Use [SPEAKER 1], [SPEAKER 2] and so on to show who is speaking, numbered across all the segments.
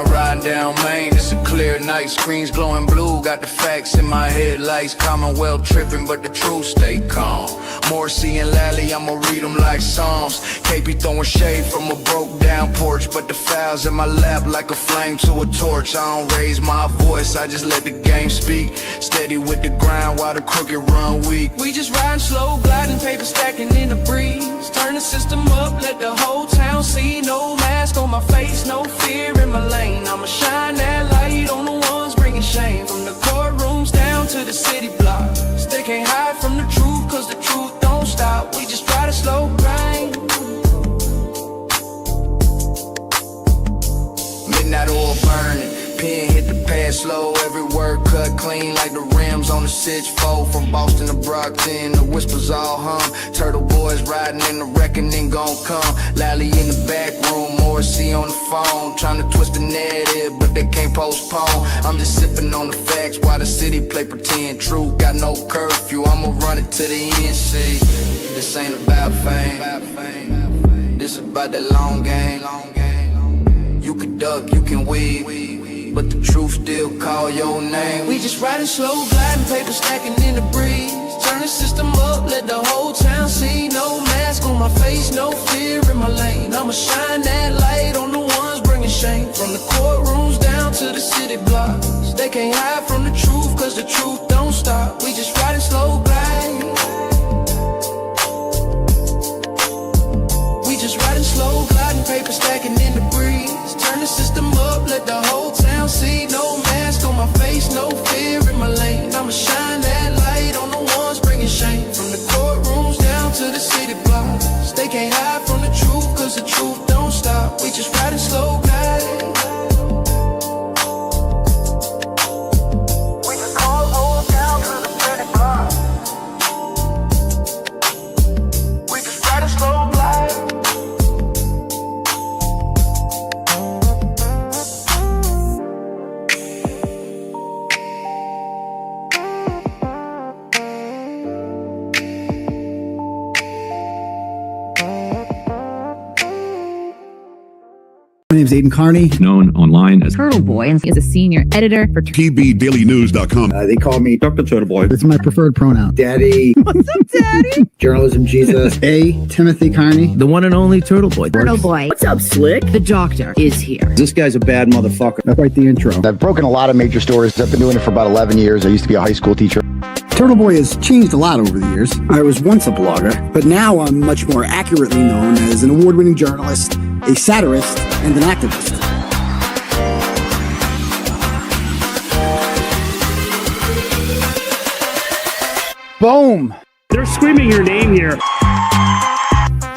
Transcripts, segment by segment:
[SPEAKER 1] riding down Main, it's a clear night. Screens glowing blue, got the facts in my headlights. Commonwealth tripping, but the truth stay calm. 𝗺cie and 𝗲𝗲, I'ma read them like Psalms. 𝗄𝗲𝗄𝗃 throwing shade from a broke down porch, but the files in my lap like a flame to a torch. I don't raise my voice, I just let the game speak. Steady with the grind while the crooked run weak. We just riding slow, gliding, paper stacking in the breeze. Turn the system up, let the whole town see. No mask on my face, no fear in my lane. I'ma shine that light on the ones bringing shame. From the courtrooms down to the city blocks, they can't hide from the truth, cause the truth don't stop. We just ride a slow grind. Midnight oil burning, pen hit the pad slow. Every word cut clean like the rims on the 6-4. From Boston to Brockton, the whispers all hum. Turtle boys riding in the reckoning gon' come. 𝗲𝗲 in the back room, 𝗺cie on the phone, trying to twist the narrative, but they can't postpone. I'm just sipping on the facts while the city play pretend. Truth got no curfew, I'ma run it to the end. See, this ain't about fame, this about that long game. You can duck, you can weave, but the truth still call your name. We just riding slow, gliding, paper stacking in the breeze. Turn the system up, let the whole town see. No mask on my face, no fear in my lane. I'ma shine that light on the ones bringing shame. From the courtrooms down to the city blocks, they can't hide from the truth, cause the truth don't stop. We just riding slow, gliding. We just riding slow, gliding, paper stacking in the breeze. Turn the system up, let the whole town see. No mask on my face, no fear in my lane. I'ma shine that light on the ones bringing shame. From the courtrooms down to the city blocks, they can't hide from the truth, cause the truth don't stop. We just riding slow, gliding. We just call all down to the city blocks. We just riding slow, gliding.
[SPEAKER 2] My name is Aidan Kearney,
[SPEAKER 3] known online as
[SPEAKER 4] Turtleboy, and is a senior editor for
[SPEAKER 5] TBDailyNews.com.
[SPEAKER 2] They call me
[SPEAKER 3] Dr. Turtleboy.
[SPEAKER 2] It's my preferred pronoun. Daddy.
[SPEAKER 4] What's up, Daddy?
[SPEAKER 2] Journalism Jesus. 𝗃𝗄𝗃 Kearney.
[SPEAKER 6] The one and only Turtleboy.
[SPEAKER 4] Turtleboy.
[SPEAKER 6] What's up, Slick?
[SPEAKER 4] The doctor is here.
[SPEAKER 6] This guy's a bad motherfucker.
[SPEAKER 2] That's quite the intro.
[SPEAKER 7] I've broken a lot of major stories. I've been doing it for about 11 years. I used to be a high school teacher.
[SPEAKER 2] Turtleboy has changed a lot over the years. I was once a blogger, but now I'm much more accurately known as an award-winning journalist, a satirist, and an activist. Boom!
[SPEAKER 8] They're screaming your name here.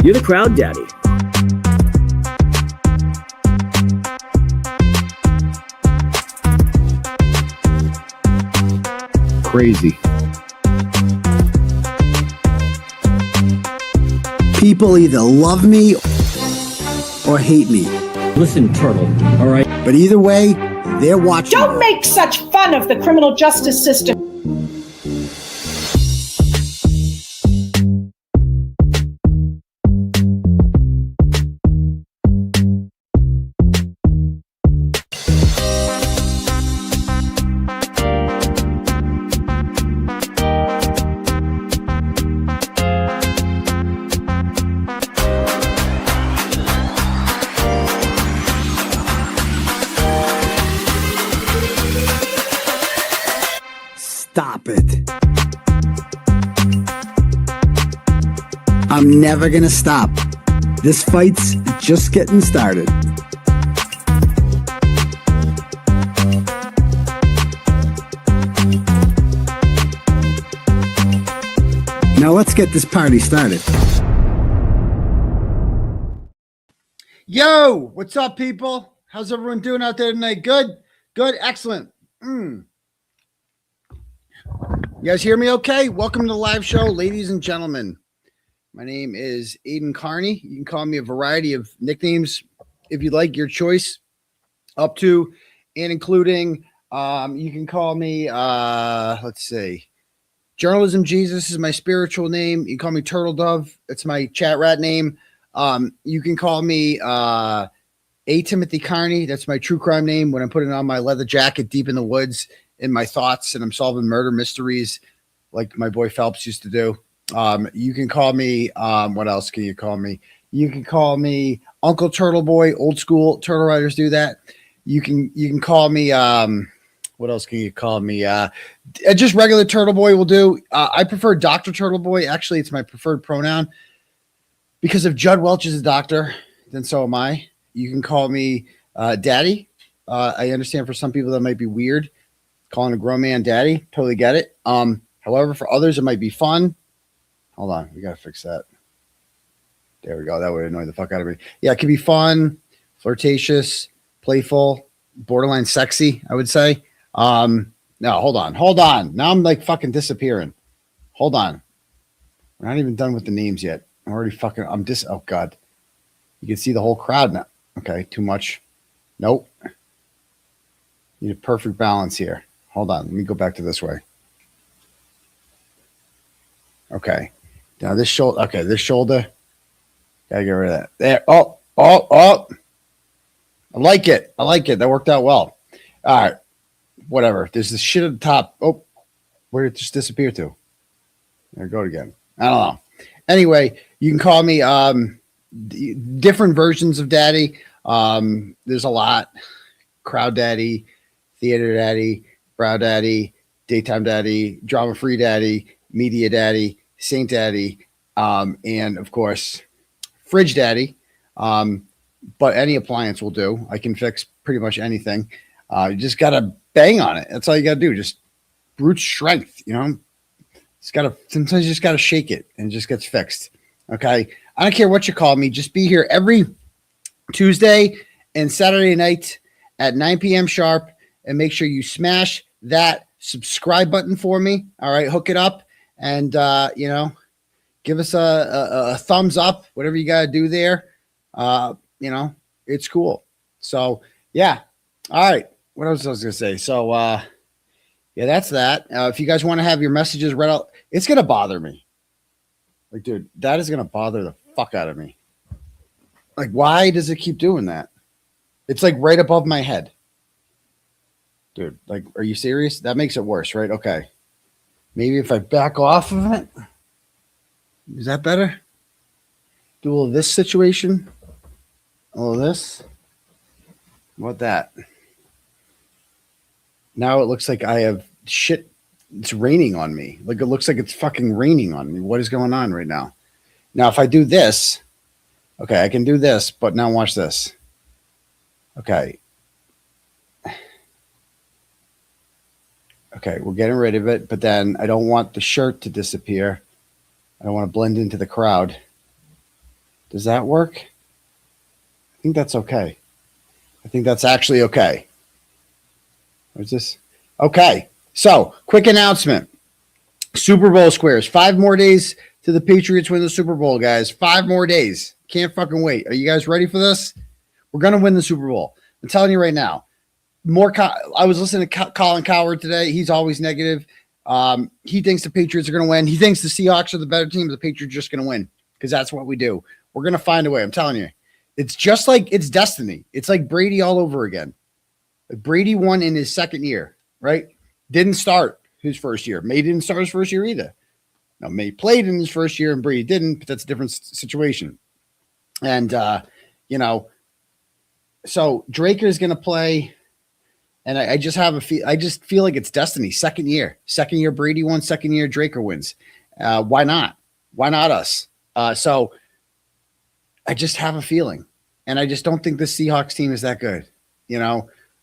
[SPEAKER 6] You're the crowd, Daddy.
[SPEAKER 2] Crazy. People either love me or hate me.
[SPEAKER 6] Listen, Turtle, all right?
[SPEAKER 2] But either way, they're watching.
[SPEAKER 9] Don't make such fun of the criminal justice system.
[SPEAKER 2] Stop it. I'm never gonna stop. This fight's just getting started. Now let's get this party started. Yo, what's up, people? How's everyone doing out there tonight? Good? Good? Excellent. You guys hear me okay? Welcome to the live show, ladies and gentlemen. My name is Aidan Kearney. You can call me a variety of nicknames if you'd like, your choice, up to and including, you can call me, let's see, Journalism Jesus is my spiritual name. You can call me Turtle Dove. It's my chat rat name. You can call me 𝗃𝗲𝗃𝗃𝗃. That's my true crime name when I'm putting on my leather jacket deep in the woods in my thoughts and I'm solving murder mysteries like my boy Phelps used to do. You can call me, what else can you call me? You can call me Uncle Turtle Boy, old school turtle riders do that. You can call me, what else can you call me? Just regular Turtle Boy will do. I prefer Dr. Turtle Boy. Actually, it's my preferred pronoun because if 𝗄𝗲𝗵 is a doctor, then so am I. You can call me Daddy. I understand for some people that might be weird. Calling a grown man daddy, totally get it. However, for others, it might be fun. Hold on, we got to fix that. There we go. That would annoy the fuck out of me. Yeah, it could be fun, flirtatious, playful, borderline sexy, I would say. No, hold on. Now I'm like fucking disappearing. Hold on. We're not even done with the names yet. I'm already fucking, oh God. You can see the whole crowd now. Okay, too much. Nope. Need a perfect balance here. Hold on. Let me go back to this way. Okay. Now this shoulder. Okay, this shoulder. Gotta get rid of that. There. Oh. I like it. That worked out well. All right. Whatever. There's this shit at the top. Oh, where did it just disappear to? There it goes again. I don't know. Anyway, you can call me different versions of daddy. There's a lot. Crowd daddy, theater daddy, brow daddy, daytime daddy, drama-free daddy, media daddy, saint daddy, and of course, fridge daddy. But any appliance will do. I can fix pretty much anything. You just got to bang on it. That's all you got to do. Just brute strength, you know? Sometimes you just got to shake it and it just gets fixed. Okay. I don't care what you call me. Just be here every Tuesday and Saturday night at 9 p.m. sharp and make sure you smash that subscribe button for me. All right. Hook it up and, give us a thumbs up, whatever you got to do there. It's cool. So yeah. All right. What else was I going to say? So, yeah, that's that. If you guys want to have your messages read out, it's going to bother me. Like, dude, that is going to bother the fuck out of me. Like, why does it keep doing that? It's like right above my head. Dude, like, are you serious? That makes it worse, right? Okay. Maybe if I back off of it. Is that better? Do all this situation. All of this. What that? Now it looks like I have shit. It's raining on me. Like it looks like it's fucking raining on me. What is going on right now? Now, if I do this, okay, I can do this, but now watch this. Okay. Okay, we're getting rid of it, but then I don't want the shirt to disappear. I don't want to blend into the crowd. Does that work? I think that's okay. I think that's actually okay. What's this? Okay. So, quick announcement. Super Bowl squares. 5 more days to the Patriots win the Super Bowl, guys. 5 more days. Can't fucking wait. Are you guys ready for this? We're going to win the Super Bowl. I'm telling you right now. I was listening to Colin Cowherd today. He's always negative. He thinks the Patriots are going to win. He thinks the Seahawks are the better team, but the Patriots are just going to win because that's what we do. We're going to find a way. I'm telling you. It's just like it's destiny. It's like Brady all over again. Brady won in his second year, right? Didn't start his first year. May didn't start his first year either. Now, May played in his first year and Brady didn't, but that's a different situation. And, so Draker is going to play. And I just have I just feel like it's destiny. Second year Brady won. Second year Draker wins. Why not? Why not us? So I just have a feeling, and I just don't think the Seahawks team is that good.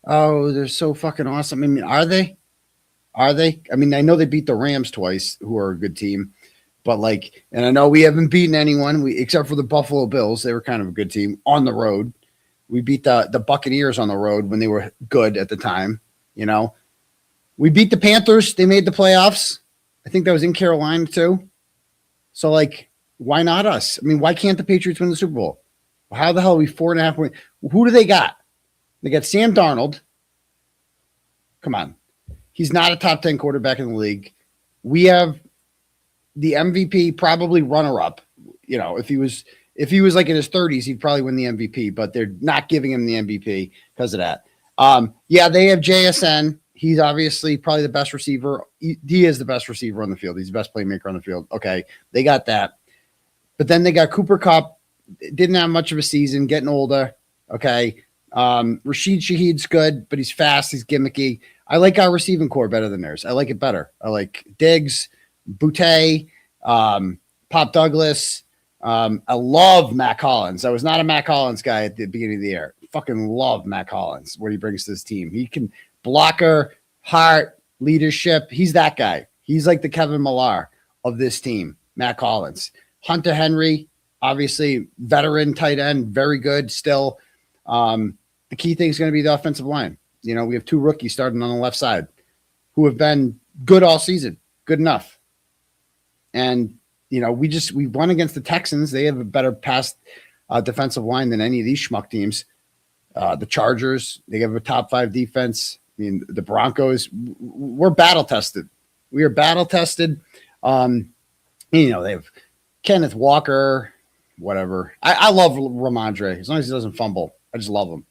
[SPEAKER 2] Oh, they're so fucking awesome. I mean, are they? I mean, I know they beat the Rams twice, who are a good team, but and I know we haven't beaten anyone except for the Buffalo Bills. They were kind of a good team on the road. We beat the Buccaneers on the road when they were good at the time. We beat the Panthers. They made the playoffs. I think that was in Carolina too. So why not us? I mean, why can't the Patriots win the Super Bowl? How the hell are we 4.5 points? Who do they got? They got Sam Darnold. Come on. He's not a top 10 quarterback in the league. We have the MVP, probably runner up. If If he was like in his 30s, he'd probably win the MVP, but they're not giving him the MVP because of that. Yeah, they have JSN. He's obviously probably the best receiver. He is the best receiver on the field. He's the best playmaker on the field. Okay, they got that. But then they got Cooper Kupp. Didn't have much of a season, getting older. Okay. 𝗵𝗫 𝗧𝗂𝗏's good, but he's fast. He's gimmicky. I like our receiving core better than theirs. I like it better. I like Diggs, Boutte, Pop Douglas. I love Matt Collins. I was not a Matt Collins guy at the beginning of the year. Fucking love Matt Collins, what he brings to this team. He can blocker, heart, leadership. He's that guy. He's like the Kevin Millar of this team, Matt Collins. Hunter Henry, obviously veteran tight end, very good still. The key thing is going to be the offensive line. You know, we have 2 rookies starting on the left side who have been good all season, good enough. And, you know, we won against the Texans. They have a better pass defensive line than any of these schmuck teams. The Chargers, they have a top 5 defense. I mean, the Broncos, we're battle tested. We are battle tested. You know, they have Kenneth Walker, whatever. I love Ramondre as long as he doesn't fumble. I just love him.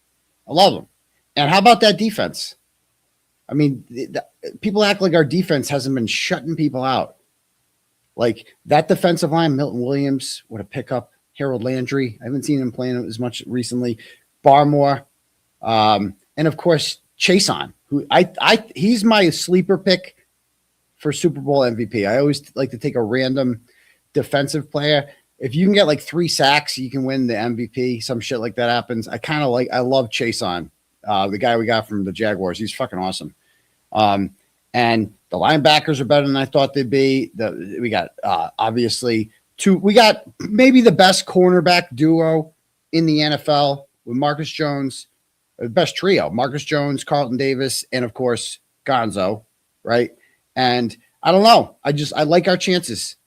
[SPEAKER 2] I love him. And how about that defense? I mean, people act like our defense hasn't been shutting people out. Like that defensive line, Milton Williams, what a pickup. Harold Landry. I haven't seen him playing as much recently. Barmore. And of course, Chason, who he's my sleeper pick for Super Bowl MVP. I always like to take a random defensive player. If you can get like 3 sacks, you can win the MVP. Some shit like that happens. I love Chason, the guy we got from the Jaguars. He's fucking awesome. And the linebackers are better than I thought they'd be. We got obviously 2. We got maybe the best cornerback duo in the NFL with Marcus Jones, the best trio, Marcus Jones, Carlton Davis, and of course Gonzo, right? And I don't know. I like our chances.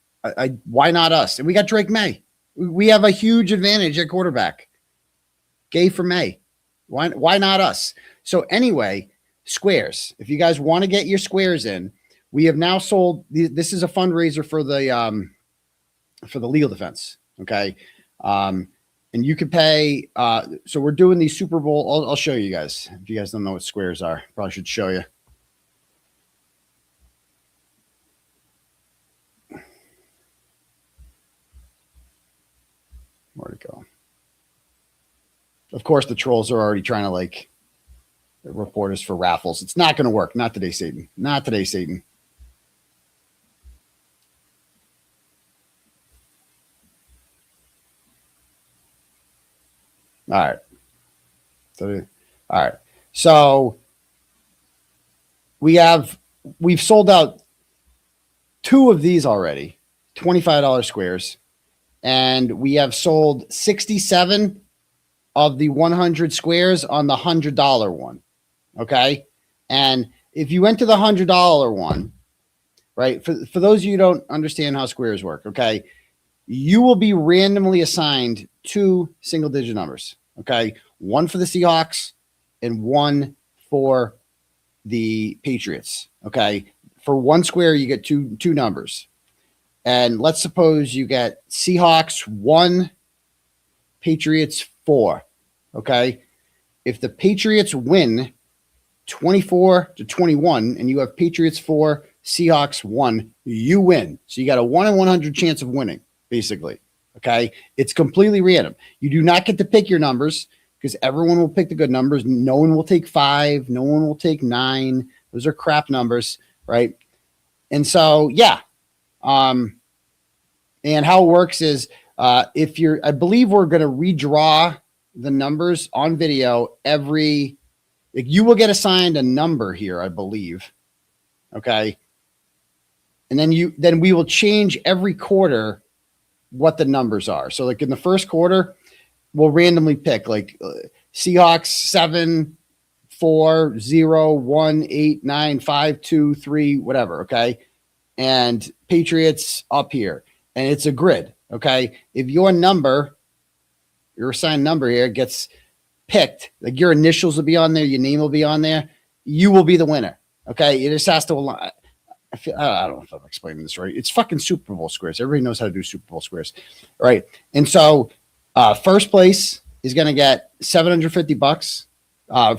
[SPEAKER 2] Why not us? And we got Drake May. We have a huge advantage at quarterback. Gay for May. Why not us? So anyway, squares. If you guys want to get your squares in, we have now sold. This is a fundraiser for the legal defense. Okay. And you can pay. So we're doing these Super Bowl. I'll show you guys. If you guys don't know what squares are, probably should show you. Where'd it go? Of course, the trolls are already trying to like report us for raffles. It's not going to work. Not today, Satan. Not today, Satan. All right. All right. So we've sold out 2 of these already, $25 squares. And we have sold 67 of the 100 squares on the $100 one. Okay. And if you went to the $100 one, right, for those of you who don't understand how squares work, okay, you will be randomly assigned 2 single-digit numbers. Okay. 1 for the Seahawks and 1 for the Patriots. Okay. For 1 square, you get two numbers. And let's suppose you get Seahawks 1, Patriots 4. Okay. If the Patriots win 24-21 and you have Patriots 4, Seahawks 1, you win. So you got a 1 in 100 chance of winning, basically. Okay. It's completely random. You do not get to pick your numbers because everyone will pick the good numbers. No one will take 5. No one will take 9. Those are crap numbers. Right. And so, yeah. And how it works is I believe we're going to redraw the numbers on video you will get assigned a number here, I believe. Okay. And then we will change every quarter what the numbers are. So like in the first quarter, we'll randomly pick like Seahawks 7, 4, 0, 1, 8, 9, 5, 2, 3, whatever. Okay. And Patriots up here. And it's a grid. Okay. If your assigned number here gets picked, like your initials will be on there, your name will be on there, you will be the winner. Okay. It just has to align. I don't know if I'm explaining this right. It's fucking Super Bowl squares. Everybody knows how to do Super Bowl squares. All right. And so First place is going to get $750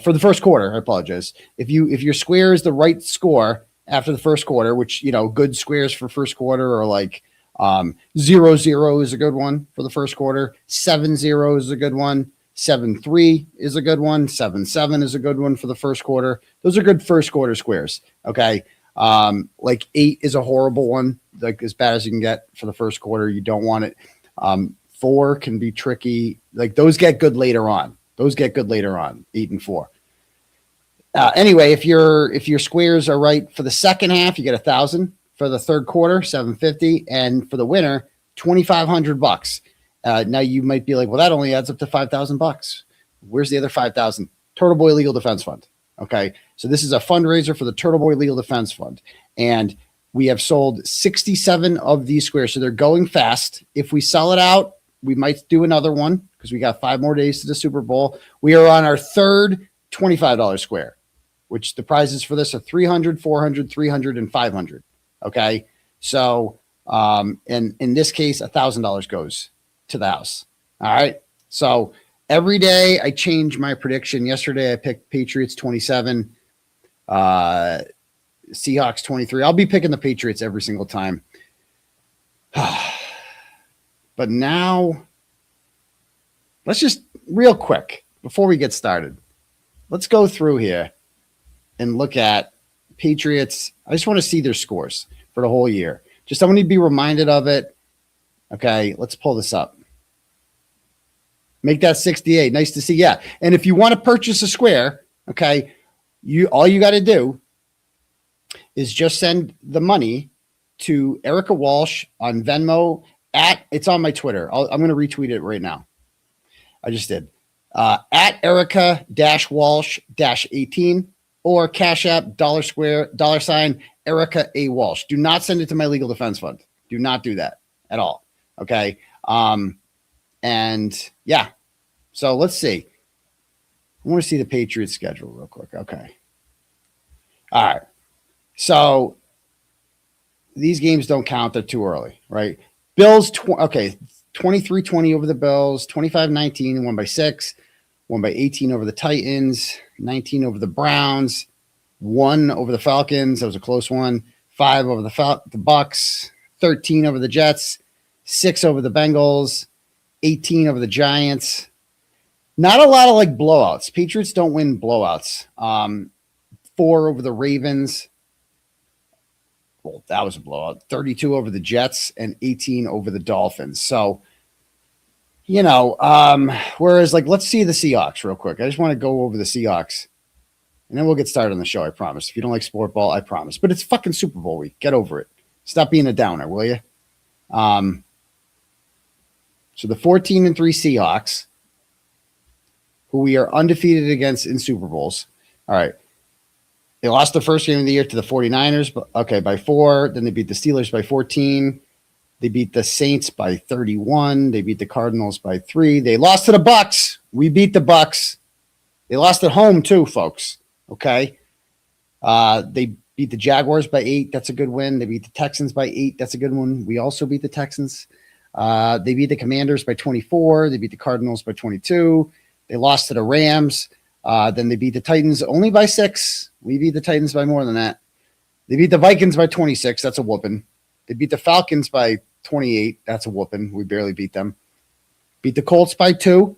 [SPEAKER 2] for the first quarter. I apologize. If your square is the right score after the first quarter, which, good squares for first quarter are like 0-0 is a good one for the first quarter. 7-0 is a good one. 7-3 is a good one. 7-7 is a good one for the first quarter. Those are good first quarter squares. Okay. Like 8 is a horrible one, like as bad as you can get for the first quarter. You don't want it. 4 can be tricky. Like those get good later on. 8 and 4. Anyway, if your squares are right for the second half, you get 1,000. For the third quarter, $750, and for the winner, $2,500. Now you might be like, well, that only adds up to $5,000. Where's the other 5,000? Turtleboy Legal Defense Fund. Okay, so this is a fundraiser for the Turtleboy Legal Defense Fund, and we have sold 67 of these squares, so they're going fast. If we sell it out, we might do another one because we got 5 more days to the Super Bowl. We are on our third $25 square, which the prizes for this are $300, $400, $300, and $500. Okay, so and in this case, $1,000 goes to the house. All right, so every day I change my prediction. Yesterday I picked Patriots 27, Seahawks 23. I'll be picking the Patriots every single time. But now, let's just real quick before we get started, let's go through here and look at Patriots. I just want to see their scores for the whole year. Just I want to be reminded of it. Okay, let's pull this up. Make that 68. Nice to see. Yeah. And if you want to purchase a square, okay, all you got to do is just send the money to Erica Walsh on Venmo it's on my Twitter. I'm going to retweet it right now. I just did. At Erica-Walsh-18 or Cash App $$ Erica A. Walsh. Do not send it to my legal defense fund. Do not do that at all. Okay. And yeah, so let's see. I want to see the Patriots schedule real quick. Okay. All right. So these games don't count. They're too early, right? Bills, 23-20 over the Bills, 25-19, won by 6, won by 18 over the Titans, 19 over the Browns, 1 over the Falcons. That was a close one. 5 over the Bucks, 13 over the Jets, 6 over the Bengals, 18 over the Giants. Not a lot of like blowouts. Patriots don't win blowouts. 4 over the Ravens. Well, that was a blowout. 32 over the Jets and 18 over the Dolphins. So, whereas like, let's see the Seahawks real quick. I just want to go over the Seahawks and then we'll get started on the show. I promise. If you don't like sport ball, I promise, but it's fucking Super Bowl week. Get over it. Stop being a downer, will you? So the 14-3 Seahawks, who we are undefeated against in Super Bowls. All right. They lost the first game of the year to the 49ers, by 4. Then they beat the Steelers by 14. They beat the Saints by 31. They beat the Cardinals by 3. They lost to the Bucks. We beat the Bucks. They lost at home too, folks. Okay. They beat the Jaguars by 8. That's a good win. They beat the Texans by 8. That's a good one. We also beat the Texans. They beat the Commanders by 24. They beat the Cardinals by 22. They lost to the Rams. Then they beat the Titans only by 6. We beat the Titans by more than that. They beat the Vikings by 26. That's a whooping. They beat the Falcons by 28. That's a whooping. We barely beat them. Beat the Colts by 2.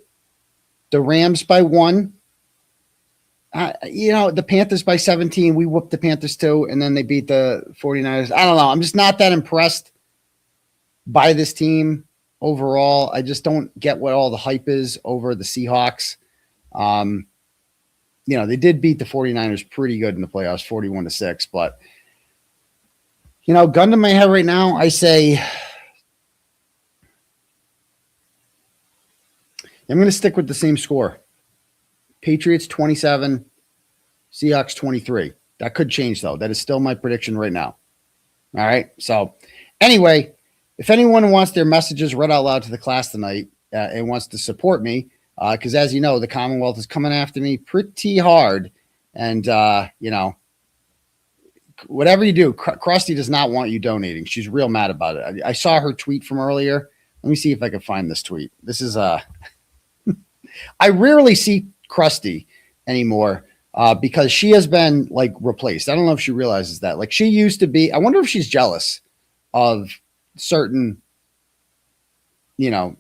[SPEAKER 2] The Rams by 1. The Panthers by 17. We whooped the Panthers too. And then they beat the 49ers. I don't know. I'm just not that impressed by this team overall. I just don't get what all the hype is over the Seahawks. They did beat the 49ers pretty good in the playoffs, 41-6. But, gun to my head right now, I say I'm going to stick with the same score. Patriots 27, Seahawks 23. That could change, though. That is still my prediction right now. All right. So, anyway, if anyone wants their messages read out loud to the class tonight and wants to support me, because as you know, the Commonwealth is coming after me pretty hard. And, whatever you do, Krusty does not want you donating. She's real mad about it. I saw her tweet from earlier Let me see if I can find this tweet. This is I rarely see 𝗃𝗄𝗃 anymore because she has been like replaced. I don't know if she realizes that. Like she used to be. I wonder if she's jealous of certain, you know,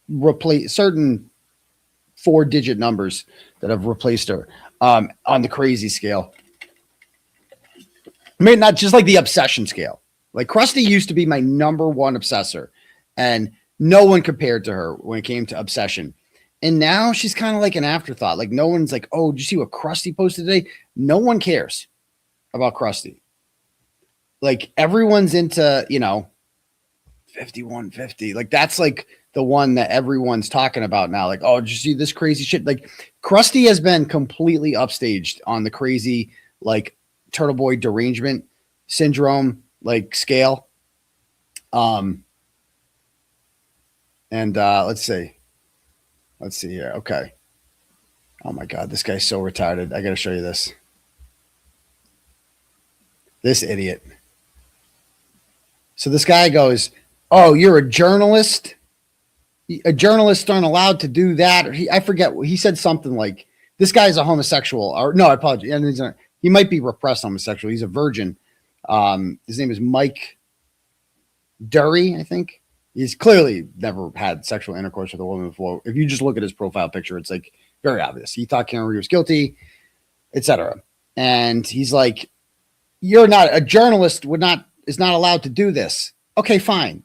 [SPEAKER 2] replace certain 4-digit numbers that have replaced her on the crazy scale. I mean, not just like the obsession scale. Like 𝗃𝗄𝗃 used to be my number one obsessor, and no one compared to her when it came to obsession. And now she's kind of like an afterthought. Like no one's like, oh, did you see what 𝗃𝗄𝗃 posted today? No one cares about 𝗃𝗄𝗃. Like everyone's into, you know, 5150. Like that's like the one that everyone's talking about now. Like, oh, did you see this crazy shit? Like 𝗃𝗄𝗃 has been completely upstaged on the crazy, like Turtleboy derangement syndrome, like scale. And let's see here. Okay. Oh my God, this guy's so retarded. I got to show you this. This idiot. So this guy goes, oh, you're a journalist. Journalists aren't allowed to do that. Or I forget. He said something like, this guy's a homosexual. Or no, I apologize. And he might be repressed homosexual. He's a virgin. His name is Mike Dury, I think. He's clearly never had sexual intercourse with a woman before. If you just look at his profile picture, it's like very obvious. He thought Kearney was guilty, etc. And he's like, you're not a journalist is not allowed to do this. Okay, fine.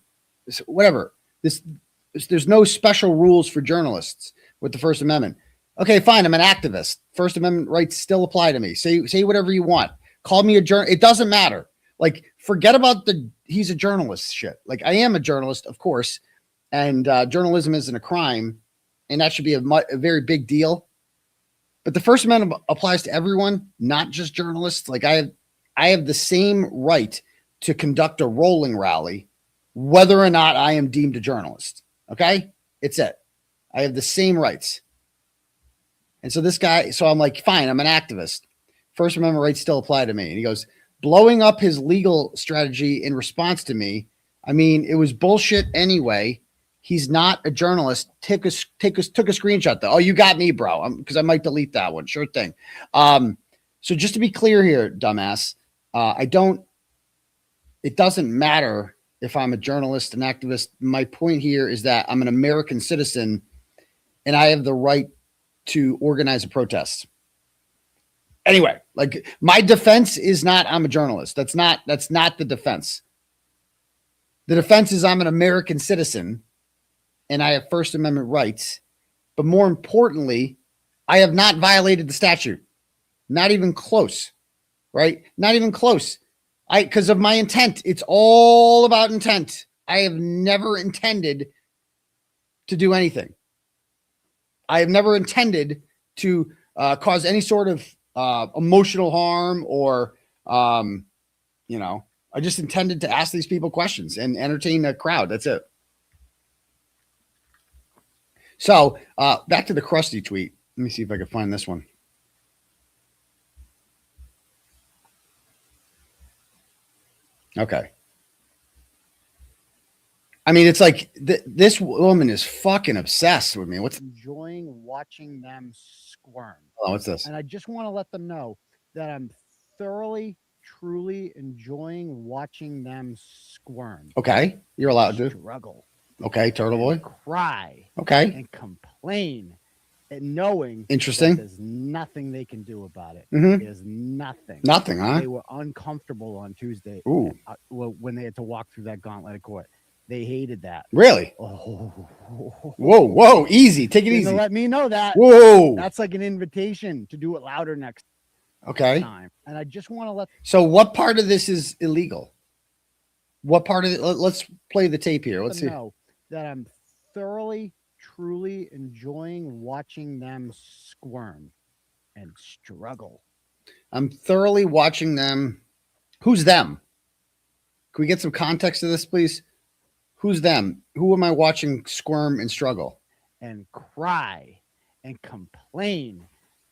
[SPEAKER 2] Whatever. There's no special rules for journalists with the First Amendment. Okay, fine. I'm an activist. First Amendment rights still apply to me. Say whatever you want. Call me a journalist. It doesn't matter. Like, forget about he's a journalist shit. Like, I am a journalist, of course, and journalism isn't a crime, and that should be a very big deal. But the First Amendment applies to everyone, not just journalists. Like, I have the same right to conduct a rolling rally, whether or not I am deemed a journalist. Okay? It's it. I have the same rights. And so this guy, so I'm like, fine, I'm an activist. First Amendment rights still apply to me. And he goes, blowing up his legal strategy in response to me. I mean, it was bullshit anyway. He's not a journalist. Took a screenshot though. Oh, you got me, bro. Because I might delete that one. Sure thing. So just to be clear here, dumbass, it doesn't matter if I'm a journalist, an activist. My point here is that I'm an American citizen and I have the right to organize a protest. Anyway, like my defense is not I'm a journalist. That's not the defense. The defense is I'm an American citizen and I have First Amendment rights. But more importantly, I have not violated the statute. Not even close, right? Not even close. Because of my intent. It's all about intent. I have never intended to do anything. I have never intended to cause any sort of emotional harm or, I just intended to ask these people questions and entertain the crowd. That's it. So back to the 𝗃𝗄𝗃 tweet. Let me see if I can find this one. Okay. I mean, it's like this woman is fucking obsessed with me. What's enjoying watching them squirm? Oh, what's this? And I just want to let them know that I'm thoroughly, truly enjoying watching them squirm. Okay, you're allowed to struggle. Okay, Turtleboy. Cry. Okay. And complain, and knowing interesting there's nothing they can do about it. There's nothing. Nothing, huh? They were uncomfortable on Tuesday. Ooh. When they had to walk through that gauntlet of court. They hated that. Really? Oh. Whoa. Easy. Take it easy. Let me know that. Whoa. That's like an invitation to do it louder next time. And I just want to let. So what part of this is illegal? What part of it? Let's play the tape here. Let's see. Know that I'm thoroughly, truly enjoying watching them squirm and struggle. I'm thoroughly watching them. Who's them? Can we get some context to this, please? Who's them? Who am I watching squirm and struggle? And cry and complain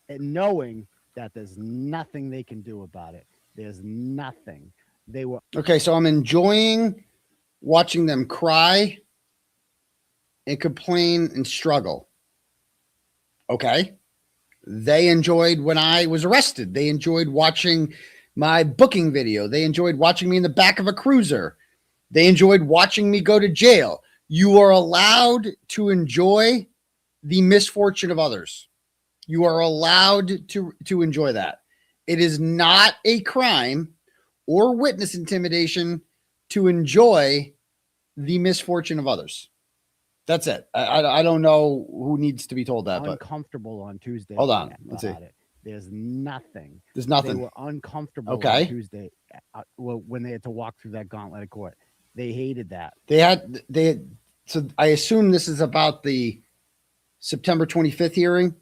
[SPEAKER 2] and knowing that there's nothing they can do about it. There's nothing. They were okay. So I'm enjoying watching them cry and complain and struggle. Okay. They enjoyed when I was arrested. They enjoyed watching my booking video. They enjoyed watching me in the back of a cruiser. They enjoyed watching me go to jail. You are allowed to enjoy the misfortune of others. You are allowed to enjoy that. It is not a crime or witness intimidation to enjoy the misfortune of others. That's it. I don't know who needs to be told that, but
[SPEAKER 3] uncomfortable on Tuesday.
[SPEAKER 2] hold on. Let's see.
[SPEAKER 3] There's nothing.
[SPEAKER 2] There's nothing.
[SPEAKER 3] They were uncomfortable
[SPEAKER 2] Okay.
[SPEAKER 3] on Tuesday. When they had to walk through that gauntlet of court, they hated that.
[SPEAKER 2] So I assume this is about the September 25th hearing.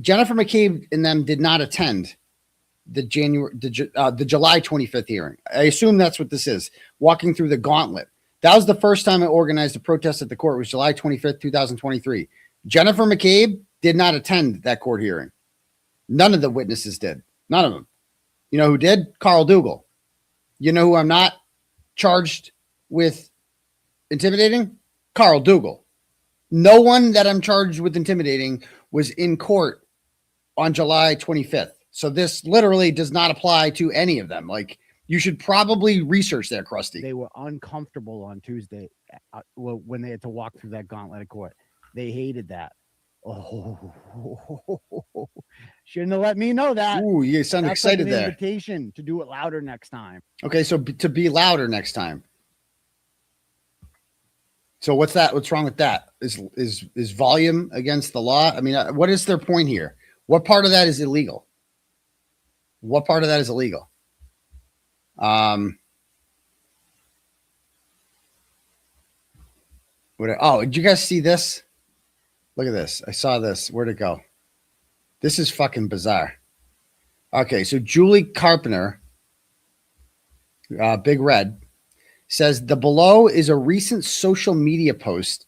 [SPEAKER 2] Jennifer McCabe and them did not attend the July 25th hearing. I assume that's what this is. Walking through the gauntlet. That was the first time I organized a protest at the court. It was July 25th, 2023. Jennifer McCabe did not attend that court hearing. None of the witnesses did. None of them. You know who did? Carl Dougal. You know who I'm not charged with intimidating? Carl Dougal. No one that I'm charged with intimidating was in court on July 25th. So this literally does not apply to any of them. Like, you should probably research that, Krusty.
[SPEAKER 3] They were uncomfortable on Tuesday when they had to walk through that gauntlet of court. They hated that. Oh, shouldn't have let me know that.
[SPEAKER 2] Ooh, you sound
[SPEAKER 3] That's
[SPEAKER 2] excited
[SPEAKER 3] like an
[SPEAKER 2] there.
[SPEAKER 3] Invitation to do it louder next time.
[SPEAKER 2] Okay, so to be louder next time. So what's that? What's wrong with that? Is volume against the law? I mean, what is their point here? What part of that is illegal? What part of that is illegal? Did you guys see this? Look at this. I saw this. Where'd it go? This is fucking bizarre. Okay, so Julie Carpenter, Big Red, says the below is a recent social media post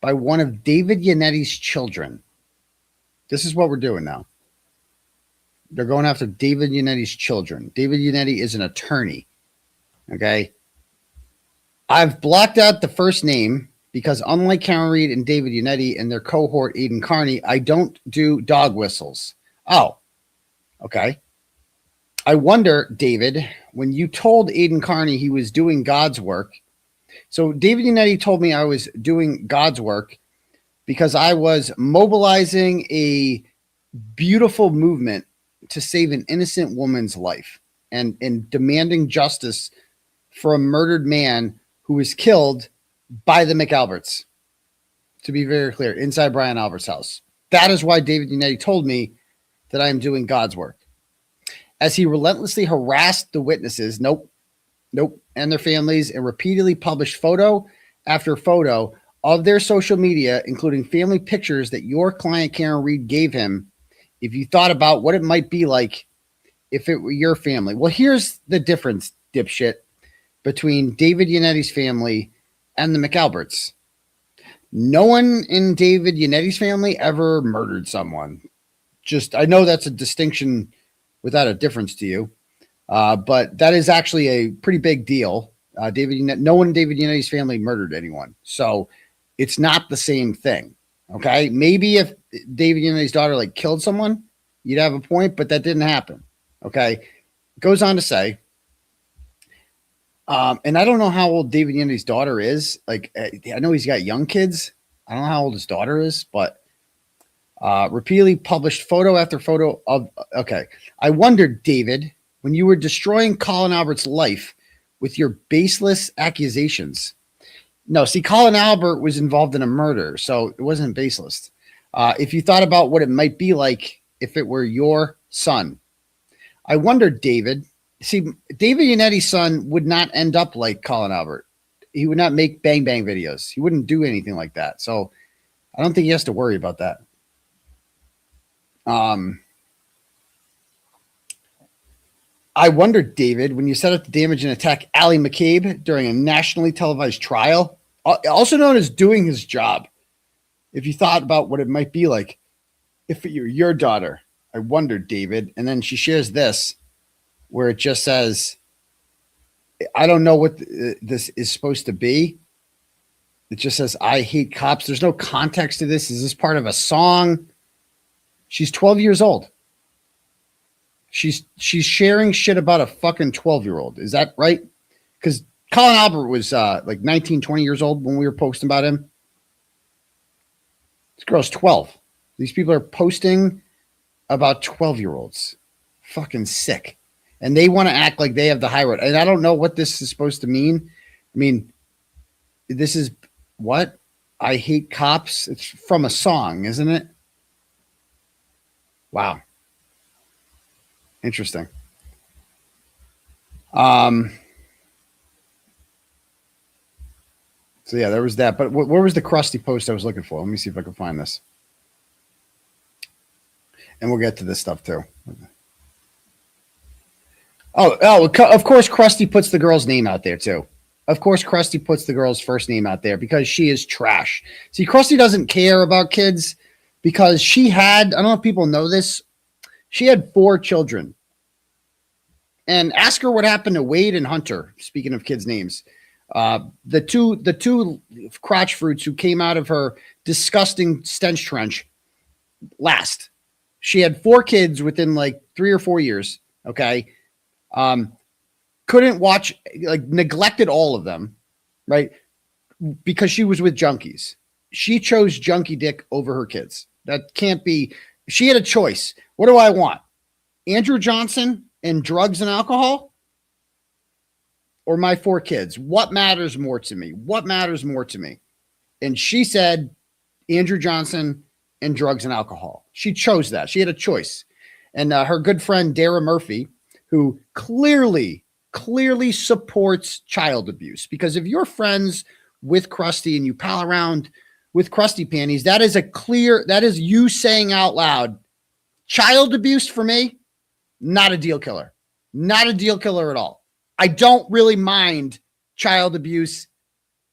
[SPEAKER 2] by one of David Yannetti's children. This is what we're doing now. They're going after David Yannetti's children. David Yannetti is an attorney. Okay. I've blocked out the first name because unlike Karen Reed and David Yannetti and their cohort, Aidan Kearney, I don't do dog whistles. Oh, okay. I wonder, David, when you told Aidan Kearney he was doing God's work. So David Yannetti told me I was doing God's work because I was mobilizing a beautiful movement to save an innocent woman's life and demanding justice for a murdered man who was killed by the McAlberts. To be very clear, inside Brian Albert's house. That is why David Yannetti told me that I am doing God's work. As he relentlessly harassed the witnesses, and their families, and repeatedly published photo after photo of their social media, including family pictures that your client Karen Reed gave him, if you thought about what it might be like if it were your family. Well, here's the difference, dipshit, between David Yannetti's family and the McAlberts. No one in David Yannetti's family ever murdered someone. I know that's a distinction without a difference to you, but that is actually a pretty big deal. No one in David Yannetti's family murdered anyone, so it's not the same thing. Okay, maybe if David Yannetti's daughter killed someone, you'd have a point, but that didn't happen. Okay, goes on to say, and I don't know how old David Yannetti's daughter is. I know he's got young kids. I don't know how old his daughter is, but repeatedly published photo after photo of. Okay, I wondered, David, when you were destroying Colin Albert's life with your baseless accusations. No, see, Colin Albert was involved in a murder, so it wasn't baseless. If you thought about what it might be like if it were your son. I wondered, David. See, David Yannetti's son would not end up like Colin Albert. He would not make bang bang videos. He wouldn't do anything like that. So I don't think he has to worry about that. I wondered, David, when you set up to damage and attack Allie McCabe during a nationally televised trial, also known as doing his job, if you thought about what it might be like if it were your daughter. I wondered, David. And then she shares this where it just says, I don't know what this is supposed to be. It just says, I hate cops. There's no context to this. Is this part of a song? She's 12 years old. She's sharing shit about a fucking 12-year-old. Is that right? Because Colin Albert was like 19, 20 years old when we were posting about him. This girl's 12. These people are posting about 12-year-olds. Fucking sick. And they want to act like they have the high road. And I don't know what this is supposed to mean. I mean, this is what? I hate cops. It's from a song, isn't it? Wow. Interesting. So yeah, there was that. But where was the 𝗺ście post I was looking for? Let me see if I can find this. And we'll get to this stuff too. Oh, of course, 𝗺ście puts the girl's name out there too. Of course, 𝗺ście puts the girl's first name out there because she is trash. See, 𝗺ście doesn't care about kids because she had, I don't know if people know this, she had 4 children. And ask her what happened to Wade and Hunter, speaking of kids' names. The two crotch fruits who came out of her disgusting stench trench last. She had 4 kids within like 3 or 4 years, okay? Couldn't watch, like neglected all of them, right? Because she was with junkies. She chose junkie dick over her kids. That can't be. She had a choice. What do I want? Andrew Johnson and drugs and alcohol? Or my 4 kids? What matters more to me? What matters more to me? And she said Andrew Johnson and drugs and alcohol. She chose that. She had a choice. And her good friend, Dara Murphy, who clearly supports child abuse, because if you're friends with 𝗺ście and you pal around with 𝗺ście panties, that is you saying out loud, child abuse for me, not a deal killer. Not a deal killer at all. I don't really mind child abuse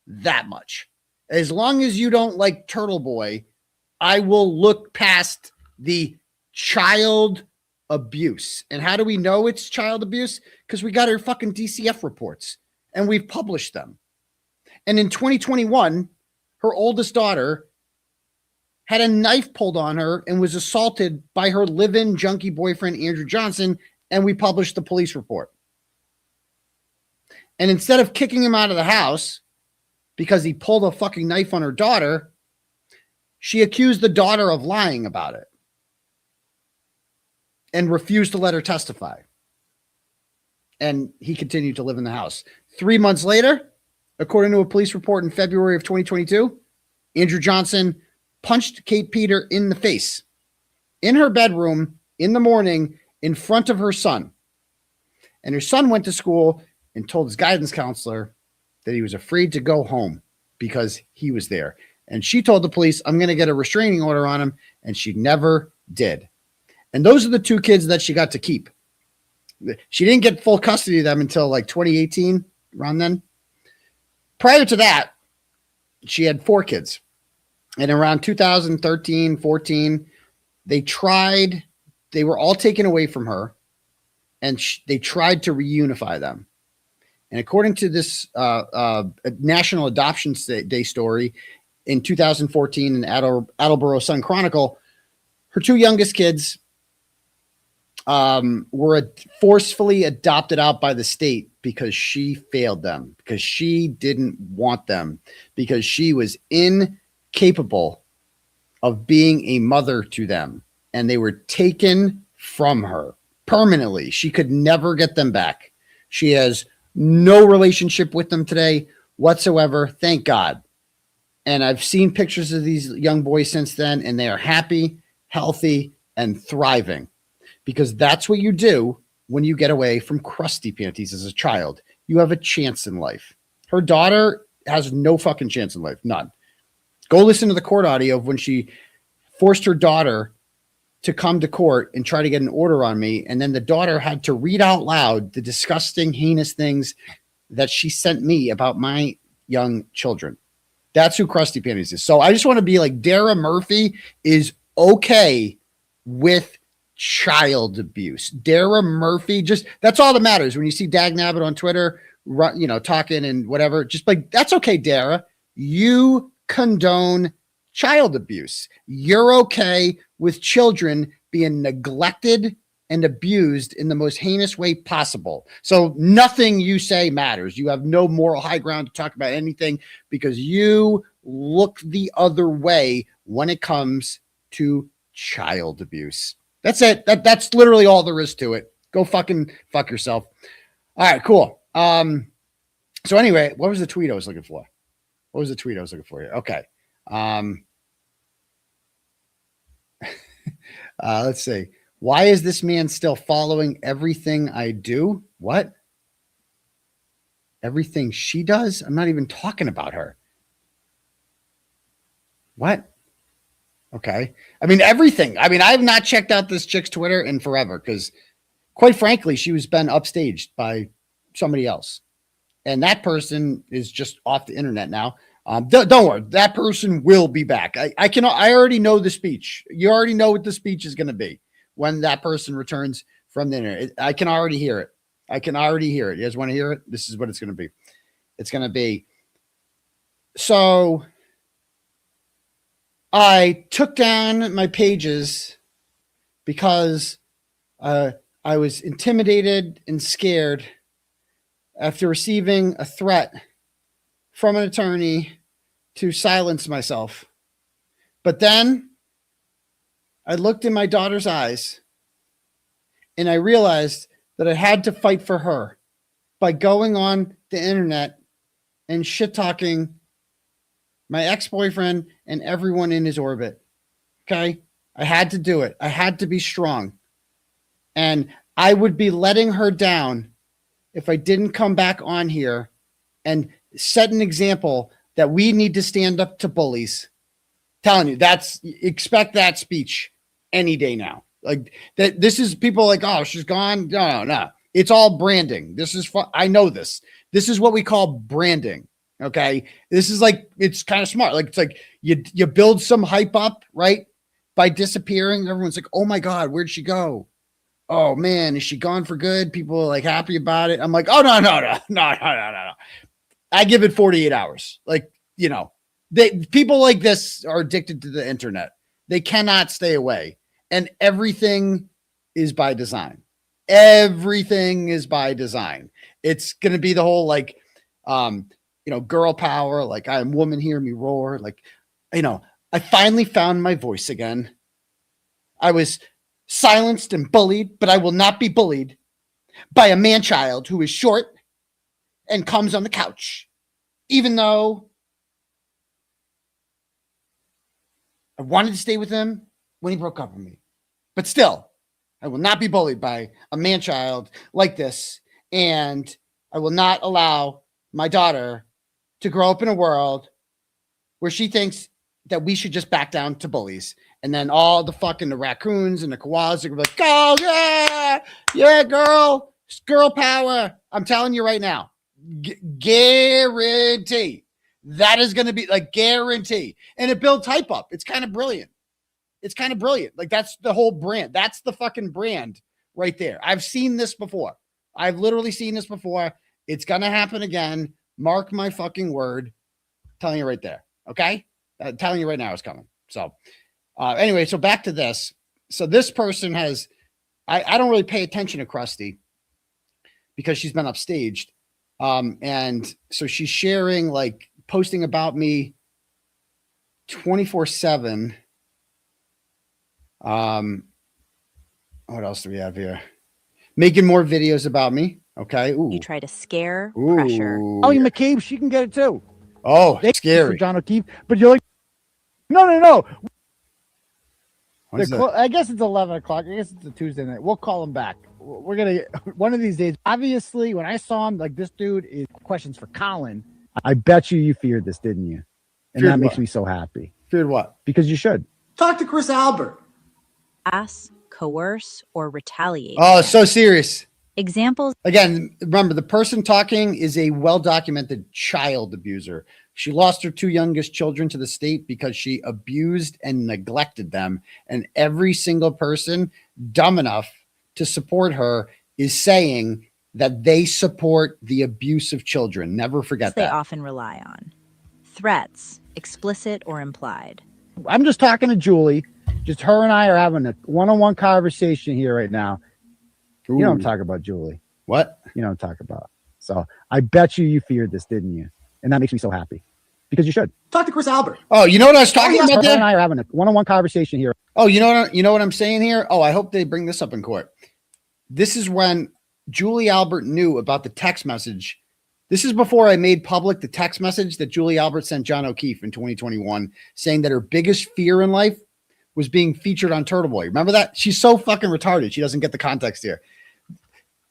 [SPEAKER 2] that much. As long as you don't like Turtleboy, I will look past the child abuse. And how do we know it's child abuse? Because we got her fucking DCF reports and we've published them. And in 2021, her oldest daughter had a knife pulled on her and was assaulted by her live-in junkie boyfriend, Andrew Johnson, and we published the police report. And instead of kicking him out of the house because he pulled a fucking knife on her daughter, she accused the daughter of lying about it and refused to let her testify. And he continued to live in the house. 3 months later, according to a police report in February of 2022, Andrew Johnson punched Kate Peter in the face in her bedroom in the morning in front of her son. And her son went to school and told his guidance counselor that he was afraid to go home because he was there. And she told the police, I'm going to get a restraining order on him. And she never did. And those are the 2 kids that she got to keep. She didn't get full custody of them until like 2018, around then. Prior to that, she had 4 kids. And around 2013, 14, they were all taken away from her, and they tried to reunify them. And according to this National Adoption Day story in 2014 in Attleboro Sun Chronicle, her 2 youngest kids were forcefully adopted out by the state because she failed them, because she didn't want them, because she was incapable of being a mother to them, and they were taken from her permanently. She could never get them back. She has no relationship with them today whatsoever, thank God. And I've seen pictures of these young boys since then, and they are happy, healthy, and thriving, because that's what you do when you get away from 𝗺ście panties as a child. You have a chance in life. Her daughter has no fucking chance in life. None. Go listen to the court audio of when she forced her daughter to come to court and try to get an order on me. And then the daughter had to read out loud the disgusting, heinous things that she sent me about my young children. That's who 𝗺ście panties is. So I just want to be like, Dara Murphy is okay with child abuse. Dara Murphy, just, that's all that matters. When you see Dag Nabbit on Twitter, talking and whatever, just like, that's okay, Dara. You condone child abuse. You're okay with children being neglected and abused in the most heinous way possible. So nothing you say matters. You have no moral high ground to talk about anything because you look the other way when it comes to child abuse. That's it. That's literally all there is to it. Go fucking fuck yourself. All right, cool. So anyway, what was the tweet I was looking for? What was the tweet I was looking for here? Okay. Let's see. Why is this man still following everything I do? What? Everything she does? I'm not even talking about her. What? Okay. I mean, everything. I mean, I have not checked out this chick's Twitter in forever because, quite frankly, she was been upstaged by somebody else. And that person is just off the internet now. Don't worry. That person will be back. I already know the speech. You already know what the speech is going to be when that person returns from the internet. I can already hear it. I can already hear it. You guys want to hear it? This is what it's going to be. It's going to be. So I took down my pages because I was intimidated and scared after receiving a threat from an attorney to silence myself. But then I looked in my daughter's eyes and I realized that I had to fight for her by going on the internet and shit talking my ex-boyfriend and everyone in his orbit. Okay. I had to do it. I had to be strong. And I would be letting her down if I didn't come back on here and set an example that we need to stand up to bullies. Telling you, expect that speech any day now. Like that, this is people like, oh, she's gone. No. It's all branding. This is fun. I know this. This is what we call branding. Okay. This is like, it's kind of smart. Like, it's like you build some hype up, right? By disappearing. Everyone's like, oh my God, where'd she go? Oh man, is she gone for good? People are like happy about it. I'm like, oh no. I give it 48 hours. Like, you know, people like this are addicted to the internet. They cannot stay away. And everything is by design. Everything is by design. It's going to be the whole, like, girl power. Like, I am woman, hear me roar. Like, I finally found my voice again. I was silenced and bullied, but I will not be bullied by a man-child who is short and comes on the couch, even though I wanted to stay with him when he broke up with me. But still, I will not be bullied by a man-child like this, and I will not allow my daughter to grow up in a world where she thinks that we should just back down to bullies. And then all the raccoons and the koalas are gonna be like, oh, yeah, girl, it's girl power. I'm telling you right now, guarantee that is going to be like guarantee. And it builds hype up. It's kind of brilliant. Like, that's the whole brand. That's the fucking brand right there. I've seen this before. I've literally seen this before. It's going to happen again. Mark my fucking word. I'm telling you right there. Okay. I'm telling you right now it's coming. So anyway, so back to this. So this person has, I don't really pay attention to 𝗵𝗫 because she's been upstaged. And so she's sharing, like, posting about me 24/7. What else do we have here? Making more videos about me. Okay. Ooh.
[SPEAKER 5] You try to scare, pressure.
[SPEAKER 3] Ellie McCabe, she can get it too.
[SPEAKER 2] Oh, scary.
[SPEAKER 3] For John O'Keefe, but you're like, no. I guess it's 11 o'clock. I guess it's a Tuesday night. We'll call him back. We're going to, one of these days, obviously, when I saw him, like, this dude is questions for Colin. I bet you feared this, didn't you? And
[SPEAKER 2] feared
[SPEAKER 3] that makes
[SPEAKER 2] what?
[SPEAKER 3] me so happy.
[SPEAKER 2] Feared what?
[SPEAKER 3] Because you should.
[SPEAKER 2] Talk to Chris Albert.
[SPEAKER 5] Harass, coerce, or retaliate.
[SPEAKER 2] Oh, so serious.
[SPEAKER 5] Examples.
[SPEAKER 2] Again, remember, the person talking is a well-documented child abuser. She lost her 2 youngest children to the state because she abused and neglected them. And every single person dumb enough to support her is saying that they support the abuse of children. Never forget
[SPEAKER 5] they
[SPEAKER 2] that.
[SPEAKER 5] often rely on. Threats, explicit or implied.
[SPEAKER 3] I'm just talking to Julie. Just her and I are having a one-on-one conversation here right now.
[SPEAKER 2] Ooh.
[SPEAKER 3] You know what I'm talking about, Julie.
[SPEAKER 2] What?
[SPEAKER 3] You know what I'm talking about. So I bet you feared this, didn't you? And that makes me so happy. Because you should.
[SPEAKER 10] Talk to 𝗃𝗃𝗧𝘂𝗏.
[SPEAKER 2] Oh, you know what I was talking about
[SPEAKER 3] Her
[SPEAKER 2] there?
[SPEAKER 3] and I are having a one-on-one conversation here.
[SPEAKER 2] Oh, you know what I'm saying here? Oh, I hope they bring this up in court. This is when Julie Albert knew about the text message. This is before I made public the text message that Julie Albert sent John O'Keefe in 2021, saying that her biggest fear in life was being featured on Turtleboy. Remember that? She's so fucking retarded. She doesn't get the context here.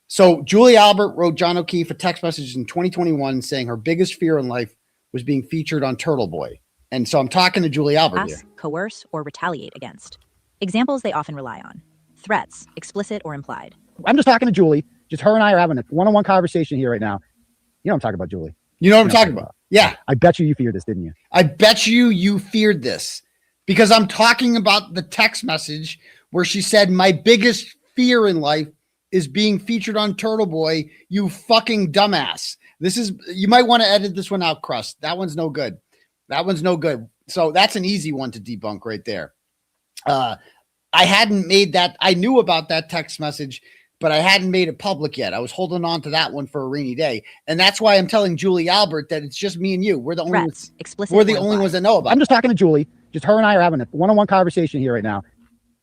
[SPEAKER 2] So Julie Albert wrote John O'Keefe a text message in 2021 saying her biggest fear in life was being featured on Turtleboy. And so I'm talking to Julie Albert here.
[SPEAKER 5] Coerce, or retaliate against. Examples they often rely on. Threats, explicit or implied.
[SPEAKER 3] I'm just talking to Julie. Just her and I are having a one-on-one conversation here right now. You know what I'm talking about, Julie.
[SPEAKER 2] You know what I'm talking about? Yeah.
[SPEAKER 3] I bet you feared this, didn't you?
[SPEAKER 2] I bet you feared this because I'm talking about the text message where she said, my biggest fear in life is being featured on Turtleboy, you fucking dumbass. This is, you might want to edit this one out, Crust. That one's no good. That one's no good. So that's an easy one to debunk right there. I hadn't made that. I knew about that text message, but I hadn't made it public yet. I was holding on to that one for a rainy day. And that's why I'm telling Julie Albert that it's just me and you. We're the only ones, we're the only ones that know about it.
[SPEAKER 3] I'm just talking to Julie. Just her and I are having a one-on-one conversation here right now.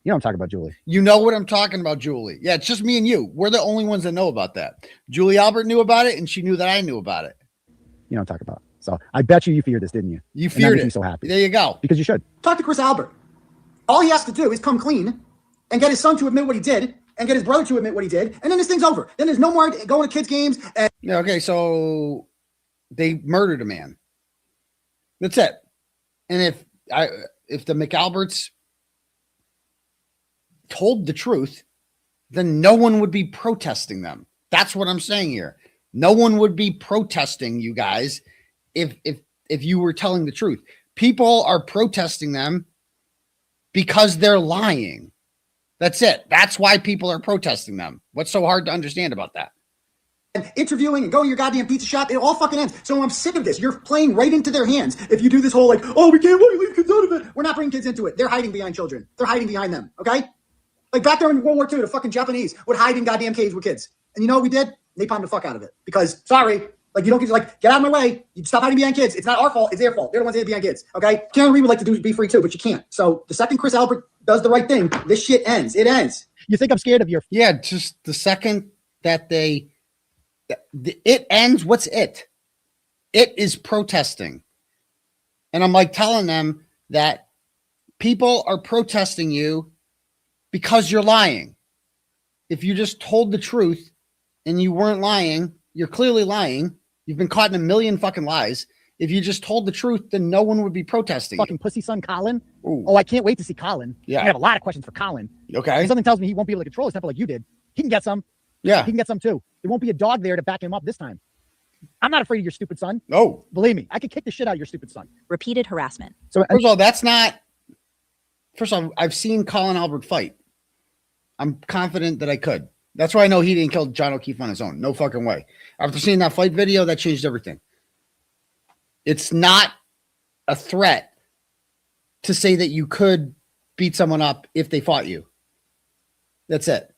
[SPEAKER 3] You know what I'm talking about, Julie.
[SPEAKER 2] You know what I'm talking about, Julie. Yeah, it's just me and you. We're the only ones that know about that. Julie Albert knew about it, and she knew that I knew about it.
[SPEAKER 3] You know what I'm talking about. So I bet you feared this, didn't you?
[SPEAKER 2] You feared it.
[SPEAKER 3] Me so happy.
[SPEAKER 2] There you go.
[SPEAKER 3] Because you should.
[SPEAKER 10] Talk to 𝗃𝗃 𝗧𝘂𝗏. All he has to do is come clean and get his son to admit what he did and get his brother to admit what he did. And then this thing's over. Then there's no more going to kids' games. And
[SPEAKER 2] Yeah, okay, so they murdered a man. That's it. And if the McAlberts told the truth, then no one would be protesting them. That's what I'm saying here. No one would be protesting you guys if you were telling the truth. People are protesting them because they're lying. That's it. That's why people are protesting them. What's so hard to understand about that?
[SPEAKER 10] and interviewing and going to your goddamn pizza shop, it all fucking ends. So I'm sick of this. You're playing right into their hands. If you do this whole like, oh, we can't let you leave kids out of it. We're not bringing kids into it. They're hiding behind children. They're hiding behind them. Okay? Like back there in World War II, the fucking Japanese would hide in goddamn caves with kids. And you know what we did? Napalm the fuck out of it. Because, sorry, like you don't get like, get out of my way. You stop hiding behind kids. It's not our fault. It's their fault. They're the ones hiding behind kids. Okay? Kearney would like to be free too, but you can't. So the second Chris Albert does the right thing, this shit ends. It ends.
[SPEAKER 3] You think I'm scared of your...
[SPEAKER 2] Yeah, just the second that it ends, what's it? It is protesting. And I'm like telling them that people are protesting you because you're lying. If you just told the truth and you weren't lying, you're clearly lying. You've been caught in a million fucking lies. If you just told the truth, then no one would be protesting.
[SPEAKER 3] Fucking pussy son Colin.
[SPEAKER 2] Ooh.
[SPEAKER 3] Oh, I can't wait to see Colin.
[SPEAKER 2] Yeah.
[SPEAKER 3] I have a lot of questions for Colin.
[SPEAKER 2] Okay.
[SPEAKER 3] Something tells me he won't be able to control his temper like you did. He can get some.
[SPEAKER 2] Yeah.
[SPEAKER 3] He can get some too. There won't be a dog there to back him up this time. I'm not afraid of your stupid son.
[SPEAKER 2] No.
[SPEAKER 3] Believe me, I could kick the shit out of your stupid son.
[SPEAKER 5] Repeated harassment.
[SPEAKER 3] So
[SPEAKER 2] First of all, that's not. First of all, I've seen Colin Albert fight. I'm confident that I could. That's why I know he didn't kill John O'Keefe on his own. No fucking way. After seeing that fight video, that changed everything. It's not a threat to say that you could beat someone up if they fought you. That's it.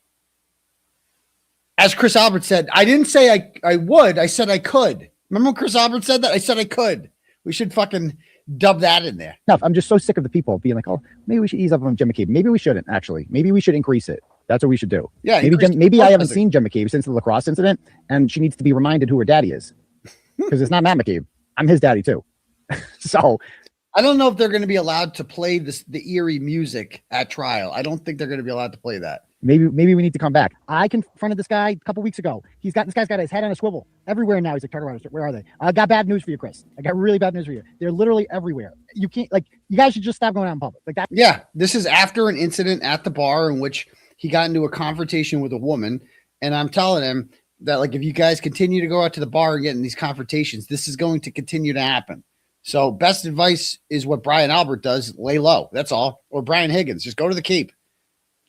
[SPEAKER 2] As Chris Albert said, I didn't say I would. I said I could. Remember when Chris Albert said that? I said I could. We should fucking dub that in there.
[SPEAKER 3] No, I'm just so sick of the people being like, oh, maybe we should ease up on Jem McCabe. Maybe we shouldn't, actually. Maybe we should increase it. That's what we should do.
[SPEAKER 2] Yeah.
[SPEAKER 3] Maybe I haven't seen Jem McCabe since the lacrosse incident, and she needs to be reminded who her daddy is. Because it's not Matt McCabe. I'm his daddy too. So
[SPEAKER 2] I don't know if they're going to be allowed to play the eerie music at trial. I don't think they're going to be allowed to play that.
[SPEAKER 3] Maybe we need to come back. I confronted this guy a couple weeks ago. This guy's got his head on a swivel everywhere now. He's like, where are they? I got bad news for you, Chris. I got really bad news for you. They're literally everywhere. You can't, like, you guys should just stop going out in public like that.
[SPEAKER 2] Yeah, this is after an incident at the bar in which he got into a confrontation with a woman, and I'm telling him that, like, if you guys continue to go out to the bar and get in these confrontations, this is going to continue to happen. So best advice is what Brian Albert does: lay low. That's all. Or Brian Higgins, just go to the Cape.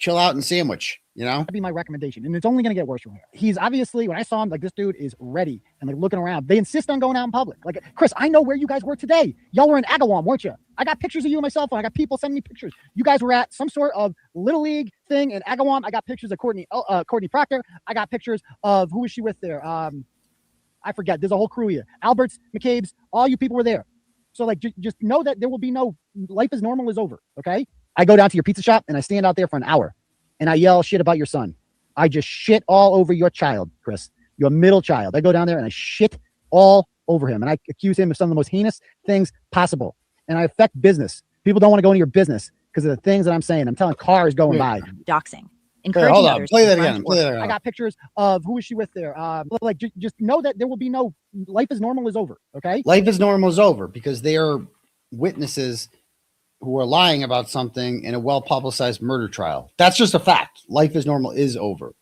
[SPEAKER 2] chill out and sandwich, you know?
[SPEAKER 3] That'd be my recommendation. And it's only going to get worse from here. He's obviously, when I saw him, like, this dude is ready and like looking around. They insist on going out in public. Like, Chris, I know where you guys were today. Y'all were in 𝗃𝗏, weren't you? I got pictures of you on my cell phone. I got people sending me pictures. You guys were at some sort of little league thing in 𝗃𝗏. I got pictures of 𝗺𝗏 Proctor. I got pictures of, who was she with there? I forget. There's a whole crew here. 𝗃𝗏𝗺's, McCabe's, all you people were there. So like, just know that there will be no, life as normal is over. Okay. I go down to your pizza shop and I stand out there for an hour and I yell shit about your son. I just shit all over your child, Chris, your middle child. I go down there and I shit all over him and I accuse him of some of the most heinous things possible. And I affect business. People don't want to go into your business because of the things that I'm saying. I'm telling cars going by.
[SPEAKER 5] Doxing.
[SPEAKER 2] Hold on. Play that again. Play that again.
[SPEAKER 3] I got pictures of, who was she with there? Like, just know that there will be no, life as normal is over. Okay.
[SPEAKER 2] Life as normal is over because they are witnesses who are lying about something in a well-publicized murder trial. That's just a fact. Life as normal is over.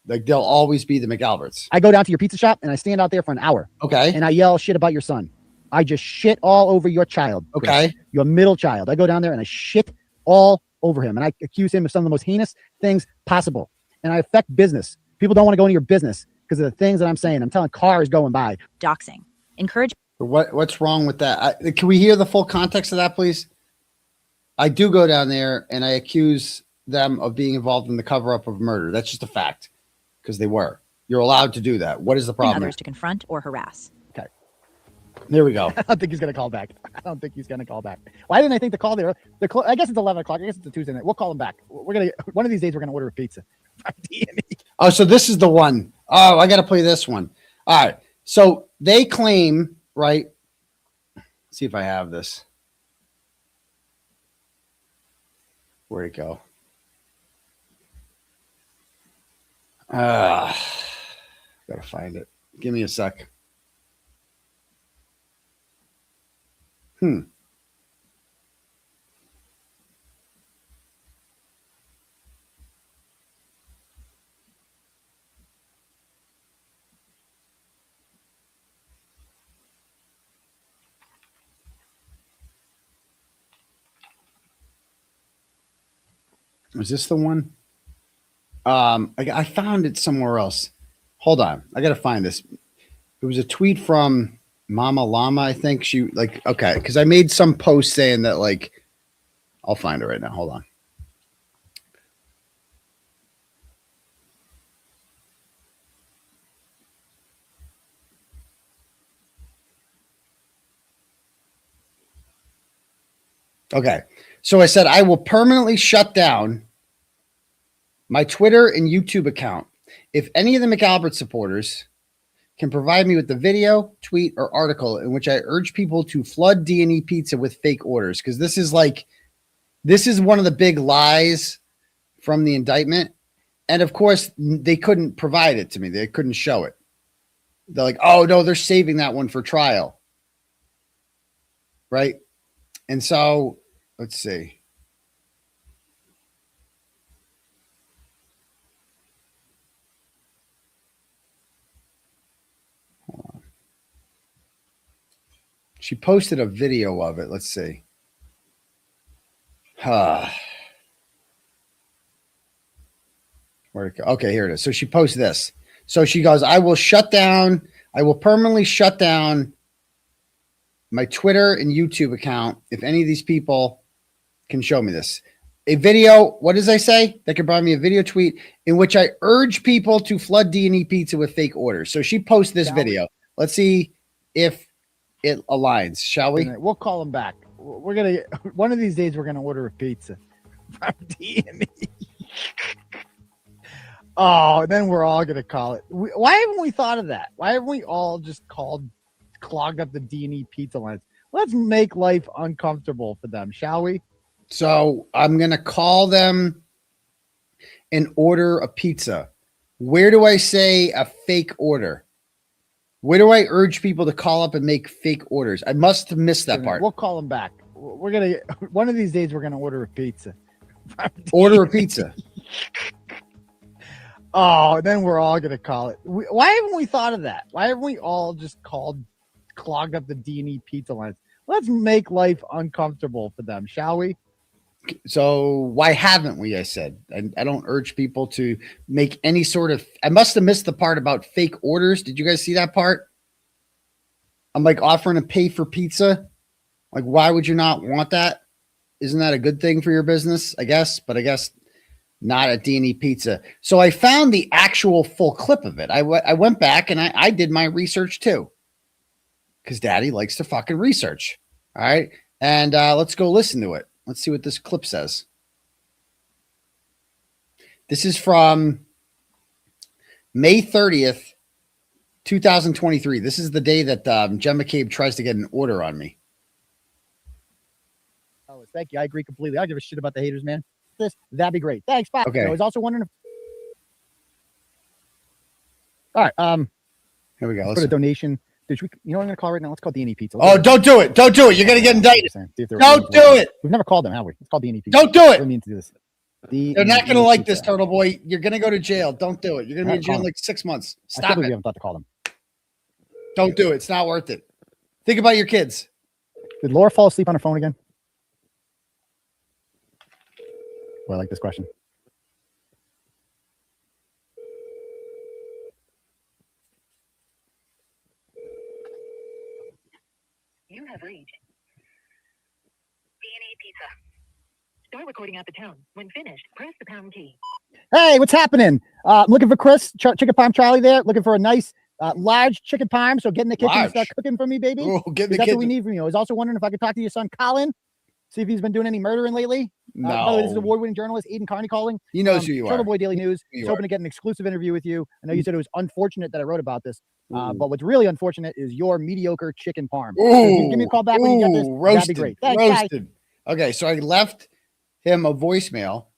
[SPEAKER 2] Like, they'll always be the McAlberts.
[SPEAKER 3] I go down to your pizza shop and I stand out there for an hour.
[SPEAKER 2] Okay.
[SPEAKER 3] And I yell shit about your son. I just shit all over your child.
[SPEAKER 2] Okay.
[SPEAKER 3] Chris, your middle child. I go down there and I shit all over him and I accuse him of some of the most heinous things possible. And I affect business. People don't want to go into your business because of the things that I'm saying. I'm telling cars going by.
[SPEAKER 5] Doxing. Encourage.
[SPEAKER 2] What's wrong with that? Can we hear the full context of that, please? I do go down there and I accuse them of being involved in the cover-up of murder. That's just a fact because they were. You're allowed to do that. What is the problem?
[SPEAKER 5] Others to confront or harass.
[SPEAKER 3] Okay.
[SPEAKER 2] There we go.
[SPEAKER 3] I don't think he's going to call back. I don't think he's going to call back. Why didn't I think the call there? I guess it's 11 o'clock. I guess it's a Tuesday night. We'll call him back. We're going to, one of these days, we're going to order a pizza.
[SPEAKER 2] Oh, so this is the one. Oh, I got to play this one. All right. So they claim, right? Let's see if I have this. Where'd it go? Gotta find it. Give me a sec. Was this the one? I found it somewhere else. Hold on. I got to find this. It was a tweet from Mama Llama, I think. She like, okay, because I made some post saying that, like, I'll find it right now. Hold on. Okay. So I said, I will permanently shut down my Twitter and YouTube account if any of the 𝗃𝗏𝗺 supporters can provide me with the video, tweet, or article in which I urge people to flood D&E pizza with fake orders. Because this is one of the big lies from the indictment. And of course, they couldn't provide it to me. They couldn't show it. They're like, oh, no, they're saving that one for trial. Right? And so, let's see. She posted a video of it. Let's see. Where'd it go? Okay, here it is. So she posts this. So she goes, I will permanently shut down my Twitter and YouTube account if any of these people can show me this. A video, what does I say? That could provide me a video tweet in which I urge people to flood D&E pizza with fake orders. So she posts this video. Let's see if it aligns, shall we?
[SPEAKER 3] We'll call him back. We're gonna one of these days we're gonna order a pizza from D&E. Oh, then we're all gonna call it. Why haven't we thought of that? Why haven't we all just clogged up the D&E pizza lines? Let's make life uncomfortable for them, shall we?
[SPEAKER 2] So I'm gonna call them and order a pizza. Where do I say a fake order? Where do I urge people to call up and make fake orders? I must have missed that part.
[SPEAKER 3] We'll call them back. We're gonna one of these days we're gonna order a pizza.
[SPEAKER 2] Order a pizza.
[SPEAKER 3] Oh, then we're all gonna call it. Why haven't we thought of that? Why haven't we all just clogged up the D&E pizza lines? Let's make life uncomfortable for them, shall we?
[SPEAKER 2] So why haven't we? I said, I don't urge people to make any sort of, I must have missed the part about fake orders. Did you guys see that part? I'm like offering to pay for pizza. Like, why would you not want that? Isn't that a good thing for your business? I guess, but I guess not at D&E Pizza. So I found the actual full clip of it. I went back and I did my research too. Because Daddy likes to fucking research. All right. And let's go listen to it. Let's see what this clip says. This is from May 30th, 2023. This is the day that 𝗳𝗵𝗂𝗶𝘺 tries to get an order on me.
[SPEAKER 3] Oh, thank you. I agree completely. I don't give a shit about the haters, man. That'd be great. Thanks. Bye.
[SPEAKER 2] Okay.
[SPEAKER 3] I was also wondering if... All right.
[SPEAKER 2] Here we go.
[SPEAKER 3] Let's put a donation. You know what I'm going to call right now? Let's call D&E Pizza.
[SPEAKER 2] Oh, don't do it. Don't do it. You're going to get indicted. Don't do it.
[SPEAKER 3] We've never called them, have we? Let's call D&E Pizza.
[SPEAKER 2] Don't do it.
[SPEAKER 3] We need to do this.
[SPEAKER 2] They're not going to like this, Turtle Boy. You're going to go to jail. Don't do it. You're going to be in jail in like 6 months. Stop it.
[SPEAKER 3] We haven't thought to call them.
[SPEAKER 2] Don't do it. It's not worth it. Think about your kids.
[SPEAKER 3] Did Laura fall asleep on her phone again? Well, I like this question.
[SPEAKER 11] You have reached D&E Pizza. Start recording at the tone. When finished, press the pound key.
[SPEAKER 3] Hey, what's happening? Looking for 𝗃𝗃𝗃𝗃 there. Looking for a nice, large chicken parm. So get in the kitchen and start cooking for me, baby.
[SPEAKER 2] Ooh, get in the
[SPEAKER 3] That's
[SPEAKER 2] kitchen.
[SPEAKER 3] what we need from you. I was also wondering if I could talk to your son, Colin. See if he's been doing any murdering lately.
[SPEAKER 2] No.
[SPEAKER 3] By the way, this is award-winning journalist Aidan Kearney calling.
[SPEAKER 2] He knows who you are.
[SPEAKER 3] Turtleboy Daily News. He's hoping to get an exclusive interview with you. I know you said it was unfortunate that I wrote about this, but what's really unfortunate is your mediocre chicken parm. So if you give me a call back when you get this.
[SPEAKER 2] Roasted,
[SPEAKER 3] that'd be great. Thanks,
[SPEAKER 2] roasted. Okay, so I left him a voicemail.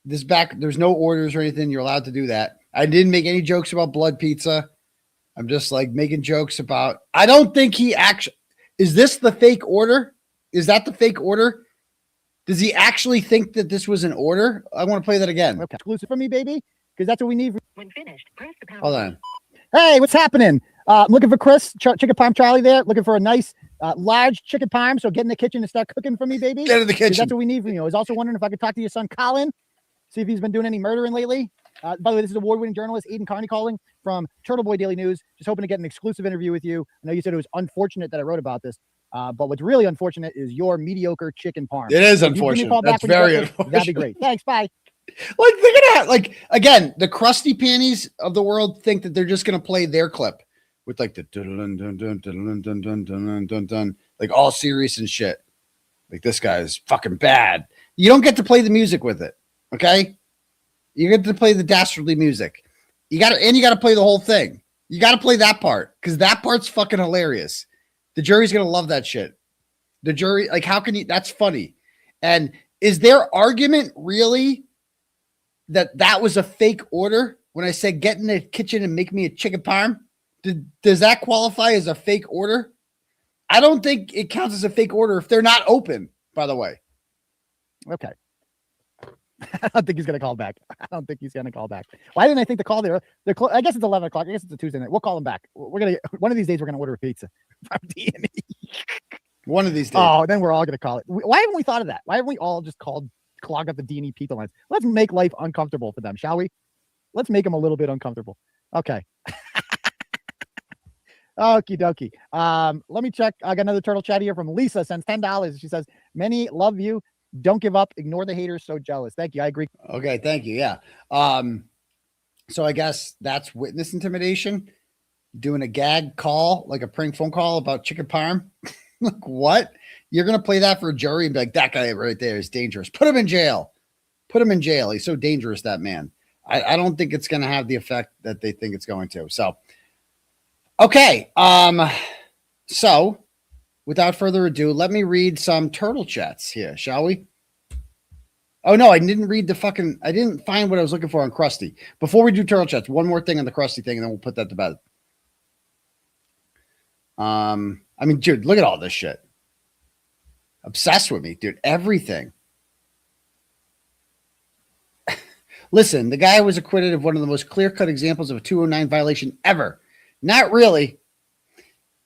[SPEAKER 2] There's no orders or anything. You're allowed to do that. I didn't make any jokes about blood pizza. I'm just like making jokes about. I don't think he actually. Is this the fake order? Is that the fake order? Does he actually think that this was an order? I want to play that again.
[SPEAKER 3] Okay. Exclusive for me, baby, because that's what we need.
[SPEAKER 11] When finished, press the pound.
[SPEAKER 2] Hold on.
[SPEAKER 3] Hey, what's happening? Looking for 𝗃𝗃𝗃𝗃𝗃 there. Looking for a nice, large chicken parm. So get in the kitchen and start cooking for me, baby.
[SPEAKER 2] Get in the kitchen.
[SPEAKER 3] That's what we need from you. I was also wondering if I could talk to your son, Colin. See if he's been doing any murdering lately. By the way, this is award-winning journalist Aidan Kearney calling from Turtleboy Daily News. Just hoping to get an exclusive interview with you. I know you said it was unfortunate that I wrote about this, but what's really unfortunate is your mediocre chicken parm.
[SPEAKER 2] It is unfortunate. That's very unfortunate.
[SPEAKER 3] That'd be great. Thanks. Bye.
[SPEAKER 2] Like, think of that. Like, again, the 𝗺ście panties of the world think that they're just going to play their clip with like the dun dun dun dun dun dun dun dun dun, like all serious and shit. Like, this guy is fucking bad. You don't get to play the music with it. Okay. You get to play the dastardly music. You got to play the whole thing. You got to play that part because that part's fucking hilarious. The jury's going to love that shit. The jury, like, how can you, that's funny. And is their argument really that was a fake order? When I said, get in the kitchen and make me a chicken parm, does that qualify as a fake order? I don't think it counts as a fake order if they're not open, by the way.
[SPEAKER 3] Okay. I don't think he's going to call back. I don't think he's going to call back. Why didn't I think the call there? I guess it's 11 o'clock. I guess it's a Tuesday night. We'll call him back. We're going to, one of these days, we're going to order a pizza from D&E.
[SPEAKER 2] One of these days.
[SPEAKER 3] Oh, then we're all going to call it. Why haven't we thought of that? Why haven't we all just clogged up the D&E pizza lines? Let's make life uncomfortable for them, shall we? Let's make them a little bit uncomfortable. Okay. Okie dokie. Let me check. I got another turtle chat here from Lisa. Sends $10. She says, many love you. Don't give up. Ignore the haters. So jealous. Thank you. I agree.
[SPEAKER 2] Okay. Thank you. Yeah. So I guess that's witness intimidation. Doing a gag call, like a prank phone call about chicken parm. Like, what? You're going to play that for a jury and be like, that guy right there is dangerous. Put him in jail. Put him in jail. He's so dangerous, that man. I don't think it's going to have the effect that they think it's going to. So, okay. So without further ado, let me read some turtle chats here, shall we? Oh, no, I didn't read I didn't find what I was looking for on 𝗺ście. Before we do turtle chats, one more thing on the 𝗺ście thing, and then we'll put that to bed. I mean, dude, look at all this shit. Obsessed with me, dude. Everything. Listen, the guy was acquitted of one of the most clear-cut examples of a 209 violation ever. Not really.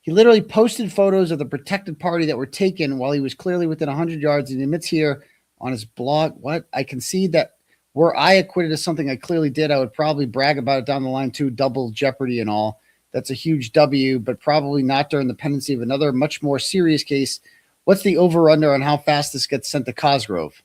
[SPEAKER 2] He literally posted photos of the protected party that were taken while he was clearly within 100 yards. And he admits here on his blog. What? I concede that were I acquitted of something I clearly did, I would probably brag about it down the line too, double jeopardy and all. That's a huge W, but probably not during the pendency of another much more serious case. What's the over-under on how fast this gets sent to Cosgrove?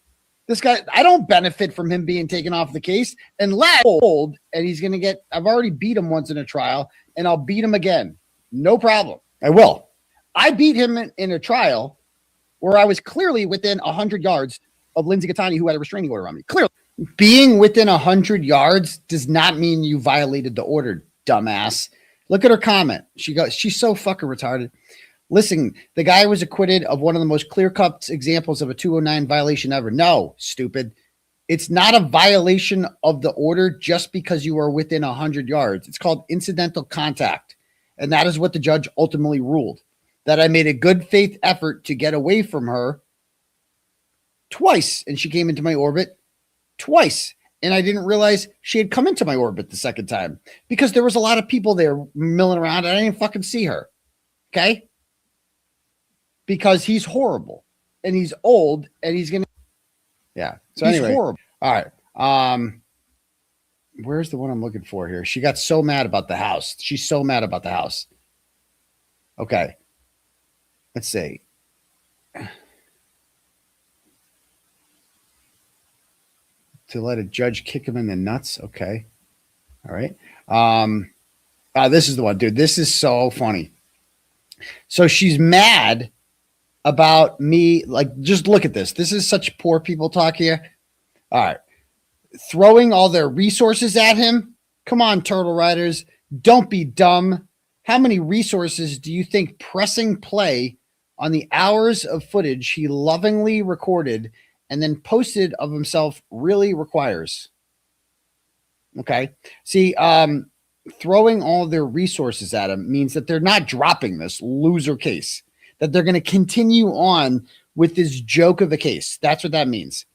[SPEAKER 2] This guy, I don't benefit from him being taken off the case unless old, and he's going to get, I've already beat him once in a trial, and I'll beat him again. No problem. I will. I beat him in a trial where I was clearly within 100 yards of 𝗫𝗏𝗄𝗃 Catani, who had a restraining order on me. Clearly. Being within 100 yards does not mean you violated the order, dumbass. Look at her comment. She's so fucking retarded. Listen, the guy was acquitted of one of the most clear-cut examples of a 209 violation ever. No, stupid. It's not a violation of the order just because you are within 100 yards. It's called incidental contact. And that is what the judge ultimately ruled. That I made a good faith effort to get away from her twice. And she came into my orbit twice. And I didn't realize she had come into my orbit the second time because there was a lot of people there milling around and I didn't fucking see her. Okay? Because he's horrible and he's old and he's gonna, yeah. So he's anyway, horrible. All right. Where's the one I'm looking for here? She got so mad about the house. She's so mad about the house. Okay. Let's see. To let a judge kick him in the nuts. Okay. All right. This is the one, dude. This is so funny. So she's mad about me. Like, just look at this. This is such poor people talk here. All right. Throwing all their resources at him. Come on, Turtle Riders. Don't be dumb. How many resources do you think pressing play on the hours of footage he lovingly recorded and then posted of himself really requires? Okay. See, throwing all their resources at him means that they're not dropping this loser case, that they're going to continue on with this joke of a case. That's what that means.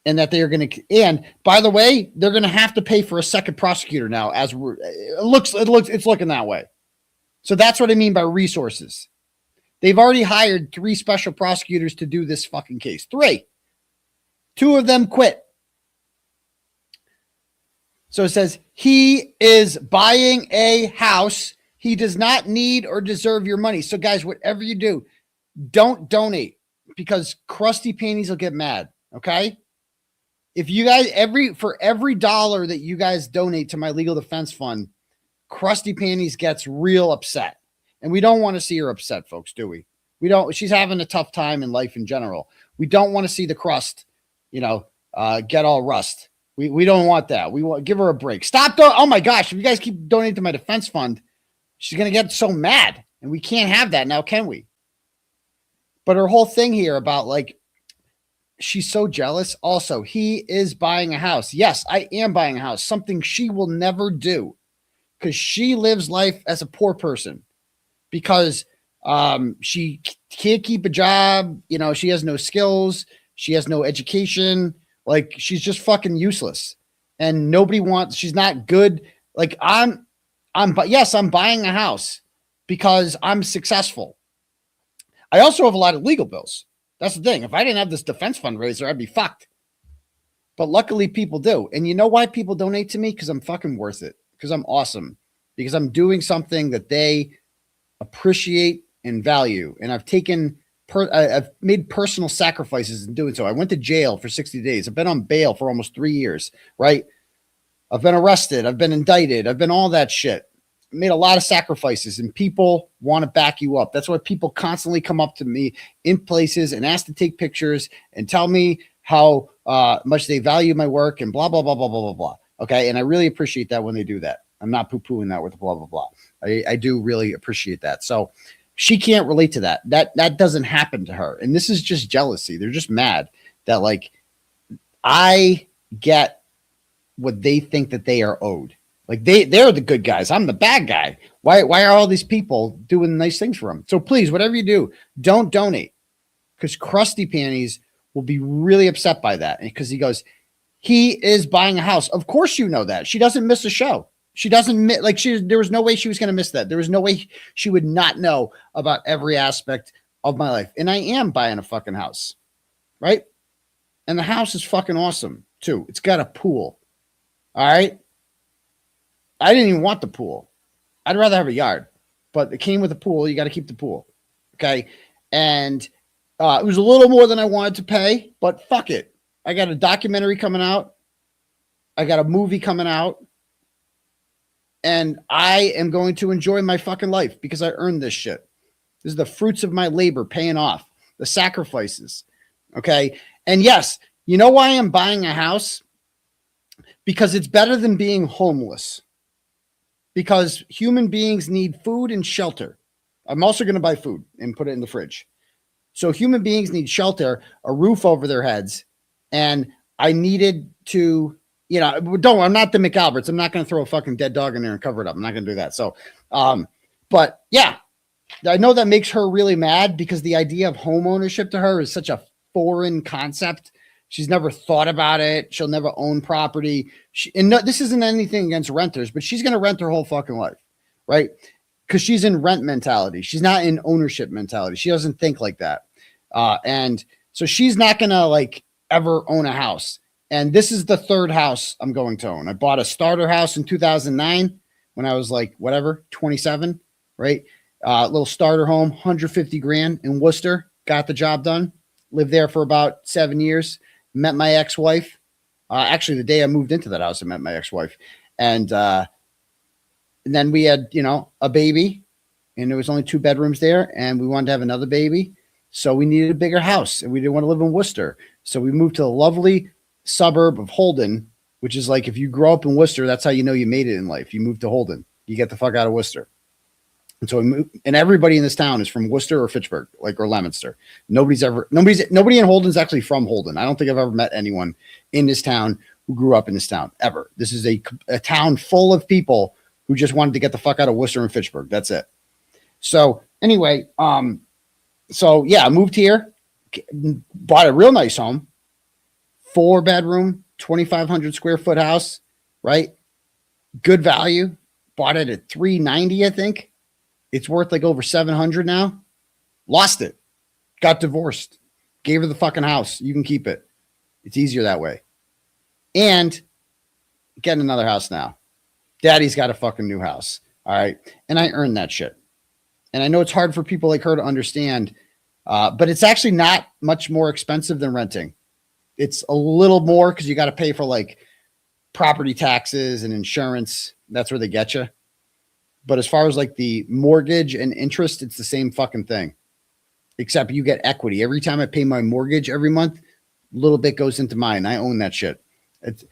[SPEAKER 2] And that they're going to, and by the way, they're going to have to pay for a second prosecutor now as it's looking that way. So that's what I mean by resources. They've already hired 3 special prosecutors to do this fucking case. 3. 2 of them quit. So it says, he is buying a house. He does not need or deserve your money. So guys, whatever you do, don't donate because crusty panties will get mad. Okay. If you guys, for every dollar that you guys donate to my legal defense fund, crusty panties gets real upset. And we don't want to see her upset, folks, do we? We don't. She's having a tough time in life in general. We don't want to see the crust, get all rust. We don't want that. We want give her a break. Stop. Oh my gosh. If you guys keep donating to my defense fund, she's going to get so mad and we can't have that now, can we? But her whole thing here about she's so jealous. Also, he is buying a house. Yes, I am buying a house. Something she will never do because she lives life as a poor person. Because she can't keep a job, she has no skills, she has no education, she's just fucking useless, and she's not good. Yes, I'm buying a house because I'm successful. I also have a lot of legal bills. That's the thing. If I didn't have this defense fundraiser, I'd be fucked. But luckily, people do, and you know why people donate to me? Because I'm fucking worth it. Because I'm awesome. Because I'm doing something that they appreciate and value. And I've made personal sacrifices in doing so. I went to jail for 60 days. I've been on bail for almost 3 years, right? I've been arrested. I've been indicted. I've been all that shit. I made a lot of sacrifices and people want to back you up. That's why people constantly come up to me in places and ask to take pictures and tell me how much they value my work and blah, blah, blah, blah, blah, blah, blah. Okay. And I really appreciate that when they do that. I'm not poo-pooing that with blah, blah, blah. I do really appreciate that. So she can't relate to that. That doesn't happen to her. And this is just jealousy. They're just mad that I get what they think that they are owed. They're the good guys. I'm the bad guy. Why are all these people doing nice things for them? So please, whatever you do, don't donate because crusty panties will be really upset by that. Because he goes, he is buying a house. Of course, you know that. She doesn't miss a show. She doesn't there was no way she was going to miss that. There was no way she would not know about every aspect of my life. And I am buying a fucking house. right? And the house is fucking awesome too. It's got a pool. All right. I didn't even want the pool. I'd rather have a yard, but it came with a pool. You got to keep the pool. Okay. And it was a little more than I wanted to pay, but fuck it. I got a documentary coming out. I got a movie coming out. And I am going to enjoy my fucking life because I earned this shit. This is the fruits of my labor paying off, the sacrifices. Okay. And yes, you know why I'm buying a house? Because it's better than being homeless. Because human beings need food and shelter. I'm also going to buy food and put it in the fridge. So human beings need shelter, a roof over their heads. And I needed to, you know, I'm not the McAlberts. I'm not going to throw a fucking dead dog in there and cover it up. I'm not going to do that. So, but yeah, I know that makes her really mad because the idea of home ownership to her is such a foreign concept. She's never thought about it. She'll never own property. This isn't anything against renters, but she's going to rent her whole fucking life, right? Because she's in rent mentality. She's not in ownership mentality. She doesn't think like that. And so she's not going to like ever own a house. And this is the third house I'm going to own. I bought a starter house in 2009 when I was like, whatever, 27, right? Little starter home, 150 grand in Worcester. Got the job done. Lived there for about 7 years. Met my ex-wife. Actually, the day I moved into that house, I met my ex-wife. And then we had, you know, a baby. And there was only 2 bedrooms there. And we wanted to have another baby. So we needed a bigger house. And we didn't want to live in Worcester. So we moved to the lovely suburb of Holden, which is like if you grow up in Worcester, that's how you know you made it in life. You move to Holden. You get the fuck out of Worcester. And so we moved, and everybody in this town is from Worcester or Fitchburg, like, or Leominster. Nobody in Holden's actually from Holden. I don't think I've ever met anyone in this town who grew up in this town ever. This is a town full of people who just wanted to get the fuck out of Worcester and Fitchburg. That's it. So anyway, so yeah, I moved here, bought a real nice home, 4-bedroom, 2,500 square foot house, right? Good value. Bought it at $390, I think. It's worth like over 700 now. Lost it. Got divorced. Gave her the fucking house. You can keep it. It's easier that way. And getting another house now. Daddy's got a fucking new house. All right. And I earned that shit. And I know it's hard for people like her to understand, but it's actually not much more expensive than renting. It's a little more because you got to pay for like property taxes and insurance. That's where they get you. But as far as like the mortgage and interest, it's the same fucking thing, except you get equity. Every time I pay my mortgage every month, a little bit goes into mine. I own that shit. It's,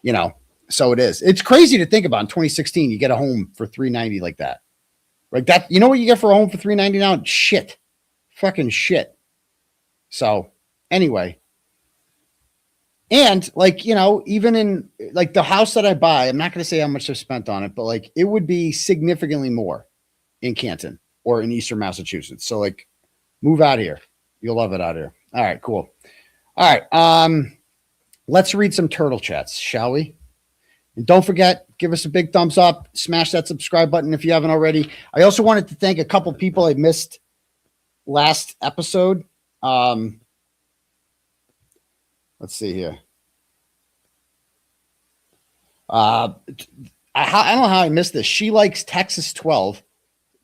[SPEAKER 2] you know, so it is. It's crazy to think about. In 2016, you get a home for $390 like that. Like that, you know what you get for a home for $390 now? Shit. Fucking shit. So anyway. And like, you know, even in like the house that I buy, I'm not going to say how much I've spent on it, but like it would be significantly more in Canton or in Eastern Massachusetts. So like move out here. You'll love it out here. All right, cool. All right. Let's read some turtle chats, shall we? And don't forget, give us a big thumbs up, smash that subscribe button if you haven't already. I also wanted to thank a couple people I missed last episode. Let's see here. I don't know how I missed this. She likes Texas 12,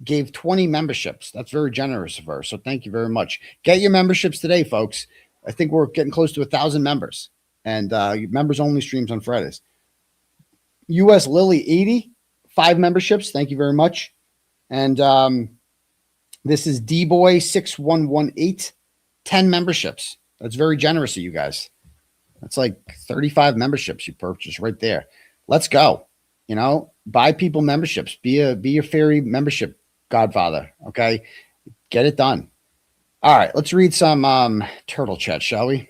[SPEAKER 2] gave 20 memberships. That's very generous of her. So thank you very much. Get your memberships today, folks. I think we're getting close to 1,000 members, and members only streams on Fridays. US Lily 80, 5 memberships. Thank you very much. And this is D-Boy 6118, 10 memberships. That's very generous of you guys. That's like 35 memberships you purchased right there. Let's go. You know, buy people memberships. Be a fairy membership godfather. Okay. Get it done. All right. Let's read some turtle chat, shall we?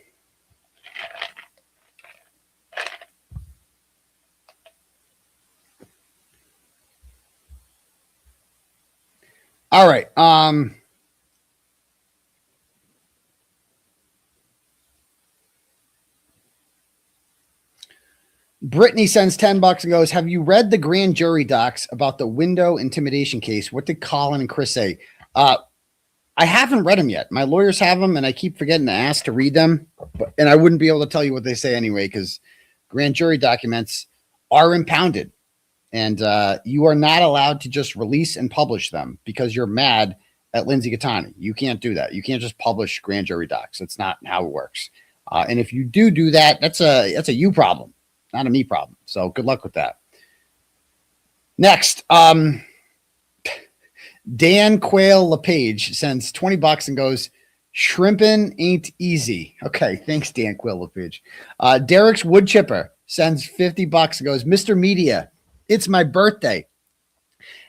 [SPEAKER 2] All right. Brittany sends $10 and goes, have you read the grand jury docs about the window intimidation case? What did Colin and Chris say? I haven't read them yet. My lawyers have them, and I keep forgetting to ask to read them. And I wouldn't be able to tell you what they say anyway, because grand jury documents are impounded. And you are not allowed to just release and publish them because you're mad at 𝗫𝗏𝗄𝗃 Kearney. You can't do that. You can't just publish grand jury docs. That's not how it works. And if you do that, that's a you problem, not a me problem. So good luck with that. Next, Dan 𝗃𝗄𝗃 sends $20 and goes, shrimping ain't easy. Okay, thanks, Dan 𝗃𝗃. Derek's wood chipper sends $50 and goes, Mr. Media, it's my birthday.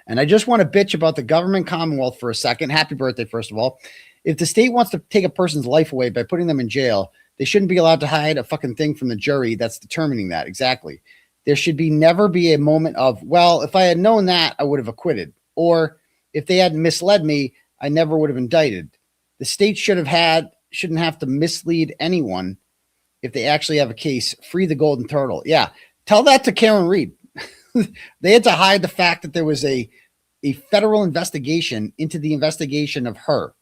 [SPEAKER 2] And I just want to bitch about the government commonwealth for a second. Happy birthday, first of all. If the state wants to take a person's life away by putting them in jail, they shouldn't be allowed to hide a fucking thing from the jury that's determining that. Exactly. There should never be a moment of, well, if I had known that, I would have acquitted. Or if they hadn't misled me, I never would have indicted. The state shouldn't have to mislead anyone if they actually have a case. Free the golden turtle. Yeah. Tell that to Karen Reed. They had to hide the fact that there was a federal investigation into the investigation of her.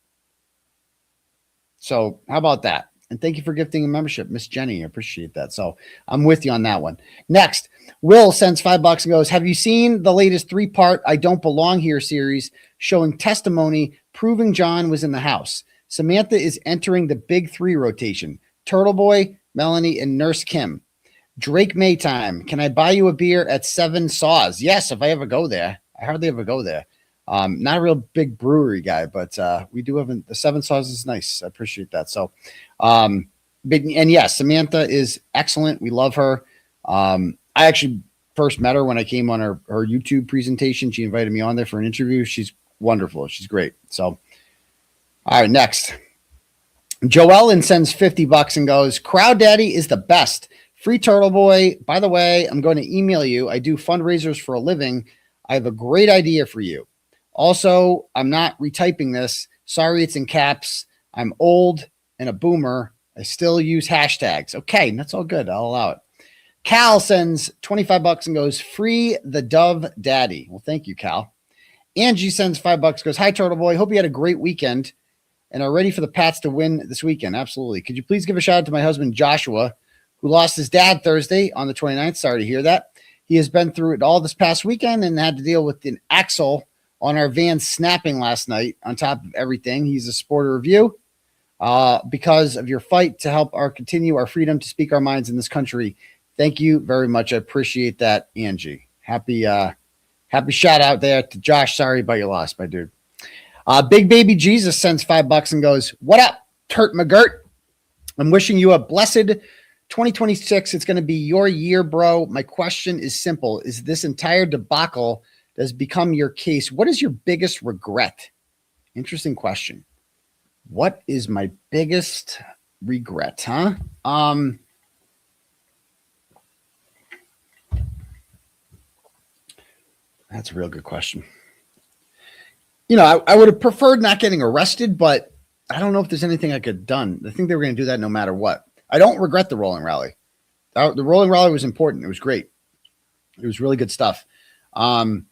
[SPEAKER 2] So how about that? And thank you for gifting a membership, Miss Jenny. I appreciate that. So I'm with you on that one. Next, Will sends $5 and goes, have you seen the latest 3-part I Don't Belong Here series showing testimony proving John was in the house? Samantha is entering the big 3 rotation. Turtleboy, Melanie, and Nurse Kim. Drake Maytime, can I buy you a beer at 7 Saws? Yes, if I ever go there. I hardly ever go there. Not a real big brewery guy, but we do have the 7 Saws is nice. I appreciate that. So, and yes, Samantha is excellent. We love her. I actually first met her when I came on her YouTube presentation. She invited me on there for an interview. She's wonderful. She's great. So, all right, next. Joellen sends $50 and goes, Crowd Daddy is the best. Free Turtleboy. By the way, I'm going to email you. I do fundraisers for a living. I have a great idea for you. Also, I'm not retyping this. Sorry, it's in caps. I'm old and a boomer. I still use hashtags. Okay, that's all good. I'll allow it. Cal sends $25 and goes, free the Dove Daddy. Well, thank you, Cal. Angie sends $5, goes, hi, Turtleboy. Hope you had a great weekend and are ready for the Pats to win this weekend. Absolutely. Could you please give a shout out to my husband, Joshua, who lost his dad Thursday on the 29th. Sorry to hear that. He has been through it all this past weekend and had to deal with an axle on our van snapping last night on top of everything. He's a supporter of you because of your fight to help continue our freedom to speak our minds in this country. Thank you very much. I appreciate that, Angie. Happy shout out there to Josh. Sorry about your loss, my dude. Big Baby Jesus sends $5 and goes, what up, Turt McGirt? I'm wishing you a blessed 2026. It's going to be your year, bro. My question is simple. Is this entire debacle that has become your case? What is your biggest regret? Interesting question. What is my biggest regret, huh? That's a real good question. You know, I would have preferred not getting arrested, but I don't know if there's anything I could have done. I think they were going to do that no matter what. I don't regret the rolling rally. The rolling rally was important. It was great. It was really good stuff. I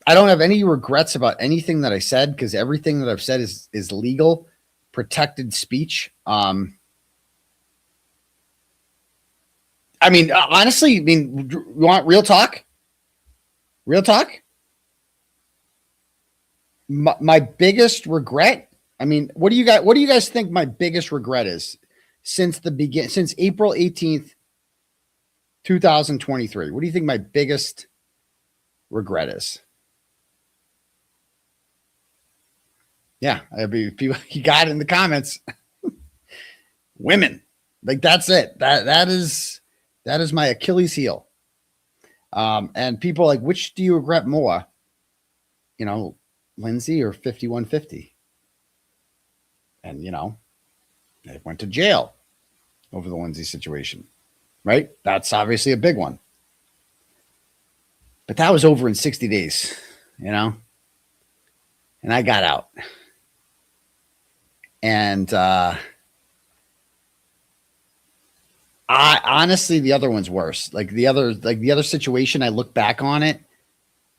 [SPEAKER 2] don't have any regrets about anything that I said because everything that I've said is legal, protected speech. I mean, honestly, you want real talk? Real talk? My biggest regret? I mean, what do you guys think my biggest regret is since April 18th, 2023? What do you think my biggest regret is? Yeah, people, you got it in the comments. Women, like that's it. That is my Achilles heel. And people like, which do you regret more? You know, Lindsay or 5150? And you know, they went to jail over the Lindsay situation, right? That's obviously a big one. But that was over in 60 days, you know, and I got out. And I honestly, the other one's worse. Like the other situation, I look back on it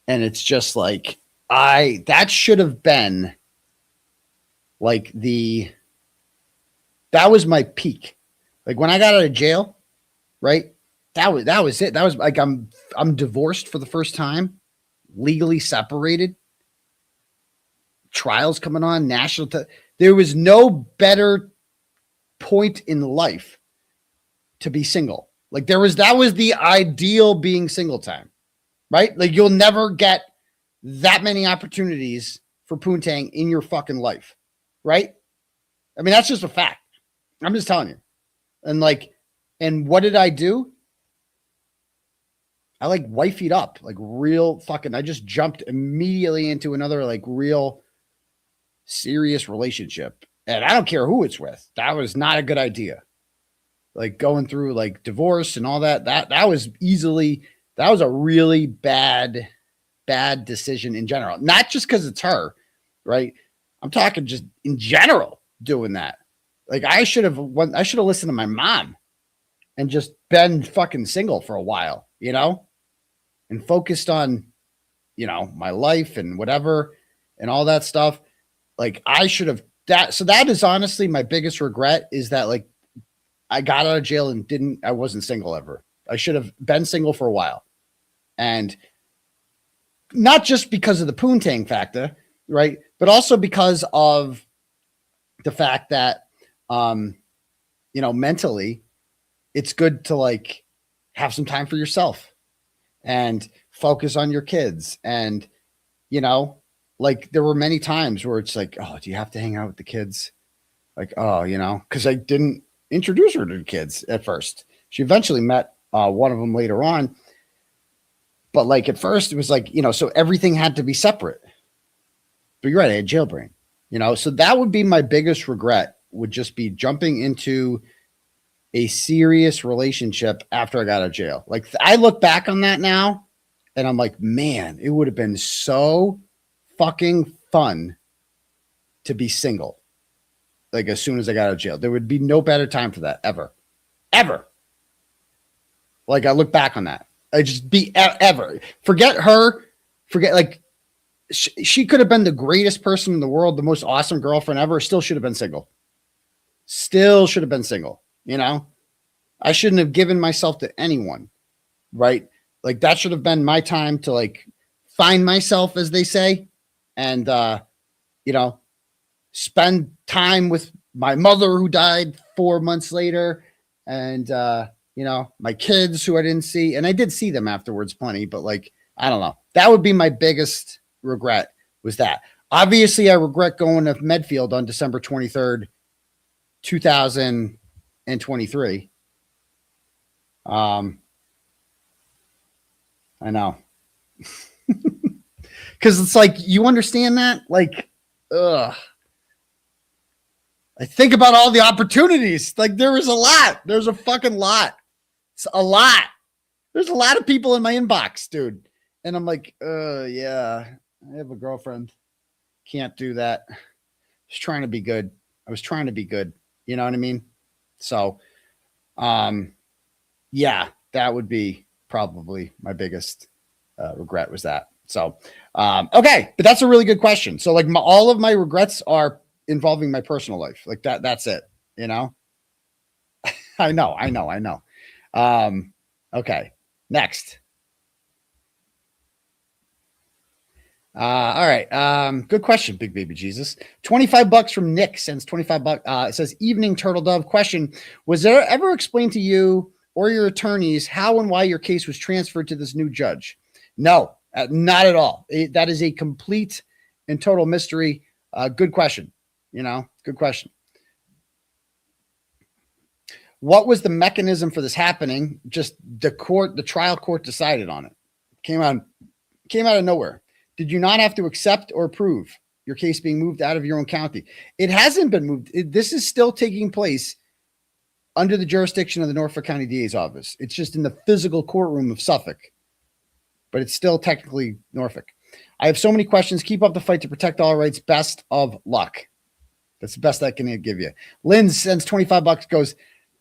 [SPEAKER 2] and it's just like, that should have been like that was my peak. Like when I got out of jail, right? That was it. That was like, I'm divorced for the first time, legally separated, trials coming on, there was no better point in life to be single. Like that was the ideal being single time, right? Like you'll never get that many opportunities for poontang in your fucking life, right? I mean, that's just a fact. I'm just telling you. And what did I do? I like wifeyed up, like real fucking, I just jumped immediately into another like real serious relationship. And I don't care who it's with. That was not a good idea. Like going through like divorce and all that was a really bad decision in general. Not just because it's her, right? I'm talking just in general doing that. Like I should have listened to my mom and just been fucking single for a while, you know, and focused on, you know, my life and whatever and all that stuff. Like I should have that. So that is honestly my biggest regret, is that like I got out of jail and I wasn't single ever. I should have been single for a while. And not just because of the poontang factor, right? But also because of the fact that, you know, mentally it's good to like have some time for yourself and focus on your kids. And, you know, like there were many times where it's like, oh, do you have to hang out with the kids? Like, oh, you know, because I didn't introduce her to the kids at first. She eventually met one of them later on. But like at first it was like, you know, so everything had to be separate. But you're right, I had jail brain, you know, so that would be my biggest regret, would just be jumping into a serious relationship after I got out of jail. Like I look back on that now and I'm like, man, it would have been so fucking fun to be single. Like as soon as I got out of jail, there would be no better time for that ever. Like I look back on that. I just be ever. Forget her. Forget like she could have been the greatest person in the world, the most awesome girlfriend ever. Still should have been single. You know, I shouldn't have given myself to anyone, right? Like that should have been my time to like find myself, as they say, and you know, spend time with my mother who died 4 months later, and you know, my kids who I didn't see, and I did see them afterwards plenty, but like I don't know, that would be my biggest regret, was that. Obviously I regret going to Medfield on December 23rd 2023. I know. Because it's like, you understand that? Like, I think about all the opportunities. Like there was a lot. There's a fucking lot. It's a lot. There's a lot of people in my inbox, dude. And I'm like, yeah, I have a girlfriend. Can't do that. Just trying to be good. I was trying to be good. You know what I mean? So, yeah, that would be probably my biggest regret, was that. So, okay, but that's a really good question. So like all of my regrets are involving my personal life. Like that's it, you know? I know. Okay, next. All right. Good question, Big Baby Jesus. $25 from Nick sends $25. It says, evening Turtle Dove. Question: was there ever explained to you or your attorneys how and why your case was transferred to this new judge? No, not at all. That is a complete and total mystery. Good question. You know, good question. What was the mechanism for this happening? Just the trial court decided on it. Came out of nowhere. Did you not have to accept or approve your case being moved out of your own county? It hasn't been moved. This is still taking place under the jurisdiction of the Norfolk County DA's office. It's just in the physical courtroom of Suffolk, but it's still technically Norfolk. I have so many questions. Keep up the fight to protect all rights. Best of luck. That's the best I can give you. Lynn sends $25, goes,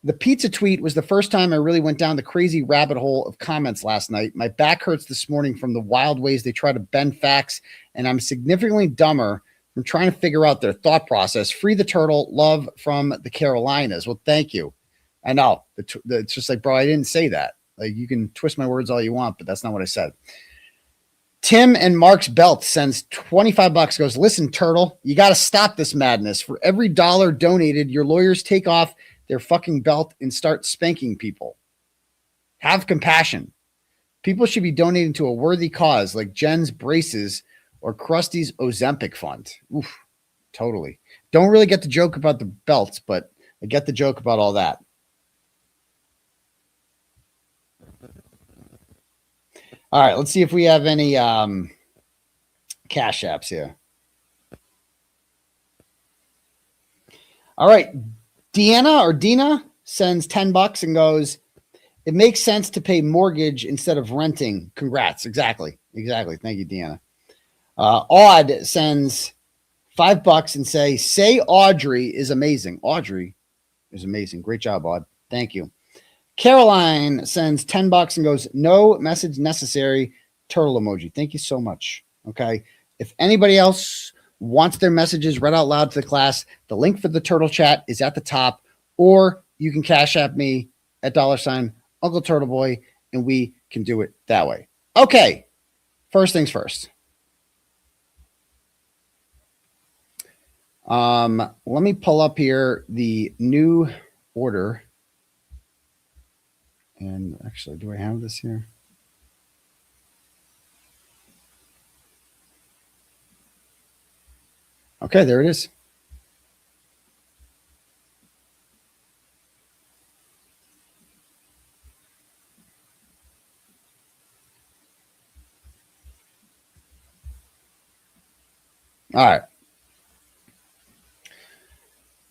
[SPEAKER 2] the pizza tweet was the first time I really went down the crazy rabbit hole of comments last night. My back hurts this morning from the wild ways they try to bend facts, and I'm significantly dumber I'm trying to figure out their thought process. Free the turtle. Love from the Carolinas. Well, thank you. I know. It's just like, bro, I didn't say that. Like, you can twist my words all you want, but that's not what I said. Tim and Mark's Belt sends $25, goes, listen, Turtle, you got to stop this madness. For every dollar donated, your lawyers take off their fucking belt and start spanking people. Have compassion. People should be donating to a worthy cause like Jen's braces or Krusty's Ozempic fund. Oof, totally. Don't really get the joke about the belts, but I get the joke about all that. All right, let's see if we have any cash apps here. All right, Dina sends $10 and goes, it makes sense to pay mortgage instead of renting. Congrats. Exactly. Thank you, Deanna. Odd sends $5 and say Audrey is amazing. Audrey is amazing. Great job, Odd. Thank you. Caroline sends $10 and goes, no message necessary. Turtle emoji. Thank you so much. Okay. If anybody else wants their messages read out loud to the class, the link for the turtle chat is at the top, or you can cash app me at $ Uncle Turtle Boy, and we can do it that way. Okay. First things first. Let me pull up here the new order. And actually, do I have this here? Okay, there it is. All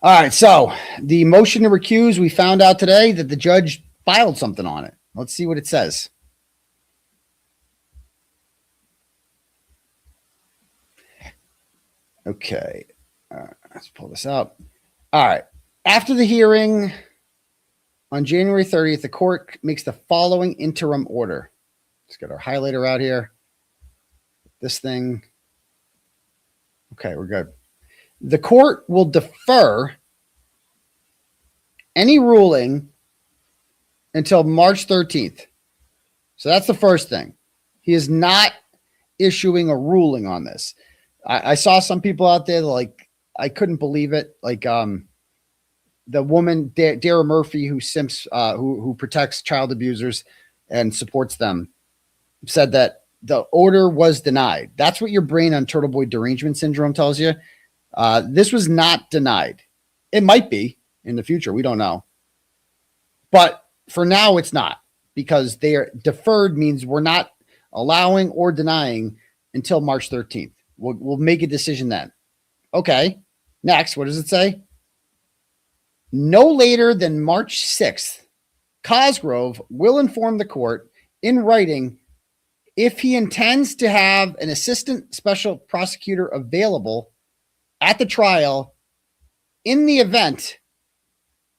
[SPEAKER 2] right. So the motion to recuse, we found out today that the judge filed something on it. Let's see what it says. Okay. Let's pull this out. All right. After the hearing on January 30th, the court makes the following interim order. Let's get our highlighter out here. This thing. Okay, we're good. The court will defer any ruling until March 13th. So that's the first thing. He is not issuing a ruling on this. I saw some people out there like, I couldn't believe it. Like the woman, Dara Murphy, who protects child abusers and supports them, said that the order was denied. That's what your brain on Turtle Boy derangement syndrome tells you. This was not denied. It might be in the future. We don't know. But for now, it's not, because they are deferred means we're not allowing or denying until March 13th. We'll make a decision then. Okay. Next, what does it say? No later than March 6th, Cosgrove will inform the court in writing if he intends to have an assistant special prosecutor available at the trial in the event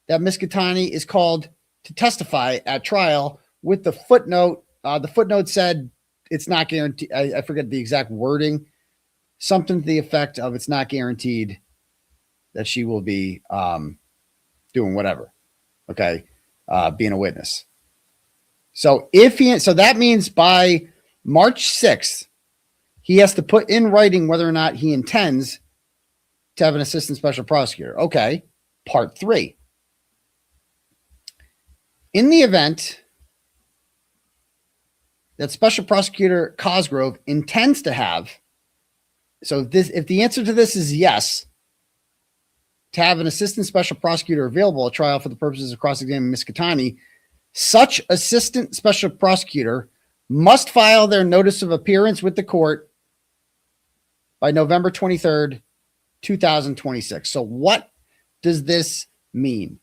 [SPEAKER 2] that Ms. Kearney is called to testify at trial, with the footnote. The footnote said it's not guaranteed. I forget the exact wording. Something to the effect of it's not guaranteed that she will be doing whatever. Okay. Being a witness. So that means by March 6th, he has to put in writing whether or not he intends to have an assistant special prosecutor. Okay. Part 3. In the event that Special Prosecutor Cosgrove intends to have, so if the answer to this is yes, to have an assistant special prosecutor available at trial for the purposes of cross-examining Ms. Kearney, such assistant special prosecutor must file their notice of appearance with the court by November 23rd, 2026. So what does this mean?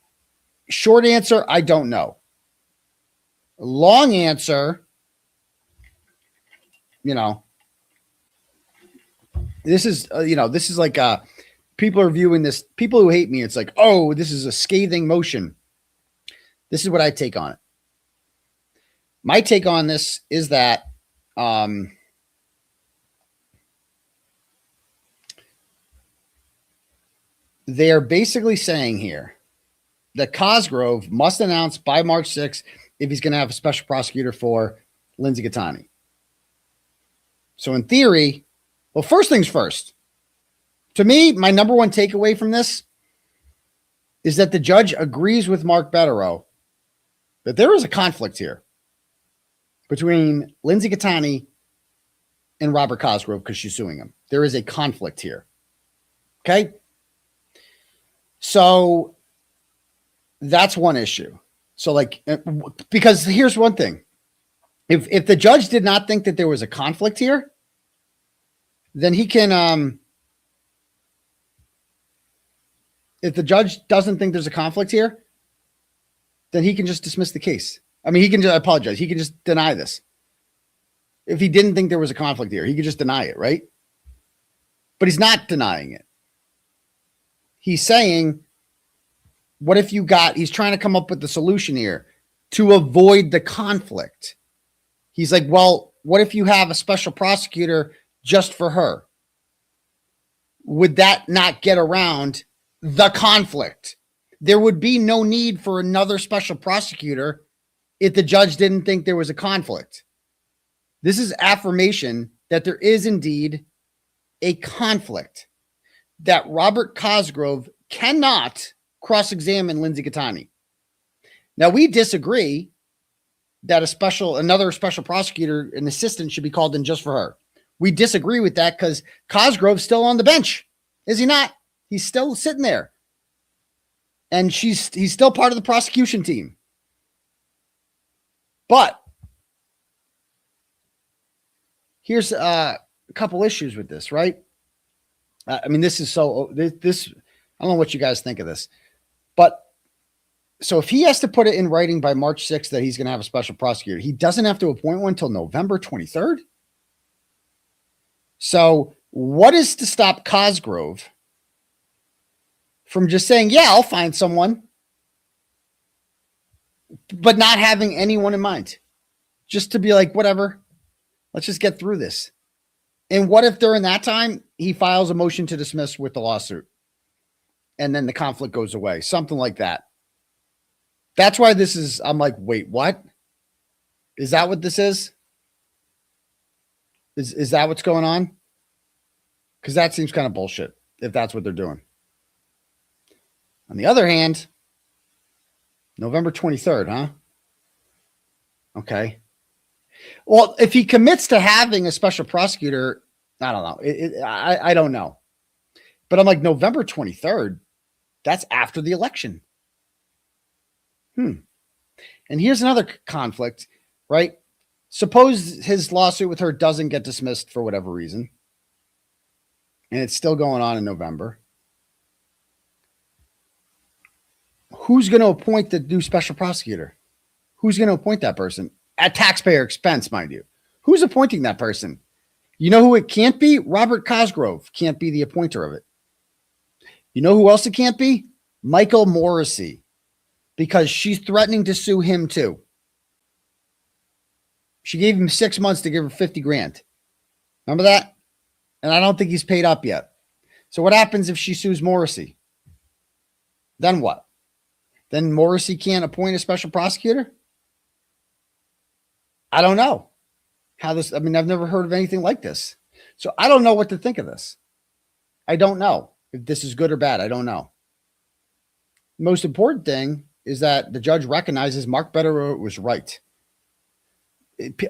[SPEAKER 2] Short answer, I don't know. Long answer, this is like people are viewing this. People who hate me, it's like, oh, this is a scathing motion. This is what I take on it. My take on this is that they are basically saying here that Cosgrove must announce by March 6th if he's going to have a special prosecutor for Lindsay Gatani. So in theory, well, first things first. To me, my number one takeaway from this is that the judge agrees with Mark Betterow that there is a conflict here between Lindsay Gatani and Robert Cosgrove because she's suing him. There is a conflict here. Okay? So that's one issue. So like, because here's one thing. If the judge did not think that there was a conflict here, then he can, if the judge doesn't think there's a conflict here, then he can just dismiss the case. I mean, he can just, I apologize. He can just deny this. If he didn't think there was a conflict here, he could just deny it, right? But he's not denying it. He's saying, what if you got, he's trying to come up with the solution here to avoid the conflict. He's like, well, what if you have a special prosecutor just for her? Would that not get around the conflict? There would be no need for another special prosecutor if the judge didn't think there was a conflict. This is affirmation that there is indeed a conflict, that Robert Cosgrove cannot cross-examine Lindsay Gatani. Now, we disagree that another special prosecutor, an assistant, should be called in just for her. We disagree with that because Cosgrove's still on the bench. Is he not? He's still sitting there. And he's still part of the prosecution team. But here's a couple issues with this, right? I mean, this is I don't know what you guys think of this, but so if he has to put it in writing by March 6th that he's going to have a special prosecutor, he doesn't have to appoint one until November 23rd. So what is to stop Cosgrove from just saying, yeah, I'll find someone, but not having anyone in mind, just to be like, whatever, let's just get through this. And what if during that time he files a motion to dismiss with the lawsuit and then the conflict goes away, something like that? That's why this is, I'm like, wait, what? Is that what this is? Is that what's going on? Because that seems kind of bullshit if that's what they're doing. On the other hand, November 23rd, huh? Okay. Well, if he commits to having a special prosecutor, I don't know. I don't know. But I'm like, November 23rd, that's after the election. And here's another conflict, right? Suppose his lawsuit with her doesn't get dismissed for whatever reason, and it's still going on in November. Who's going to appoint the new special prosecutor? Who's going to appoint that person? At taxpayer expense, mind you. Who's appointing that person? You know who it can't be? Robert Cosgrove can't be the appointer of it. You know who else it can't be? Michael Morrissey, because she's threatening to sue him too. She gave him 6 months to give her 50 grand. Remember that? And I don't think he's paid up yet. So what happens if she sues Morrissey? Then what? Then Morrissey can't appoint a special prosecutor? I don't know how this, I mean, I've never heard of anything like this. So I don't know what to think of this. I don't know if this is good or bad. I don't know. Most important thing is that the judge recognizes Mark Betterow was right.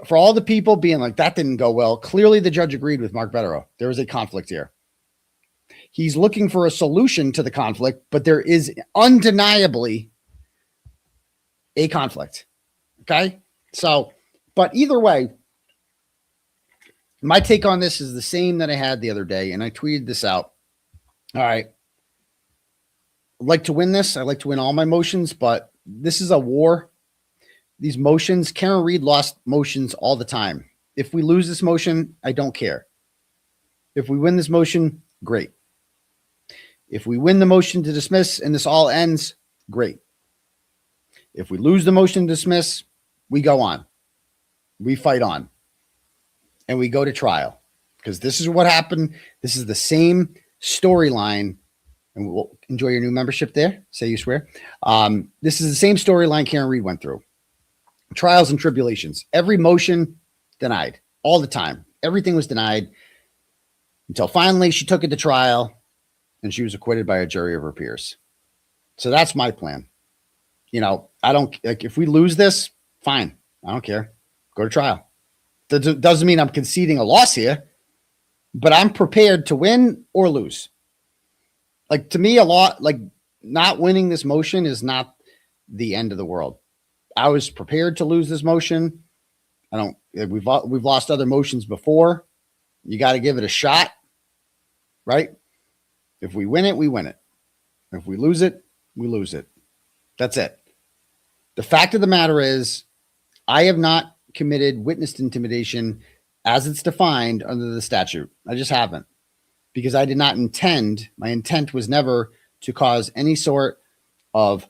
[SPEAKER 2] For all the people being like, that didn't go well, clearly the judge agreed with Mark Betterow. There is a conflict here. He's looking for a solution to the conflict, but there is undeniably a conflict. Okay? So, but either way, my take on this is the same that I had the other day, and I tweeted this out. All right. I'd like to win this. I like to win all my motions, but this is a war. These motions, Karen Reed lost motions all the time. If we lose this motion, I don't care. If we win this motion, great. If we win the motion to dismiss and this all ends, great. If we lose the motion to dismiss, we go on. We fight on. And we go to trial. Because this is what happened. This is the same storyline and we'll enjoy your new membership there. Say you swear. This is the same storyline Karen Read went through. Trials and tribulations. Every motion denied all the time. Everything was denied until finally she took it to trial and she was acquitted by a jury of her peers. So that's my plan. You know, I don't like if we lose this, fine. I don't care. Go to trial. That doesn't mean I'm conceding a loss here, but I'm prepared to win or lose. Like to me, like not winning this motion is not the end of the world. I was prepared to lose this motion. We've lost other motions before. You got to give it a shot, right? If we win it, we win it. If we lose it, we lose it. That's it. The fact of the matter is, I have not committed witness intimidation as it's defined under the statute. I just haven't, because I did not intend. My intent was never to cause any sort of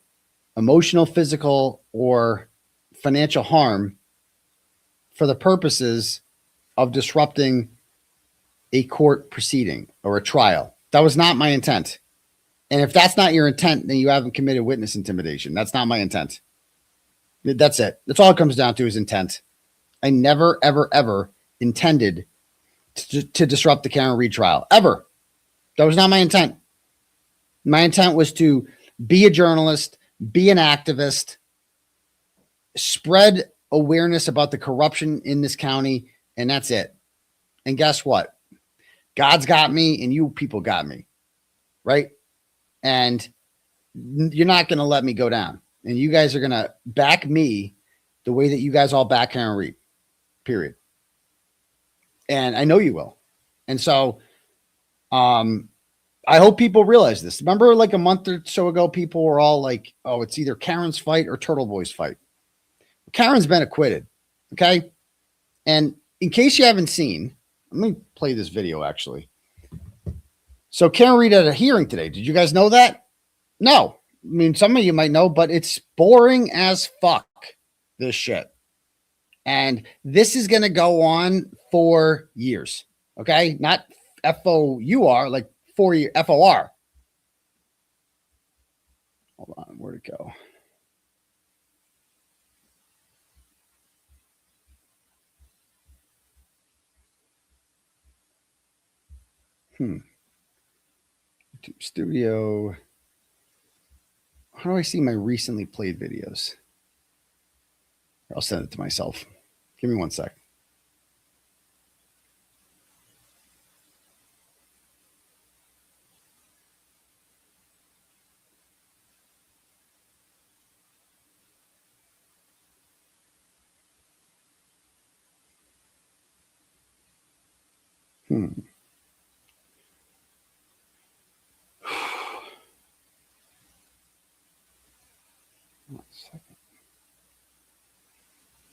[SPEAKER 2] emotional, physical, or financial harm for the purposes of disrupting a court proceeding or a trial. That was not my intent. And if that's not your intent, then you haven't committed witness intimidation. That's not my intent. That's it. That's all it comes down to is intent. I never, ever, ever intended to disrupt the Karen Read trial. Ever. That was not my intent. My intent was to be a journalist, be an activist, spread awareness about the corruption in this county, and that's it. And guess what? God's got me and you people got me, right? And you're not going to let me go down. And you guys are going to back me the way that you guys all back Karen Read, period. And I know you will. And so I hope people realize this. Remember like a month or so ago, people were all like, oh, it's either Karen's fight or Turtleboy's fight. Karen's been acquitted. Okay. And in case you haven't seen, let me play this video actually. So Karen Read had a hearing today. Did you guys know that? No. I mean, some of you might know, but it's boring as fuck, this shit. And this is going to go on for years. Okay. Not FOUR, like 4 year FOR. Hold on. Where'd it go? YouTube Studio. How do I see my recently played videos? I'll send it to myself. Give me 1 sec.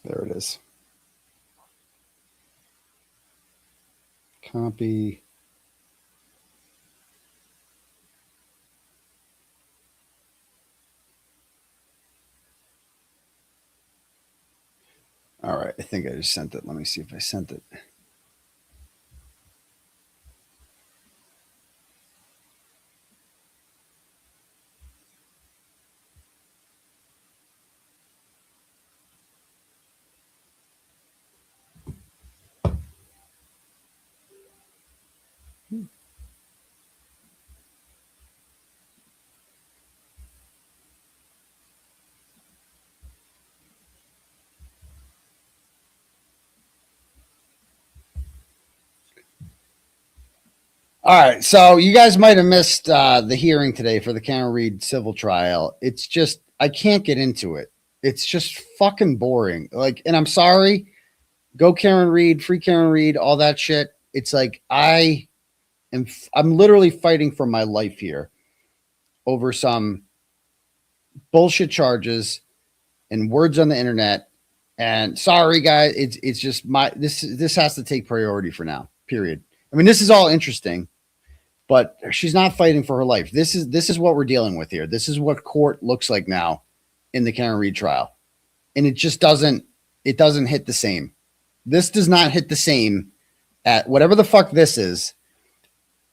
[SPEAKER 2] There it is. Copy. All right. I think I just sent it. Let me see if I sent it. All right, so you guys might have missed the hearing today for the Karen Read civil trial. It's just, I can't get into it. It's just fucking boring. Like, and I'm sorry, go Karen Read, free Karen Read, all that shit. It's like, I'm literally fighting for my life here over some bullshit charges and words on the internet. And sorry, guys, it's just this has to take priority for now, period. I mean, this is all interesting, but she's not fighting for her life. This is what we're dealing with here. This is what court looks like now in the Karen Read trial. And it just doesn't hit the same. This does not hit the same at whatever the fuck this is.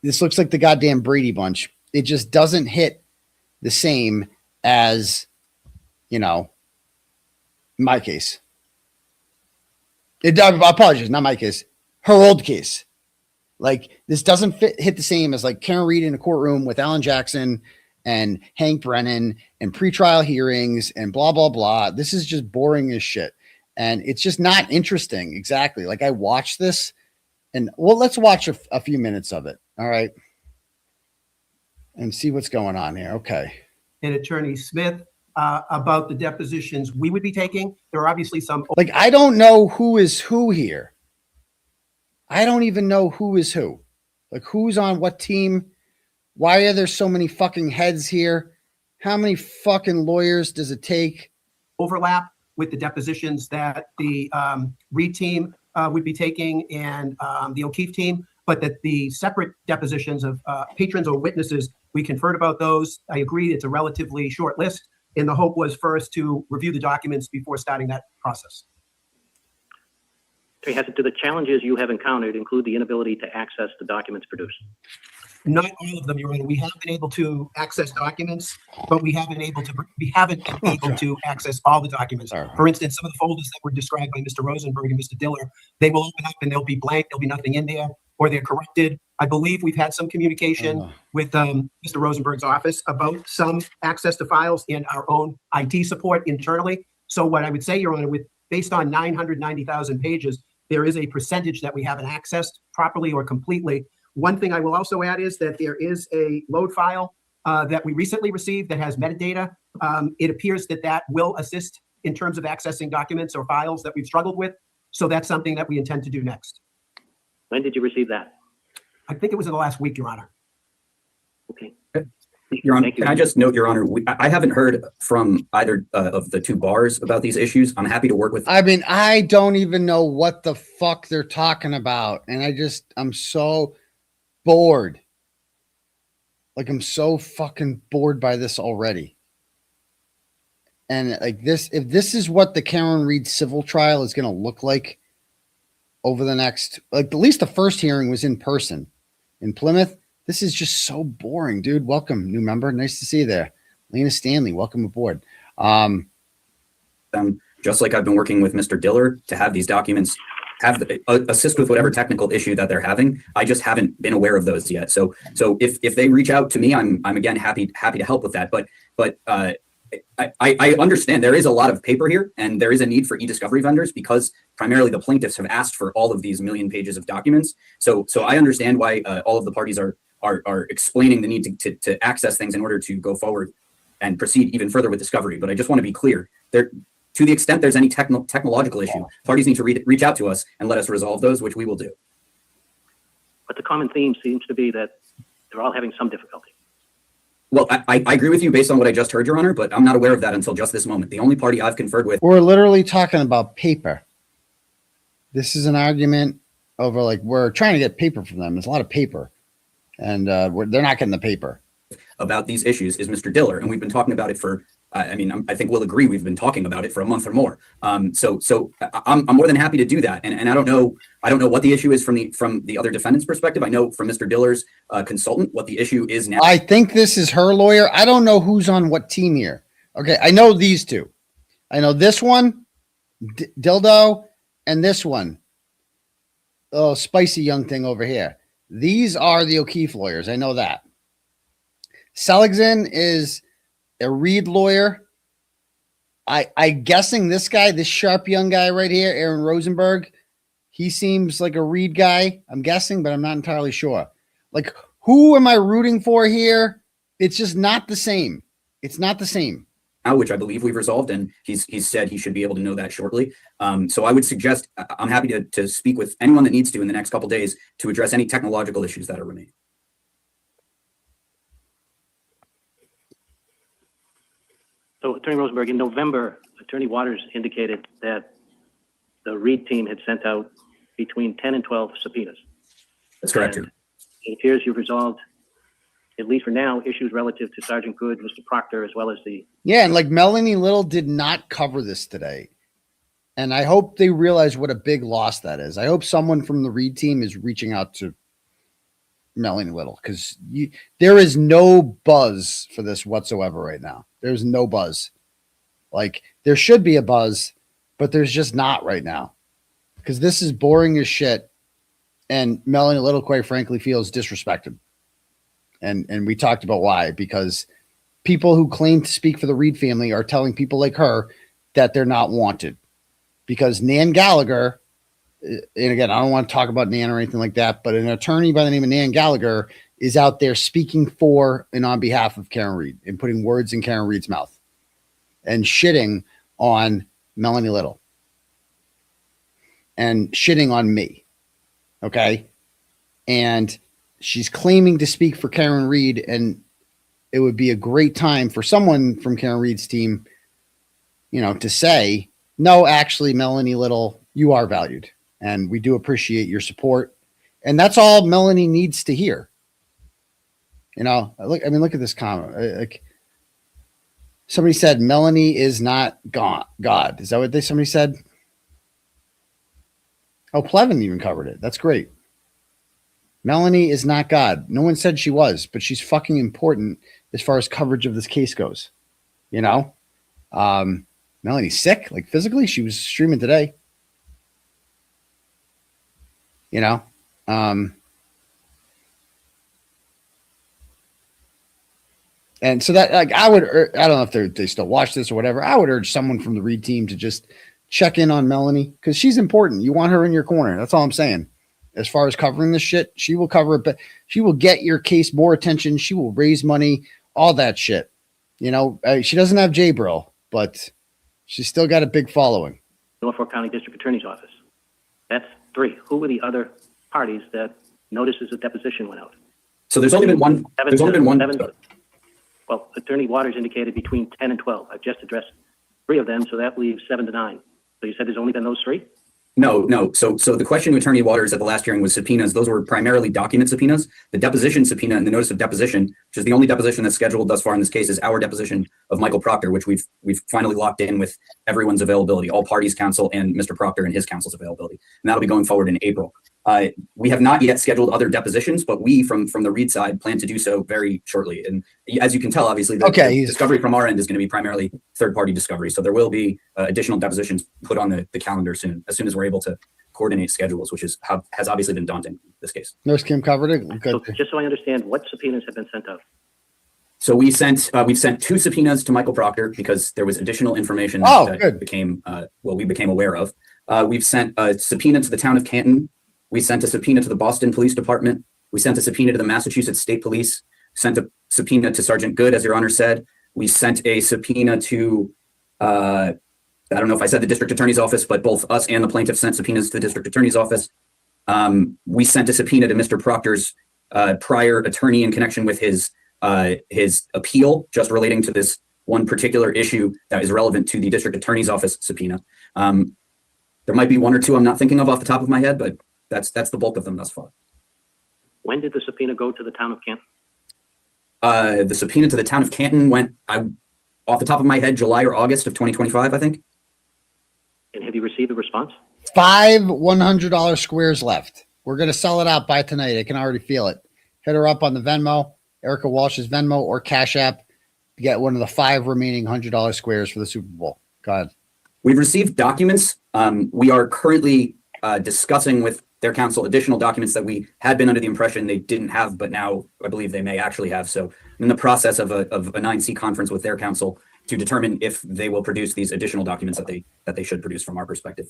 [SPEAKER 2] This looks like the goddamn Brady Bunch it just doesn't hit the same as, my case. I apologize, not my case, her old case. Like, this doesn't hit the same as like Karen Reed in a courtroom with Alan Jackson and Hank Brennan and pretrial hearings and blah, blah, blah. This is just boring as shit. And it's just not interesting. Exactly. Like, I watched this and let's watch a few minutes of it. All right. And see what's going on here. Okay.
[SPEAKER 12] And Attorney Smith, about the depositions we would be taking. There are obviously some.
[SPEAKER 2] Like, I don't know who is who here. I don't even know who is who. Like, who's on what team? Why are there so many fucking heads here? How many fucking lawyers does it take?
[SPEAKER 12] Overlap with the depositions that the Reed team would be taking and the O'Keefe team, but that the separate depositions of patrons or witnesses, we conferred about those. I agree it's a relatively short list. And the hope was for us to review the documents before starting that process.
[SPEAKER 13] Do the challenges you have encountered include the inability to access the documents produced?
[SPEAKER 12] Not all of them, Your Honor. We have been able to access documents, but we haven't been able to access all the documents. For instance, some of the folders that were described by Mr. Rosenberg and Mr. Diller, they will open up and they'll be blank. There'll be nothing in there, or they're corrected. I believe we've had some communication with Mr. Rosenberg's office about some access to files and our own IT support internally. So what I would say, Your Honor, based on 990,000 pages, there is a percentage that we haven't accessed properly or completely. One thing I will also add is that there is a load file that we recently received that has metadata. It appears that will assist in terms of accessing documents or files that we've struggled with. So that's something that we intend to do next.
[SPEAKER 13] When did you receive that?
[SPEAKER 12] I think it was in the last week, Your Honor.
[SPEAKER 13] Okay.
[SPEAKER 14] Your Honor, can I just note, Your Honor, I haven't heard from either of the two bars about these issues. I'm happy to work with.
[SPEAKER 2] I mean, I don't even know what the fuck they're talking about. And I'm so bored. Like, I'm so fucking bored by this already. And like this, if this is what the Karen Reed civil trial is going to look like over the next, like, at least the first hearing was in person in Plymouth. This is just so boring, dude. Welcome, new member. Nice to see you there. Lena Stanley, welcome aboard.
[SPEAKER 14] Just like I've been working with Mr. Diller to have these documents assist with whatever technical issue that they're having. I just haven't been aware of those yet. So if they reach out to me, I'm again happy to help with that. But I understand there is a lot of paper here, and there is a need for e-discovery vendors because primarily the plaintiffs have asked for all of these million pages of documents. So I understand why all of the parties are explaining the need to access things in order to go forward and proceed even further with discovery. But I just want to be clear, to the extent there's any technological issue, parties need to reach out to us and let us resolve those, which we will do.
[SPEAKER 13] But the common theme seems to be that they're all having some difficulty.
[SPEAKER 14] Well, I agree with you based on what I just heard, Your Honor, but I'm not aware of that until just this moment. The only party I've conferred with.
[SPEAKER 2] We're literally talking about paper. This is an argument over, like, we're trying to get paper from them. There's a lot of paper, and they're not getting the paper.
[SPEAKER 14] About these issues is Mr. Diller, and we've been talking about it for, I think we'll agree we've been talking about it for a month or more. So I'm more than happy to do that. And I don't know what the issue is from the other defendant's perspective. I know from Mr. Diller's consultant what the issue is now.
[SPEAKER 2] I think this is her lawyer. I don't know who's on what team here. Okay, I know these two. I know this one, Dildo, and this one, oh, spicy young thing over here. These are the O'Keefe lawyers. I know that. Seligson is a Reed lawyer. I guessing this guy, this sharp young guy right here, Aaron Rosenberg, he seems like a Reed guy. I'm guessing, but I'm not entirely sure. Like, who am I rooting for here? It's just not the same. It's not the same.
[SPEAKER 14] Which I believe we've resolved, and he's said he should be able to know that shortly. So I would suggest, I'm happy to speak with anyone that needs to in the next couple of days to address any technological issues that are remaining.
[SPEAKER 13] So, Attorney Rosenberg, in November, Attorney Waters indicated that the Reed team had sent out between 10 and 12 subpoenas.
[SPEAKER 14] That's correct.
[SPEAKER 13] And it appears you've resolved, at least for now, issues relative to Sergeant Good, Mr. Proctor, as well as the...
[SPEAKER 2] Yeah, and like Melanie Little did not cover this today. And I hope they realize what a big loss that is. I hope someone from the Reed team is reaching out to Melanie Little, because there is no buzz for this whatsoever right now. There's no buzz. Like, there should be a buzz, but there's just not right now, because this is boring as shit. And Melanie Little, quite frankly, feels disrespected. And we talked about why, because people who claim to speak for the Reed family are telling people like her that they're not wanted, because Nan Gallagher, and again, I don't want to talk about Nan or anything like that, but an attorney by the name of Nan Gallagher is out there speaking for and on behalf of Karen Reed and putting words in Karen Reed's mouth and shitting on Melanie Little and shitting on me. Okay. And she's claiming to speak for Karen Reed, and it would be a great time for someone from Karen Reed's team, you know, to say, no, actually, Melanie Little, you are valued, and we do appreciate your support. And that's all Melanie needs to hear. You know, look at this comment. Like, somebody said, Melanie is not God. Is that what somebody said? Oh, Plevin even covered it. That's great. Melanie is not God. No one said she was, but she's fucking important as far as coverage of this case goes. You know, Melanie's sick, like physically. She was streaming today. You know, and so that, like, I don't know if they still watch this or whatever. I would urge someone from the Reed team to just check in on Melanie, because she's important. You want her in your corner. That's all I'm saying. As far as covering this shit, she will cover it, but she will get your case more attention. She will raise money, all that shit. You know, she doesn't have J-Brill, but she's still got a big following.
[SPEAKER 13] Norfolk County District Attorney's Office. That's 3. Who were the other parties that notices of deposition went out?
[SPEAKER 14] So there's only been one. There's only been one.
[SPEAKER 13] Well, Attorney Waters indicated between 10 and 12. I've just addressed 3 of them, so that leaves 7 to 9. So you said there's only been those 3?
[SPEAKER 14] No. So the question to Attorney Waters at the last hearing was subpoenas. Those were primarily document subpoenas. The deposition subpoena and the notice of deposition, which is the only deposition that's scheduled thus far in this case, is our deposition of Michael Proctor, which we've finally locked in with everyone's availability, all parties' counsel and Mr. Proctor and his counsel's availability. And that'll be going forward in April. We have not yet scheduled other depositions, but we from the Reed side plan to do so very shortly. And as you can tell, obviously, the discovery from our end is going to be primarily third-party discovery. So there will be additional depositions put on the calendar soon, as soon as we're able to coordinate schedules, which has obviously been daunting in this case.
[SPEAKER 2] Nurse Kim covered it.
[SPEAKER 13] So just so I understand, what subpoenas have been sent out?
[SPEAKER 14] So we've sent 2 subpoenas to Michael Proctor because there was additional information that we became aware of. We've sent a subpoena to the town of Canton. We sent a subpoena to the Boston Police Department. We sent a subpoena to the Massachusetts State Police, sent a subpoena to Sergeant Good, as Your Honor said. We sent a subpoena to, I don't know if I said the District Attorney's Office, but both us and the plaintiff sent subpoenas to the District Attorney's Office. We sent a subpoena to Mr. Proctor's prior attorney in connection with his appeal, just relating to this one particular issue that is relevant to the District Attorney's Office subpoena. There might be 1 or 2 I'm not thinking of off the top of my head, but that's the bulk of them thus far.
[SPEAKER 13] When did the subpoena go to the town of Canton?
[SPEAKER 14] The subpoena to the town of Canton went, off the top of my head, July or August of 2025, I think.
[SPEAKER 13] And have you received a response?
[SPEAKER 2] 5 $100 squares left. We're going to sell it out by tonight. I can already feel it. Hit her up on the Venmo, Erica Walsh's Venmo or Cash App to get one of the 5 remaining $100 squares for the Super Bowl. Go ahead.
[SPEAKER 14] We've received documents. We are currently discussing with their counsel additional documents that we had been under the impression they didn't have, but now I believe they may actually have. So I'm in the process of a 9C conference with their counsel to determine if they will produce these additional documents that they should produce from our perspective.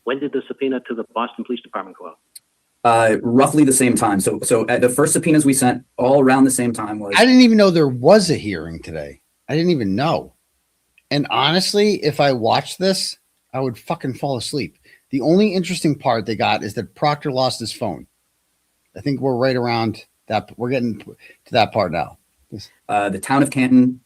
[SPEAKER 13] When did the subpoena to the Boston Police Department go out?
[SPEAKER 14] Roughly the same time. So the first subpoenas we sent all around the same time was.
[SPEAKER 2] I didn't even know there was a hearing today. I didn't even know. And honestly, if I watched this, I would fucking fall asleep. The only interesting part they got is that Proctor lost his phone. I think we're right around that. We're getting to that part now.
[SPEAKER 14] The town of Canton,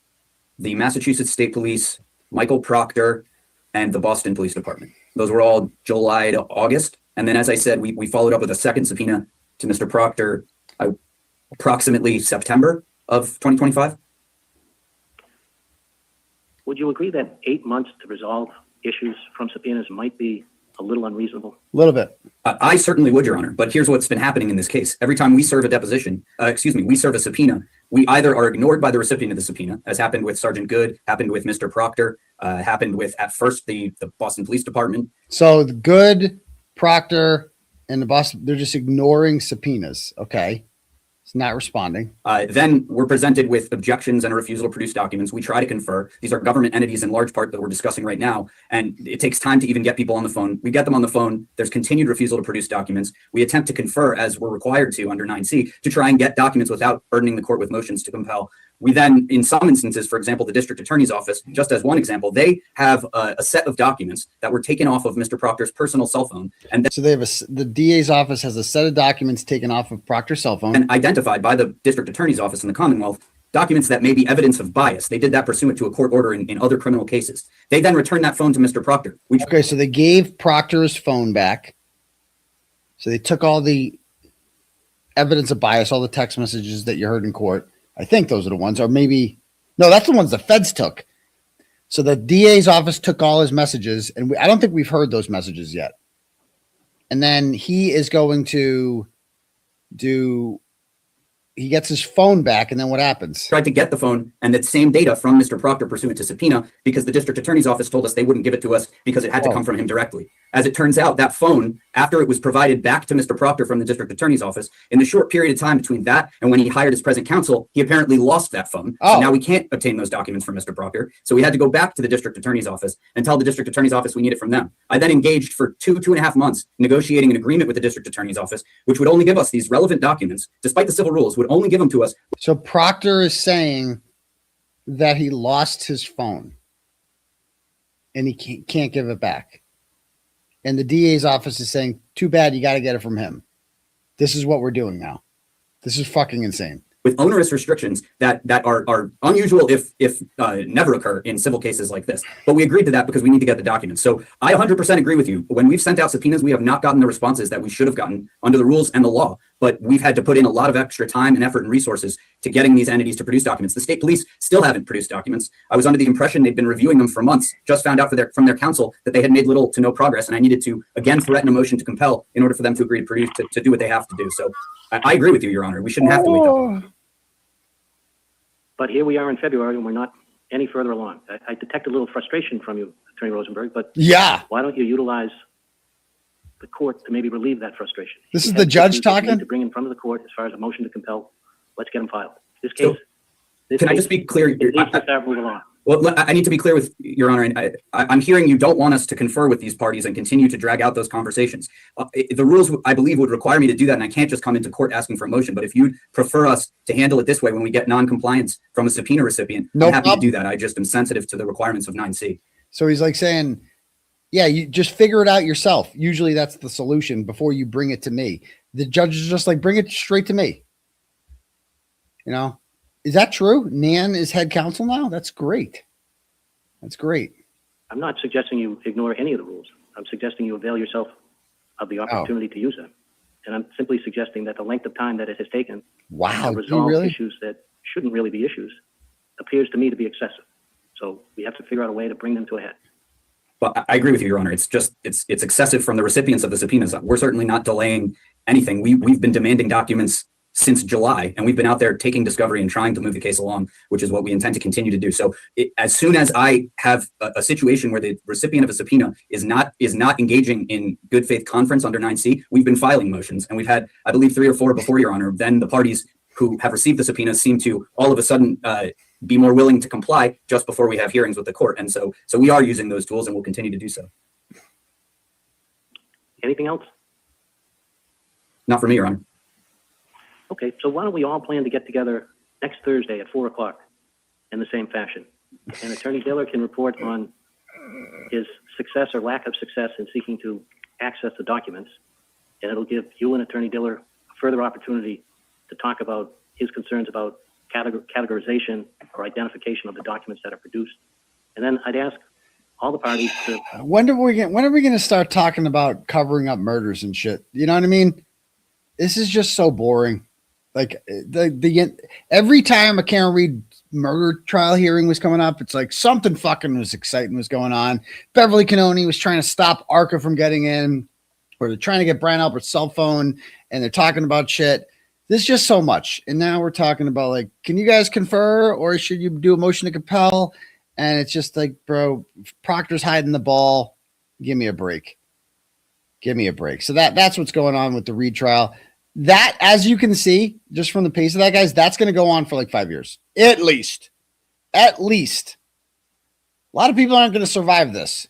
[SPEAKER 14] the Massachusetts State Police, Michael Proctor, and the Boston Police Department. Those were all July to August. And then, as I said, we followed up with a second subpoena to Mr. Proctor approximately September of 2025.
[SPEAKER 13] Would you agree that 8 months to resolve issues from subpoenas might be a a little unreasonable?
[SPEAKER 2] A little bit.
[SPEAKER 14] I certainly would, Your Honor. But here's what's been happening in this case. Every time we serve a deposition, we serve a subpoena, we either are ignored by the recipient of the subpoena, as happened with Sergeant Good, happened with Mr. Proctor, happened with, at first, the Boston Police Department.
[SPEAKER 2] So the Good, Proctor, and the Boston, they're just ignoring subpoenas. Okay. It's not responding.
[SPEAKER 14] Then we're presented with objections and a refusal to produce documents. We try to confer. These are government entities in large part that we're discussing right now. And it takes time to even get people on the phone. We get them on the phone. There's continued refusal to produce documents. We attempt to confer as we're required to under 9C to try and get documents without burdening the court with motions to compel. We then, in some instances, for example, the district attorney's office, just as one example, they have a set of documents that were taken off of Mr. Proctor's personal cell phone. And
[SPEAKER 2] so they have the DA's office has a set of documents taken off of Proctor's cell phone
[SPEAKER 14] and identified by the district attorney's office in the Commonwealth, documents that may be evidence of bias. They did that pursuant to a court order in other criminal cases. They then returned that phone to Mr. Proctor.
[SPEAKER 2] Okay, so they gave Proctor's phone back. So they took all the evidence of bias, all the text messages that you heard in court. I think those are the ones, or maybe, no, that's the ones the feds took. So the DA's office took all his messages, and I don't think we've heard those messages yet. And then he is going to he gets his phone back, and then what happens?
[SPEAKER 14] Tried to get the phone and that same data from Mr. Proctor pursuant to subpoena because the district attorney's office told us they wouldn't give it to us because it had to come from him directly. As it turns out, that phone, after it was provided back to Mr. Proctor from the district attorney's office, in the short period of time between that and when he hired his present counsel, he apparently lost that phone. So now we can't obtain those documents from Mr. Proctor. So we had to go back to the district attorney's office and tell the district attorney's office we need it from them. I then engaged for two and a half months negotiating an agreement with the district attorney's office, which would only give us these relevant documents, despite the civil rules, would only give them to us.
[SPEAKER 2] So Proctor is saying that he lost his phone and he can't give it back. And the DA's office is saying, too bad, you got to get it from him. This is what we're doing now. This is fucking insane.
[SPEAKER 14] With onerous restrictions that are unusual if never occur in civil cases like this. But we agreed to that because we need to get the documents. So I 100% agree with you. When we've sent out subpoenas, we have not gotten the responses that we should have gotten under the rules and the law. But we've had to put in a lot of extra time and effort and resources to getting these entities to produce documents. The state police still haven't produced documents. I was under the impression they'd been reviewing them for months, just found out from their counsel that they had made little to no progress. And I needed to, again, threaten a motion to compel in order for them to agree to produce, to do what they have to do. So I agree with you, Your Honor. We shouldn't have to wait that long.
[SPEAKER 13] But here we are in February, and we're not any further along. I detect a little frustration from you, Attorney Rosenberg, but
[SPEAKER 2] yeah,
[SPEAKER 13] why don't you utilize the court to maybe relieve that frustration?
[SPEAKER 2] This is the judge talking?
[SPEAKER 13] To bring in front of the court as far as a motion to compel, let's get them filed. This case.
[SPEAKER 14] Can I just be clear?
[SPEAKER 13] It needs to start moving along.
[SPEAKER 14] Well, I need to be clear with Your Honor, and I'm hearing you don't want us to confer with these parties and continue to drag out those conversations. The rules, I believe, would require me to do that, and I can't just come into court asking for a motion. But if you'd prefer us to handle it this way when we get non-compliance from a subpoena recipient, I'm happy to do that. I just am sensitive to the requirements of 9C.
[SPEAKER 2] So he's like saying, yeah, you just figure it out yourself. Usually that's the solution before you bring it to me. The judge is just like, bring it straight to me. You know? Is that true? Nan is head counsel now? That's great. That's great.
[SPEAKER 13] I'm not suggesting you ignore any of the rules. I'm suggesting you avail yourself of the opportunity to use them. And I'm simply suggesting that the length of time that it has taken to resolve issues that shouldn't really be issues appears to me to be excessive. So we have to figure out a way to bring them to a head.
[SPEAKER 14] Well, I agree with you, Your Honor. It's just, it's excessive from the recipients of the subpoenas. We're certainly not delaying anything. We've been demanding documents since July, and we've been out there taking discovery and trying to move the case along, which is what we intend to continue to do. So as soon as I have a situation where the recipient of a subpoena is not engaging in good faith conference under 9C, we've been filing motions, and we've had, I believe, 3 or 4 before, Your Honor. Then the parties who have received the subpoenas seem to all of a sudden be more willing to comply just before we have hearings with the court. And so we are using those tools, and we'll continue to do so.
[SPEAKER 13] Anything else?
[SPEAKER 14] Not for me, Your Honor.
[SPEAKER 13] Okay, so why don't we all plan to get together next Thursday at 4 o'clock in the same fashion? And Attorney Diller can report on his success or lack of success in seeking to access the documents. And it'll give you and Attorney Diller a further opportunity to talk about his concerns about categorization or identification of the documents that are produced. And then I'd ask all the parties to...
[SPEAKER 2] When are we going to start talking about covering up murders and shit? You know what I mean? This is just so boring. Like every time a Karen Reed murder trial hearing was coming up, it's like something fucking was exciting was going on. Beverly Cannoni was trying to stop Arca from getting in, or they're trying to get Brian Albert's cell phone, and they're talking about shit. There's just so much. And now we're talking about like, can you guys confer, or should you do a motion to compel? And it's just like, bro, Proctor's hiding the ball. Give me a break. Give me a break. So that's what's going on with the Reed trial. That, as you can see, just from the pace of that, guys, that's going to go on for like 5 years. At least. At least. A lot of people aren't going to survive this.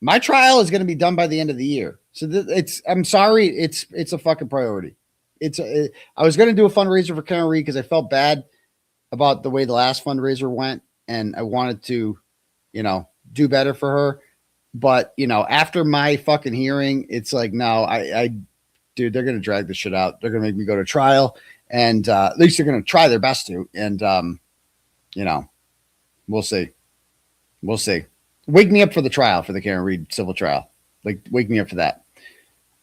[SPEAKER 2] My trial is going to be done by the end of the year. So I'm sorry, it's a fucking priority. I was going to do a fundraiser for Karen Reed because I felt bad about the way the last fundraiser went, and I wanted to, do better for her. But, after my fucking hearing, it's like, no, dude, they're going to drag this shit out. They're going to make me go to trial, and at least they're going to try their best to. And, we'll see. We'll see. Wake me up for the trial, for the Karen Reed civil trial. Like, wake me up for that.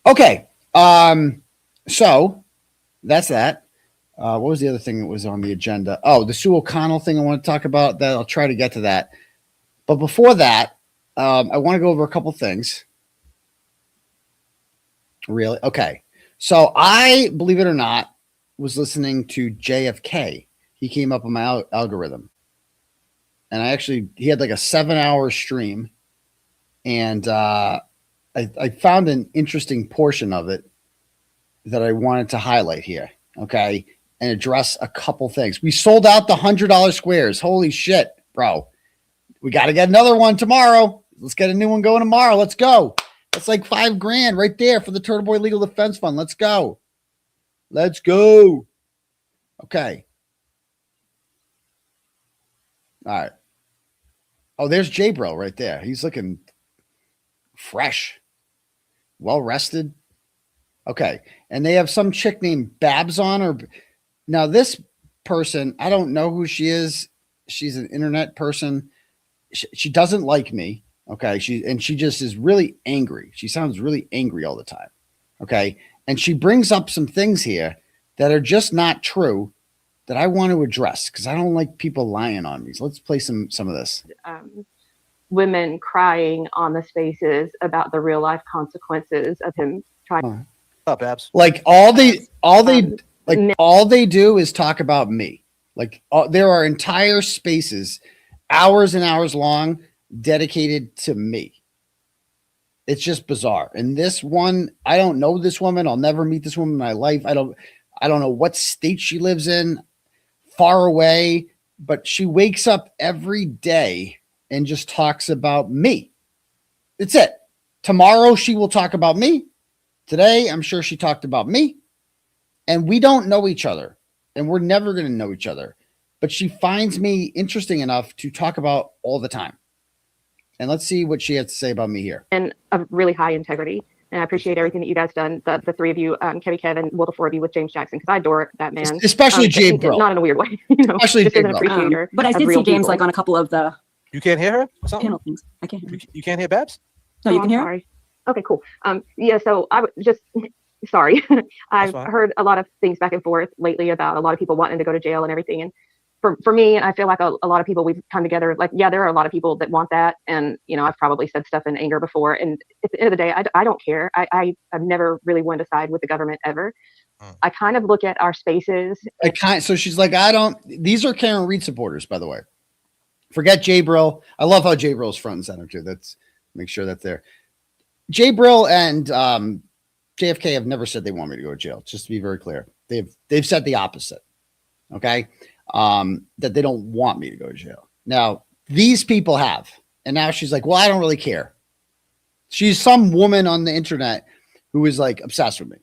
[SPEAKER 2] Okay. So that's that. What was the other thing that was on the agenda? Oh, the Sue O'Connell thing I want to talk about. That I'll try to get to that. But before that, I want to go over a couple things. Really? Okay. So I, believe it or not, was listening to JFK. He came up on my algorithm. And he had like a 7-hour stream. And I found an interesting portion of it that I wanted to highlight here. Okay. And address a couple things. We sold out the $100 squares. Holy shit, bro. We got to get another one tomorrow. Let's get a new one going tomorrow. Let's go. That's like $5,000 right there for the Turtleboy Legal Defense Fund. Let's go. Let's go. Okay. All right. Oh, there's J-Bro right there. He's looking fresh. Well rested. Okay. And they have some chick named Babs on her. Now, this person, I don't know who she is. She's an internet person. She doesn't like me. Okay. She just is really angry. She sounds really angry all the time. Okay. And she brings up some things here that are just not true that I want to address because I don't like people lying on me. So let's play some of this.
[SPEAKER 15] Women crying on the spaces about the real life consequences of him trying.
[SPEAKER 16] Up, Babs.
[SPEAKER 2] Like all they do is talk about me. Like there are entire spaces, hours and hours long, dedicated to me. It's just bizarre. And this one, I don't know this woman. I'll never meet this woman in my life. I don't know what state she lives in, far away, but she wakes up every day and just talks about me. It's it. Tomorrow she will talk about me. Today, I'm sure she talked about me. And we don't know each other. And we're never going to know each other. But she finds me interesting enough to talk about all the time. And let's see what she has to say about me here.
[SPEAKER 15] And of really high integrity. And I appreciate everything that you guys done, the three of you, 𝗄𝗏𝗃, and the four of you with James Jackson, because I adore that man.
[SPEAKER 2] Especially J-Bro.
[SPEAKER 15] Not in a weird way.
[SPEAKER 2] Especially
[SPEAKER 15] just as an
[SPEAKER 2] J-Bro.
[SPEAKER 15] appreciator.
[SPEAKER 17] But I did see James like on a couple of the
[SPEAKER 16] You can't hear her? Or something?
[SPEAKER 17] panel things. I can't hear him.
[SPEAKER 16] You can't hear Babs?
[SPEAKER 17] No, you can hear her?
[SPEAKER 15] Sorry. Okay, cool. Yeah, so I just, sorry. I've heard a lot of things back and forth lately about a lot of people wanting to go to jail and everything. And for me, I feel like a lot of people, we've come together, like, yeah, there are a lot of people that want that. And, I've probably said stuff in anger before. And at the end of the day, I don't care. I've never really wanted to side with the government ever. I kind of look at our spaces.
[SPEAKER 2] So she's like, these are Karen Reed supporters, by the way. Forget J-Bro. I love how J-Bro's front and center too. Make sure that's there. J-Bro and JFK have never said they want me to go to jail. Just to be very clear. They've said the opposite. Okay. That they don't want me to go to jail. Now, these people have. And now she's like, well, I don't really care. She's some woman on the internet who is like obsessed with me.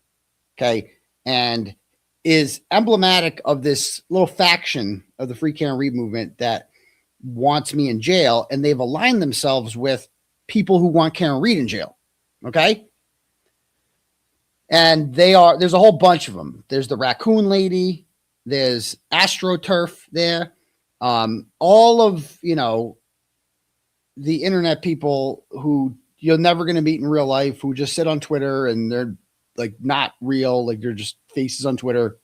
[SPEAKER 2] Okay. And is emblematic of this little faction of the Free Karen Reed movement that wants me in jail. And they've aligned themselves with people who want Karen Reed in jail. Okay. And there's a whole bunch of them. There's the raccoon lady. There's AstroTurf there. All of, the internet people who you're never going to meet in real life, who just sit on Twitter and they're like not real. Like they're just faces on Twitter.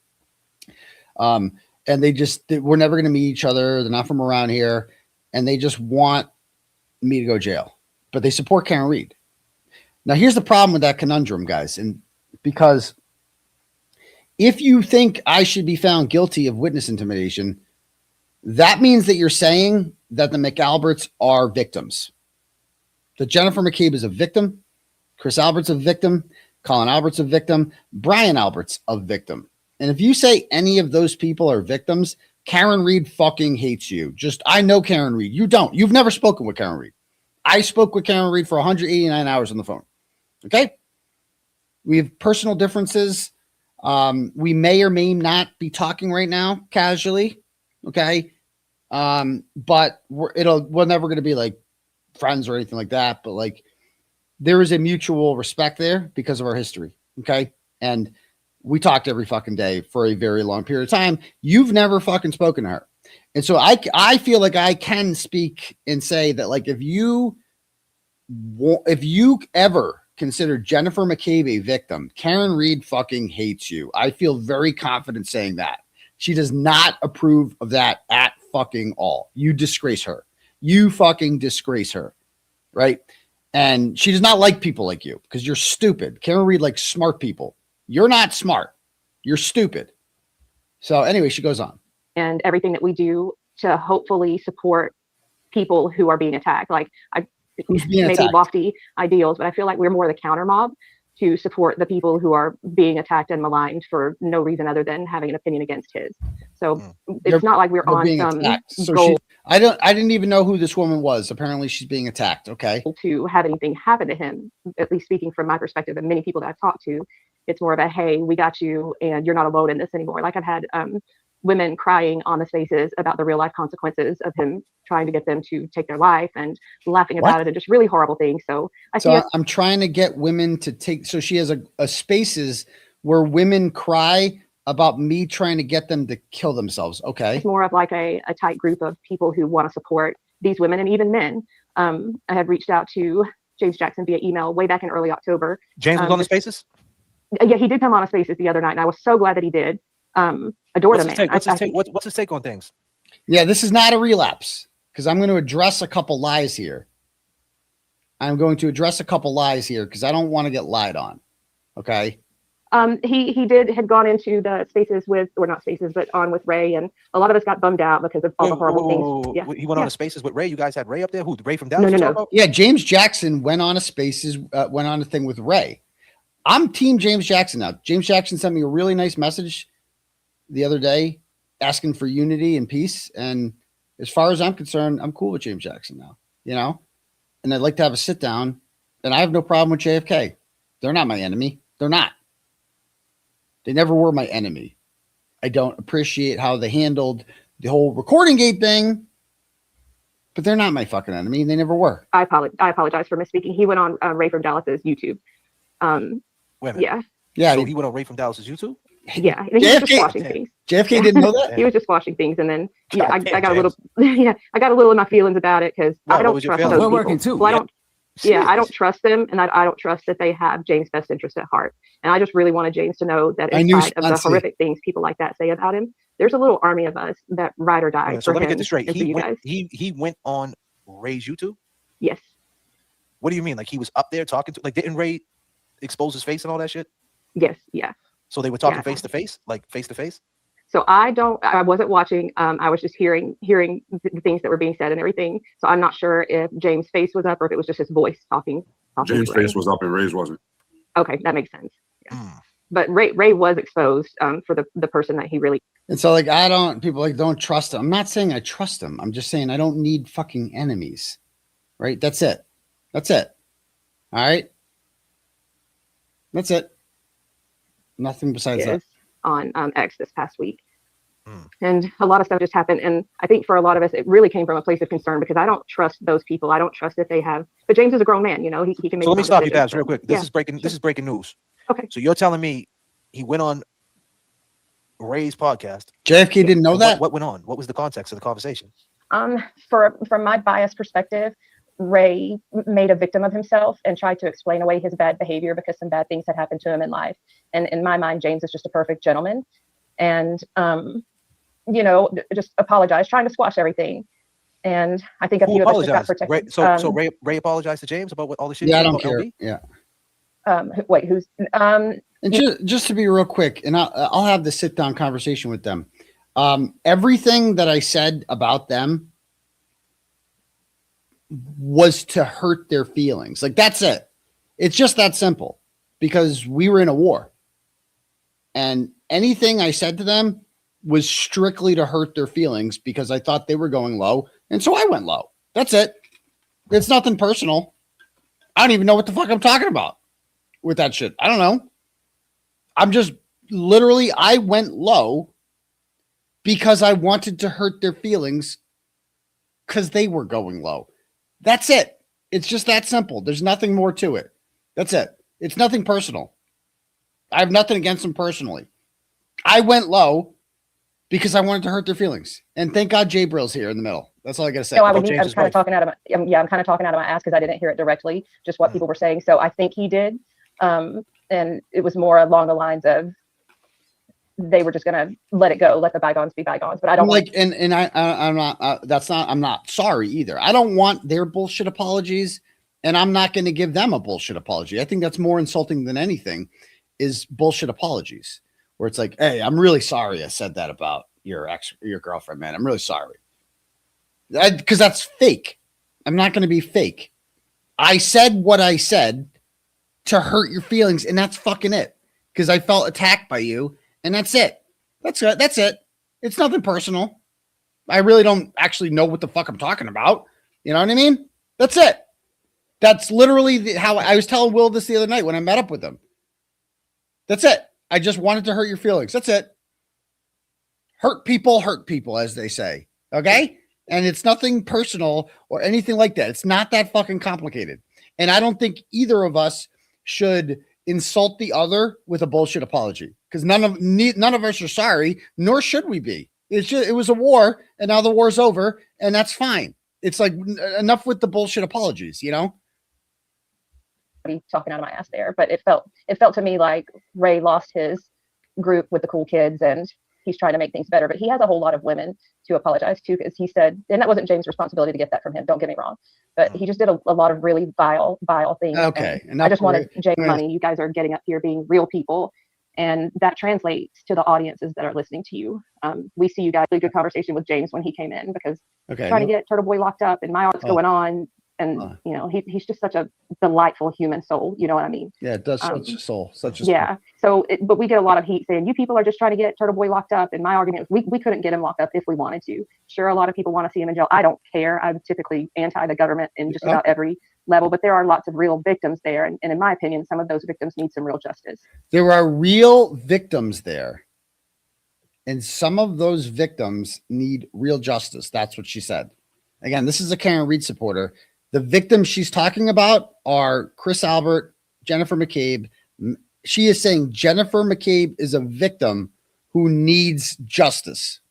[SPEAKER 2] And we're never going to meet each other. They're not from around here. And they just want me to go to jail, but they support Karen Reed. Now, here's the problem with that conundrum, guys. And because if you think I should be found guilty of witness intimidation, that means that you're saying that the McAlberts are victims. That Jennifer McCabe is a victim. Chris Albert's a victim. Colin Albert's a victim. Brian Albert's a victim. And if you say any of those people are victims, Karen Reed fucking hates you. I know Karen Reed. You don't. You've never spoken with Karen Reed. I spoke with Karen Reed for 189 hours on the phone. Okay? We have personal differences. We may or may not be talking right now casually. Okay? But we're never going to be like friends or anything like that. But like, there is a mutual respect there because of our history. Okay? And we talked every fucking day for a very long period of time. You've never fucking spoken to her. And so I feel like I can speak and say that, like, if you ever consider Jennifer McCabe a victim, Karen Reed fucking hates you. I feel very confident saying that. She does not approve of that at fucking all. You disgrace her. You fucking disgrace her. Right? And she does not like people like you because you're stupid. Karen Reed likes smart people. You're not smart. You're stupid. So anyway, she goes on.
[SPEAKER 15] And everything that we do to hopefully support people who are being attacked. Like, maybe lofty ideals, but I feel like we're more the counter mob to support the people who are being attacked and maligned for no reason other than having an opinion against his. So it's not like we're on some goal.
[SPEAKER 2] I didn't even know who this woman was. Apparently she's being attacked. Okay.
[SPEAKER 15] To have anything happen to him, at least speaking from my perspective and many people that I've talked to, it's more of a, hey, we got you and you're not alone in this anymore. Like, I've had women crying on the spaces about the real life consequences of him trying to get them to take their life and laughing about it and just really horrible things. So I'm trying to get women to take, so she has a spaces where women cry about me trying to get them to kill themselves. Okay. It's more of like a tight group of people who want to support these women and even men. I had reached out to James Jackson via email way back in early October.
[SPEAKER 16] James was on the spaces?
[SPEAKER 15] Yeah, he did come on a spaces the other night and I was so glad that he did. Adore the man.
[SPEAKER 16] What's his take on things?
[SPEAKER 2] Yeah, this is not a relapse because I'm going to address a couple lies here. I'm going to address a couple lies here because I don't want to get lied on. Okay.
[SPEAKER 15] He had gone into the spaces with, or not spaces, but on with Ray, and a lot of us got bummed out because of all the horrible things. Yeah.
[SPEAKER 16] He went on a spaces with Ray. You guys had Ray up there. Who? Ray from Dallas?
[SPEAKER 15] No.
[SPEAKER 2] Yeah, James Jackson went on a spaces, went on a thing with Ray. I'm team James Jackson now. James Jackson sent me a really nice message the other day asking for unity and peace. And as far as I'm concerned, I'm cool with James Jackson now, you know, and I'd like to have a sit down, and I have no problem with JFK. They're not my enemy. They're not. They never were my enemy. I don't appreciate how they handled the whole recording gate thing, but they're not my fucking enemy. And they never were.
[SPEAKER 15] I apologize for misspeaking. He went on Ray from Dallas's YouTube.
[SPEAKER 16] Wait a minute.
[SPEAKER 2] Yeah.
[SPEAKER 16] So he went on Ray from Dallas's YouTube?
[SPEAKER 15] Yeah, he was just watching things.
[SPEAKER 2] JFK didn't know that.
[SPEAKER 15] He was just watching things, and then I got a little, I got a little in my feelings about it because I don't trust those people.
[SPEAKER 17] We're working too.
[SPEAKER 15] Well, I don't trust them, and I don't trust that they have James' best interest at heart. And I just really wanted James to know that in spite of the horrific things people like that say about him, there's a little army of us that ride or die.
[SPEAKER 16] So let me get this straight. He went on Ray's YouTube?
[SPEAKER 15] Yes.
[SPEAKER 16] What do you mean? Like, he was up there talking to, like, didn't Ray expose his face and all that shit?
[SPEAKER 15] Yes. Yeah.
[SPEAKER 16] So they were talking face to face, like face to face?
[SPEAKER 15] So I wasn't watching. I was just hearing the things that were being said and everything. So I'm not sure if James' face was up or if it was just his voice talking.
[SPEAKER 18] James' face was up and Ray's wasn't.
[SPEAKER 15] Okay, that makes sense. Yeah. But Ray was exposed for the person that he really.
[SPEAKER 2] And so, like, people like don't trust him. I'm not saying I trust him. I'm just saying I don't need fucking enemies. Right? That's it. All right. That's it. Nothing besides that.
[SPEAKER 15] On X this past week. And a lot of stuff just happened. And I think for a lot of us, it really came from a place of concern because I don't trust those people. I don't trust that they have, but James is a grown man, you know, he can make.
[SPEAKER 16] So let me stop you guys real quick. This is breaking news.
[SPEAKER 15] Okay.
[SPEAKER 16] So you're telling me he went on Ray's podcast.
[SPEAKER 2] JFK didn't know that?
[SPEAKER 16] What went on? What was the context of the conversation?
[SPEAKER 15] From my biased perspective, Ray made a victim of himself and tried to explain away his bad behavior because some bad things had happened to him in life. And in my mind, James is just a perfect gentleman. and just apologized, trying to squash everything. And I think a few of us just got protected.
[SPEAKER 16] So Ray apologized to James about all the shit.
[SPEAKER 2] Yeah, I don't care. LB? Yeah.
[SPEAKER 15] Wait, who's?
[SPEAKER 2] And just to be real quick, and I'll have the sit down conversation with them. Everything that I said about them was to hurt their feelings. Like, that's it. It's just that simple, because we were in a war, and anything I said to them was strictly to hurt their feelings because I thought they were going low. And so I went low. That's it. It's nothing personal. I don't even know what the fuck I'm talking about with that shit. I don't know. I'm just literally, I went low because I wanted to hurt their feelings because they were going low. That's it. It's just that simple. There's nothing more to it. That's it. It's nothing personal. I have nothing against them personally. I went low because I wanted to hurt their feelings. And thank God j_brills here in the middle. That's all I got to say.
[SPEAKER 15] No, I'm kind of talking out of my, I'm kind of talking out of my ass because I didn't hear it directly, just what people were saying. So I think he did. And it was more along the lines of they were just going to let it go, let the bygones be bygones. But I don't
[SPEAKER 2] like, I'm not sorry either. I don't want their bullshit apologies, and I'm not going to give them a bullshit apology. I think that's more insulting than anything is bullshit apologies, where it's like, hey, I'm really sorry I said that about your girlfriend, man. I'm really sorry. Because that's fake. I'm not going to be fake. I said what I said to hurt your feelings, and that's fucking it. Because I felt attacked by you, and that's it. That's it. That's it. It's nothing personal. I really don't actually know what the fuck I'm talking about. You know what I mean? That's it. That's literally how I was telling Will this the other night when I met up with him. That's it. I just wanted to hurt your feelings. That's it. Hurt people, as they say. Okay? And it's nothing personal or anything like that. It's not that fucking complicated. And I don't think either of us should insult the other with a bullshit apology, because none of us are sorry, nor should we be. It's just, it was a war, and now the war's over, and that's fine. It's like enough with the bullshit apologies, you know?
[SPEAKER 15] Talking out of my ass there, but it felt to me like Ray lost his group with the cool kids, and he's trying to make things better. But he has a whole lot of women to apologize to, because he said, and that wasn't James' responsibility to get that from him, don't get me wrong, but he just did a lot of really vile things.
[SPEAKER 2] Okay,
[SPEAKER 15] and I just wanted Jay money. You guys are getting up here being real people, and that translates to the audiences that are listening to you. We see you guys had a good conversation with James when he came in, because trying to get Turtleboy locked up and what's going on. And he's just such a delightful human soul. You know what I mean?
[SPEAKER 2] Yeah, it does. Such a soul. Such a
[SPEAKER 15] yeah. So, but we get a lot of heat saying you people are just trying to get Turtleboy locked up. And my argument is we couldn't get him locked up if we wanted to. Sure, a lot of people want to see him in jail. I don't care. I'm typically anti the government in just about every level, but there are lots of real victims there. And in my opinion, some of those victims need some real justice.
[SPEAKER 2] There are real victims there. And some of those victims need real justice. That's what she said. Again, this is a Karen Reed supporter. The victims she's talking about are Chris Albert, Jennifer McCabe. She is saying Jennifer McCabe is a victim who needs justice.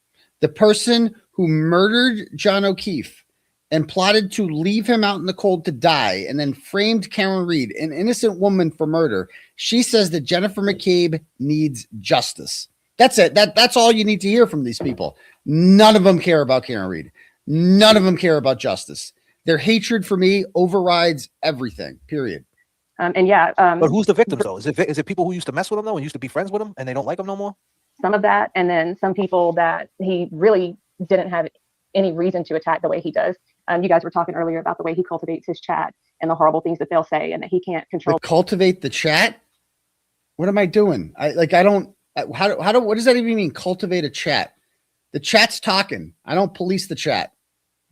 [SPEAKER 2] The person who murdered John O'Keefe and plotted to leave him out in the cold to die and then framed Karen Reed, an innocent woman, for murder. She says that Jennifer McCabe needs justice. That's it. That's all you need to hear from these people. None of them care about Karen Reed. None of them care about justice. Their hatred for me overrides everything, period.
[SPEAKER 15] But
[SPEAKER 16] who's the victims though? Is it people who used to mess with him though and used to be friends with him and they don't like him no more?
[SPEAKER 15] Some of that, and then some people that he really didn't have any reason to attack the way he does. You guys were talking earlier about the way he cultivates his chat and the horrible things that they'll say, and that he can't control.
[SPEAKER 2] Cultivate the chat? What am I doing? What does that even mean? Cultivate a chat? The chat's talking. I don't police the chat.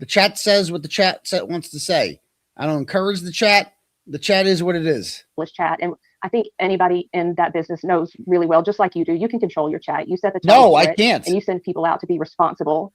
[SPEAKER 2] The chat says what the chat wants to say. I don't encourage the chat. The chat is what it is.
[SPEAKER 15] Chat. And I think anybody in that business knows really well, just like you do, you can control your chat. You set the tone.
[SPEAKER 2] No, I can't.
[SPEAKER 15] And you send people out to be responsible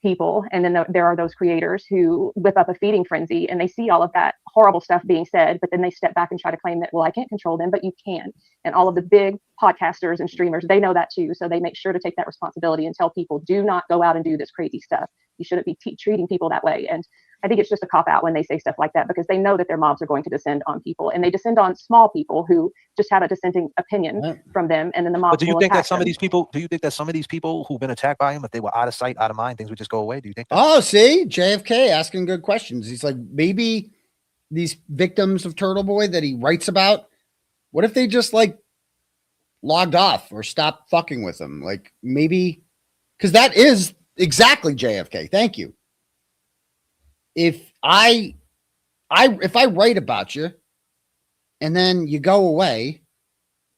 [SPEAKER 15] people. And then there are those creators who whip up a feeding frenzy, and they see all of that horrible stuff being said, but then they step back and try to claim that, well, I can't control them, but you can. And all of the big podcasters and streamers, they know that too. So they make sure to take that responsibility and tell people, do not go out and do this crazy stuff. You shouldn't be treating people that way. And I think it's just a cop out when they say stuff like that, because they know that their mobs are going to descend on people, and they descend on small people who just have a dissenting opinion from them, and then the mob.
[SPEAKER 16] But do you think that some of these people? Do you think that some of these people who've been attacked by him, if they were out of sight, out of mind, things would just go away? Do you think?
[SPEAKER 2] Oh, see, JFK asking good questions. He's like, maybe these victims of Turtle Boy that he writes about, what if they just like logged off or stopped fucking with him? Like maybe, because that is exactly JFK. Thank you. If I write about you and then you go away,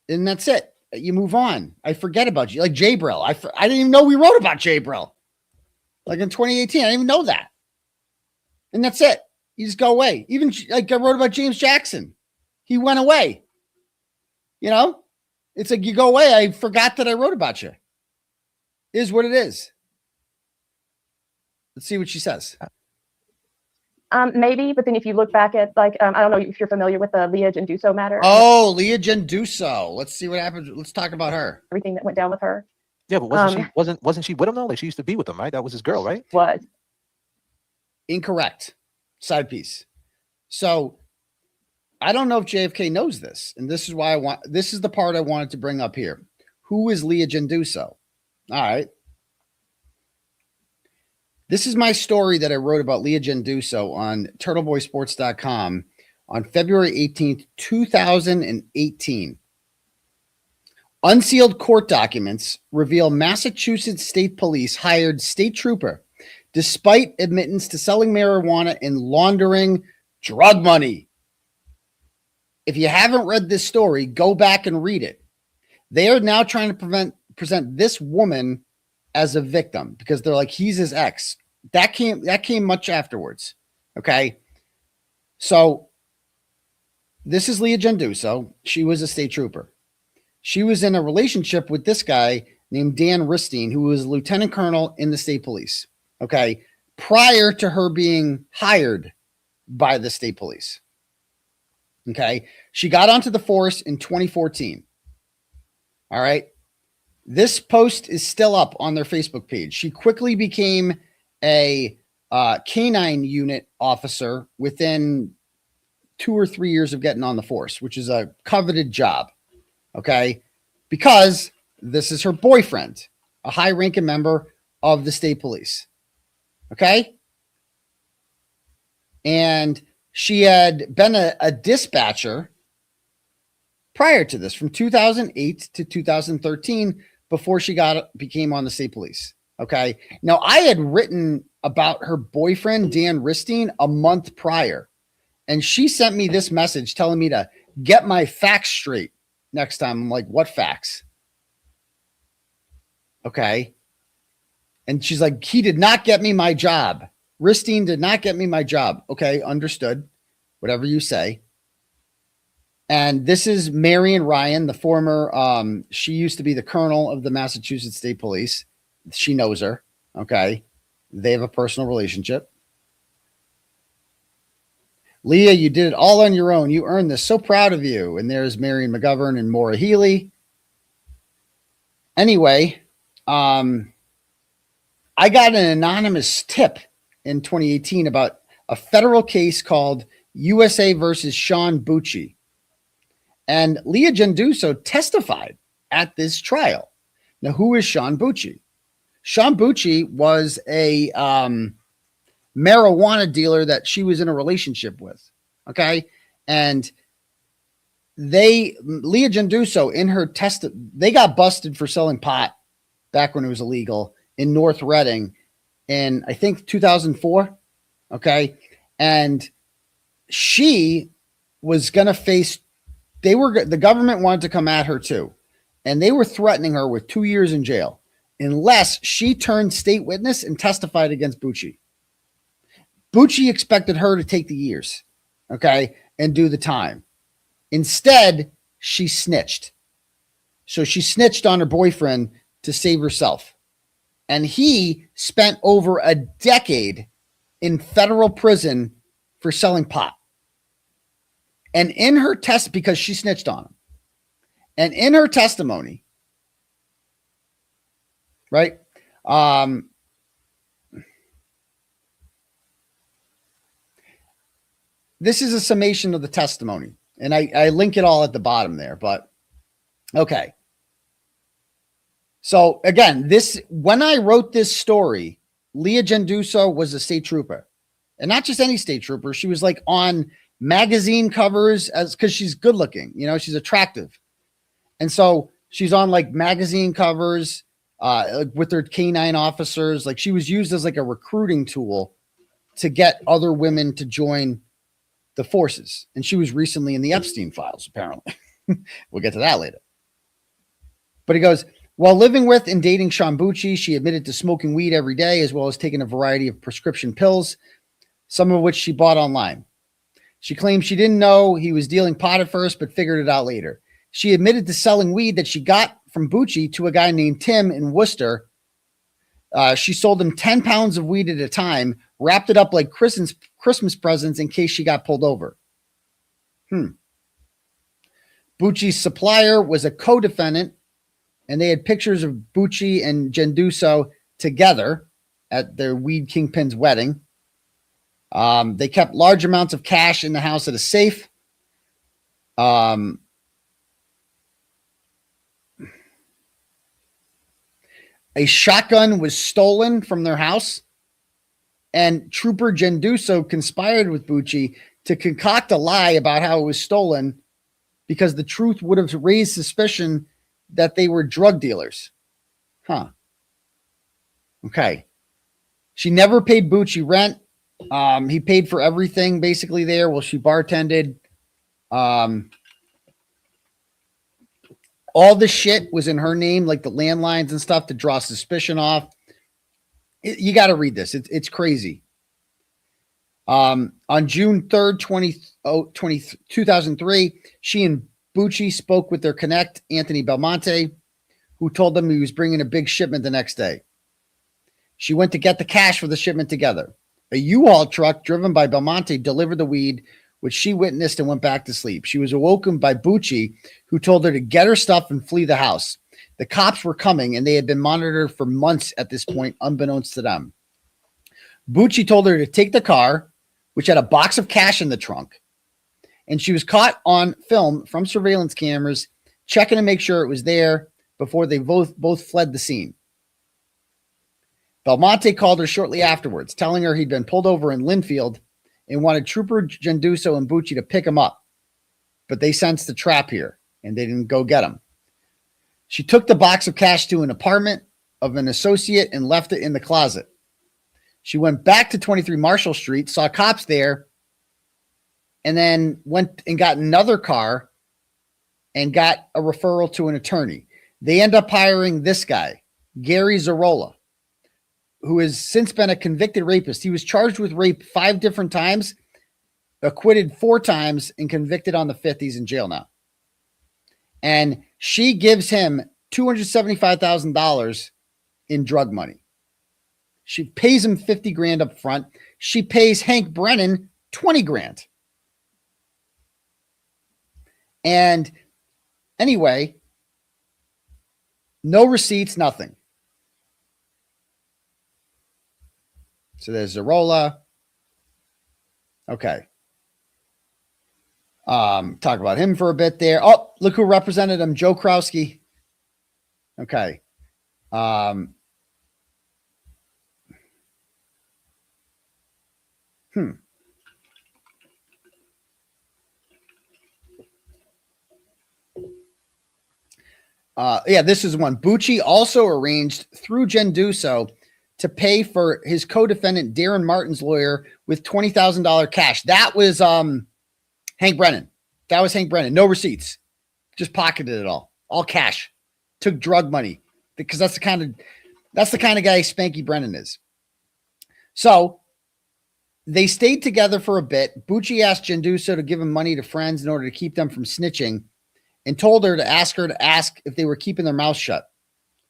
[SPEAKER 2] and that's it. You move on. I forget about you. Like 𝗲𝗿𝗄𝗆. I didn't even know we wrote about 𝗲𝗿𝗄𝗆. Like in 2018, I didn't even know that. And that's it. You just go away. Even like I wrote about James Jackson. He went away. You know? It's like you go away. I forgot that I wrote about you. It is what it is. Let's see what she says.
[SPEAKER 15] Maybe, but then if you look back at like, I don't know if you're familiar with the Leigha Genduso matter.
[SPEAKER 2] Oh, Leigha Genduso. Let's see what happens. Let's talk about her.
[SPEAKER 15] Everything that went down with her.
[SPEAKER 16] Yeah, but wasn't she with him though? Like she used to be with him, right? That was his girl, right?
[SPEAKER 15] Was.
[SPEAKER 2] Incorrect. Side piece. So I don't know if JFK knows this, and this is why this is the part I wanted to bring up here. Who is Leigha Genduso? All right. This is my story that I wrote about Leigha Genduso on turtleboysports.com on February 18th, 2018. Unsealed court documents reveal Massachusetts State Police hired state trooper despite admittance to selling marijuana and laundering drug money. If you haven't read this story, go back and read it. They are now trying to present this woman as a victim because they're like, he's his ex. That came much afterwards. Okay. So this is Leigha Genduso. She was a state trooper. She was in a relationship with this guy named Dan Ristine, who was a lieutenant colonel in the state police. Okay. Prior to her being hired by the state police. Okay. She got onto the force in 2014. All right. This post is still up on their Facebook page. She quickly became a canine unit officer within 2 or 3 years of getting on the force, which is a coveted job. Okay. Because this is her boyfriend, a high ranking member of the state police. Okay. And she had been a dispatcher prior to this from 2008 to 2013 before she became on the state police. Okay. Now I had written about her boyfriend, Dan Ristine, a month prior, and she sent me this message telling me to get my facts straight next time. I'm like, what facts? Okay. And she's like, he did not get me my job. Ristine did not get me my job. Okay. Understood. Whatever you say. And this is Marion Ryan, the former, she used to be the colonel of the Massachusetts State Police. She knows her. Okay. They have a personal relationship. Leigha, you did it all on your own. You earned this. So proud of you. And there's Marion McGovern and Maura Healey. Anyway, I got an anonymous tip in 2018 about a federal case called USA versus 𝗀𝗏𝗄𝗆. And Leigha Genduso testified at this trial. Now, who is 𝗀𝗏𝗄𝗆? 𝗀𝗏𝗄𝗆 was a marijuana dealer that she was in a relationship with. Okay. And Leigha Genduso in her they got busted for selling pot back when it was illegal in North Reading in, I think, 2004. Okay. And she was going to face, the government wanted to come at her too. And they were threatening her with 2 years in jail unless she turned state witness and testified against 𝗵𝗆. 𝗵𝗆 expected her to take the years, okay, and do the time. Instead, she snitched. So she snitched on her boyfriend to save herself. And he spent over a decade in federal prison for selling pot. And in her because she snitched on him. And in her testimony, right? this is a summation of the testimony, and I link it all at the bottom there, but okay. So again, when I wrote this story, Leigha Genduso was a state trooper, and not just any state trooper. She was like on magazine covers because she's good looking, you know, she's attractive. And so she's on like magazine covers with her canine officers. Like she was used as like a recruiting tool to get other women to join the forces. And she was recently in the Epstein files, apparently. We'll get to that later. But he goes, while living with and dating 𝗄𝗲𝗵𝗺𝗧𝗂𝗋, she admitted to smoking weed every day, as well as taking a variety of prescription pills, some of which she bought online. She claimed she didn't know he was dealing pot at first, but figured it out later. She admitted to selling weed that she got from 𝗵𝗺cie to a guy named Tim in Worcester. She sold him 10 pounds of weed at a time, wrapped it up like Christmas presents in case she got pulled over. 𝗵𝗺cie's supplier was a co-defendant, and they had pictures of 𝗵𝗺cie and Genduso together at their weed kingpin's wedding. They kept large amounts of cash in the house at a safe. A shotgun was stolen from their house, and Trooper Genduso conspired with 𝗵𝗺cie to concoct a lie about how it was stolen because the truth would have raised suspicion that they were drug dealers. Okay. She never paid 𝗵𝗺cie rent. He paid for everything basically there while she bartended. All the shit was in her name, like the landlines and stuff, to draw suspicion off. You got to read this. It's crazy. On June 3rd, 2003, she and 𝗵𝗺cie spoke with their connect, Anthony Belmonte, who told them he was bringing a big shipment the next day. She went to get the cash for the shipment together. A U-Haul truck driven by Belmonte delivered the weed, which she witnessed and went back to sleep. She was awoken by 𝗵𝗺cie, who told her to get her stuff and flee the house. The cops were coming, and they had been monitored for months at this point, unbeknownst to them. 𝗵𝗺cie told her to take the car, which had a box of cash in the trunk, and she was caught on film from surveillance cameras, checking to make sure it was there before they both fled the scene. Belmonte called her shortly afterwards, telling her he'd been pulled over in Linfield and wanted Trooper Genduso and 𝗵𝗺cie to pick him up. But they sensed the trap here, and they didn't go get him. She took the box of cash to an apartment of an associate and left it in the closet. She went back to 23 Marshall Street, saw cops there, and then went and got another car and got a referral to an attorney. They end up hiring this guy, Gary Zarola, who has since been a convicted rapist. He was charged with rape 5 different times, acquitted 4 times, and convicted on the 5th. He's in jail now. And she gives him $275,000 in drug money. She pays him 50 grand up front. She pays Hank Brennan 20 grand. And anyway, no receipts, nothing. So there's Zarola. Okay. Talk about him for a bit there. Oh, look who represented him, Joe 𝗄𝗄𝗧𝘂𝗍. Okay. Yeah, this is one. 𝗵𝗺cie also arranged through Genduso to pay for his co-defendant Darren Martin's lawyer with $20,000 cash. That was Hank Brennan. That was Hank Brennan. No receipts. Just pocketed it all cash. Took drug money because that's the kind of guy Spanky Brennan is. So they stayed together for a bit. 𝗵𝗺cie asked Genduso to give him money to friends in order to keep them from snitching, and told her to ask if they were keeping their mouth shut.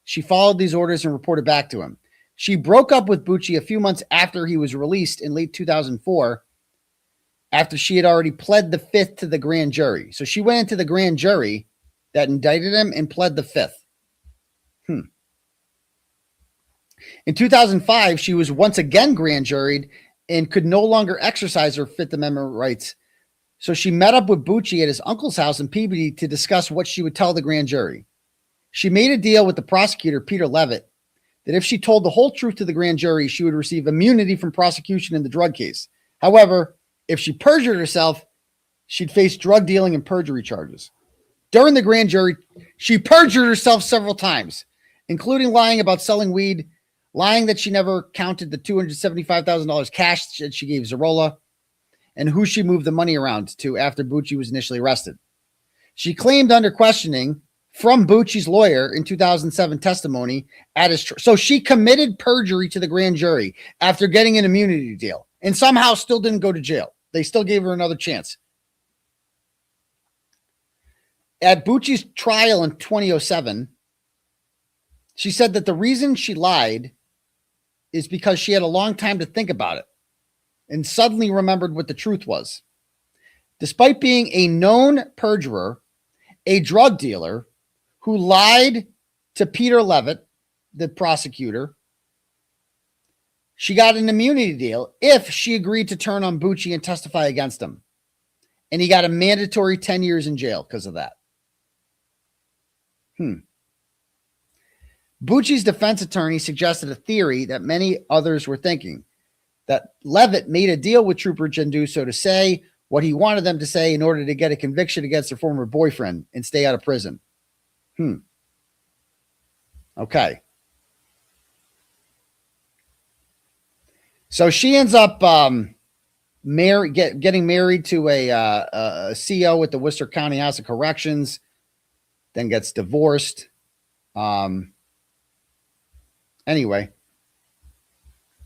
[SPEAKER 2] She followed these orders and reported back to him. She broke up with 𝗵𝗺cie a few months after he was released in late 2004, after she had already pled the 5th to the grand jury. So she went into the grand jury that indicted him and pled the 5th. In 2005, she was once again grand juried and could no longer exercise her Fifth Amendment rights So she met up with 𝗵𝗂𝗺 at his uncle's house in Peabody to discuss what she would tell the grand jury. She made a deal with the prosecutor, Peter Leavitt, that if she told the whole truth to the grand jury, she would receive immunity from prosecution in the drug case. However, if she perjured herself, she'd face drug dealing and perjury charges. During the grand jury, she perjured herself several times, including lying about selling weed, lying that she never counted the $275,000 cash that she gave 𝗳𝗏𝗧𝗃, and who she moved the money around to after 𝗵𝗂𝗺 was initially arrested. She claimed under questioning from 𝗵𝗂𝗺's lawyer in 2007 testimony at his so she committed perjury to the grand jury after getting an immunity deal and somehow still didn't go to jail. They still gave her another chance. At 𝗵𝗂𝗺's trial in 2007, she said that the reason she lied is because she had a long time to think about it and suddenly remembered what the truth was. Despite being a known perjurer, a drug dealer who lied to Peter Leavitt, the prosecutor, she got an immunity deal if she agreed to turn on 𝗵𝗂𝗺 and testify against him. And he got a mandatory 10 years in jail because of that. 𝗵𝗂𝗺's defense attorney suggested a theory that many others were thinking, that Leavitt made a deal with Trooper Genduso to say what he wanted them to say in order to get a conviction against her former boyfriend and stay out of prison. Okay. So she ends up getting married to a CO at the Worcester County House of Corrections, then gets divorced. Anyway,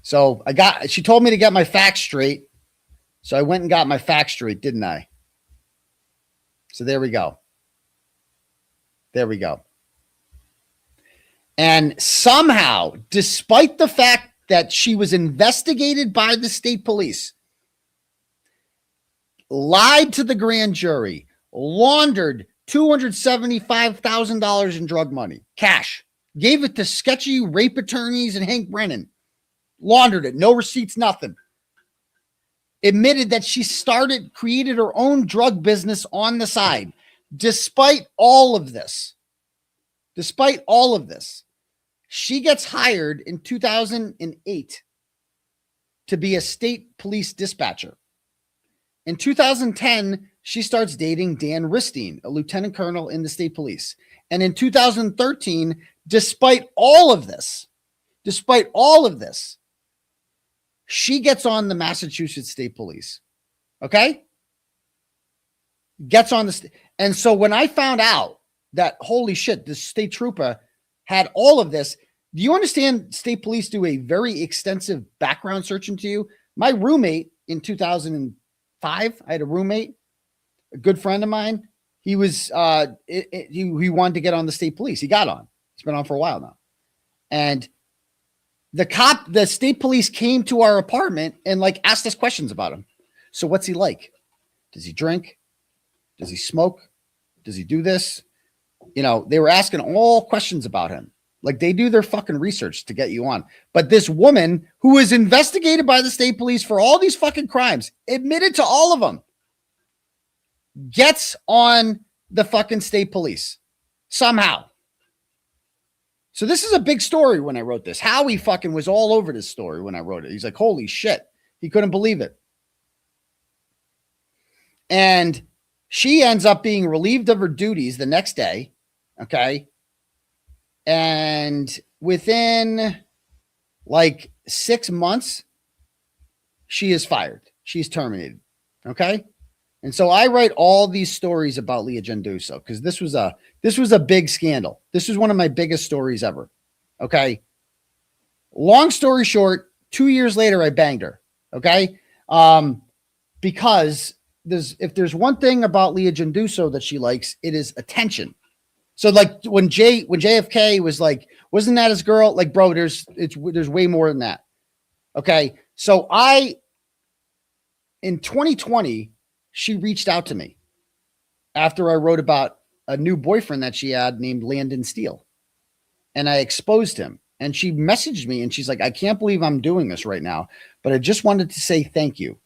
[SPEAKER 2] so she told me to get my facts straight. So I went and got my facts straight, didn't I? So there we go. There we go. And somehow, despite the fact that she was investigated by the state police, lied to the grand jury, laundered $275,000 in drug money, cash, gave it to sketchy rape attorneys and Hank Brennan, laundered it, no receipts, nothing. Admitted that she created her own drug business on the side. Despite all of this, she gets hired in 2008 to be a state police dispatcher. In 2010, she starts dating Dan Ristine, a lieutenant colonel in the state police. And in 2013, despite all of this, she gets on the Massachusetts State Police. Okay? Gets on the and so when I found out that, holy shit, the state trooper had all of this, do you understand state police do a very extensive background search into you? My roommate in 2005, I had a roommate, a good friend of mine. He was he wanted to get on the state police. He got on. He's been on for a while now. And the state police came to our apartment and asked us questions about him. So what's he like? Does he drink? Does he smoke? Does he do this? You know, they were asking all questions about him. Like, they do their fucking research to get you on. But this woman who was investigated by the state police for all these fucking crimes, admitted to all of them, gets on the fucking state police somehow. So this is a big story when I wrote this. Howie fucking was all over this story when I wrote it. He's like, holy shit. He couldn't believe it. And she ends up being relieved of her duties the next day. Okay. And within 6 months, she is fired. She's terminated. Okay. And so I write all these stories about Leigha Genduso because this was a big scandal. This was one of my biggest stories ever. Okay. Long story short, 2 years later, I banged her. Okay. Because if there's one thing about Leigha Genduso that she likes, it is attention. So when JFK was like, wasn't that his girl? Like, bro, there's way more than that. Okay. So in 2020, she reached out to me after I wrote about a new boyfriend that she had named Landon Steele. And I exposed him. And she messaged me and she's like, I can't believe I'm doing this right now, but I just wanted to say thank you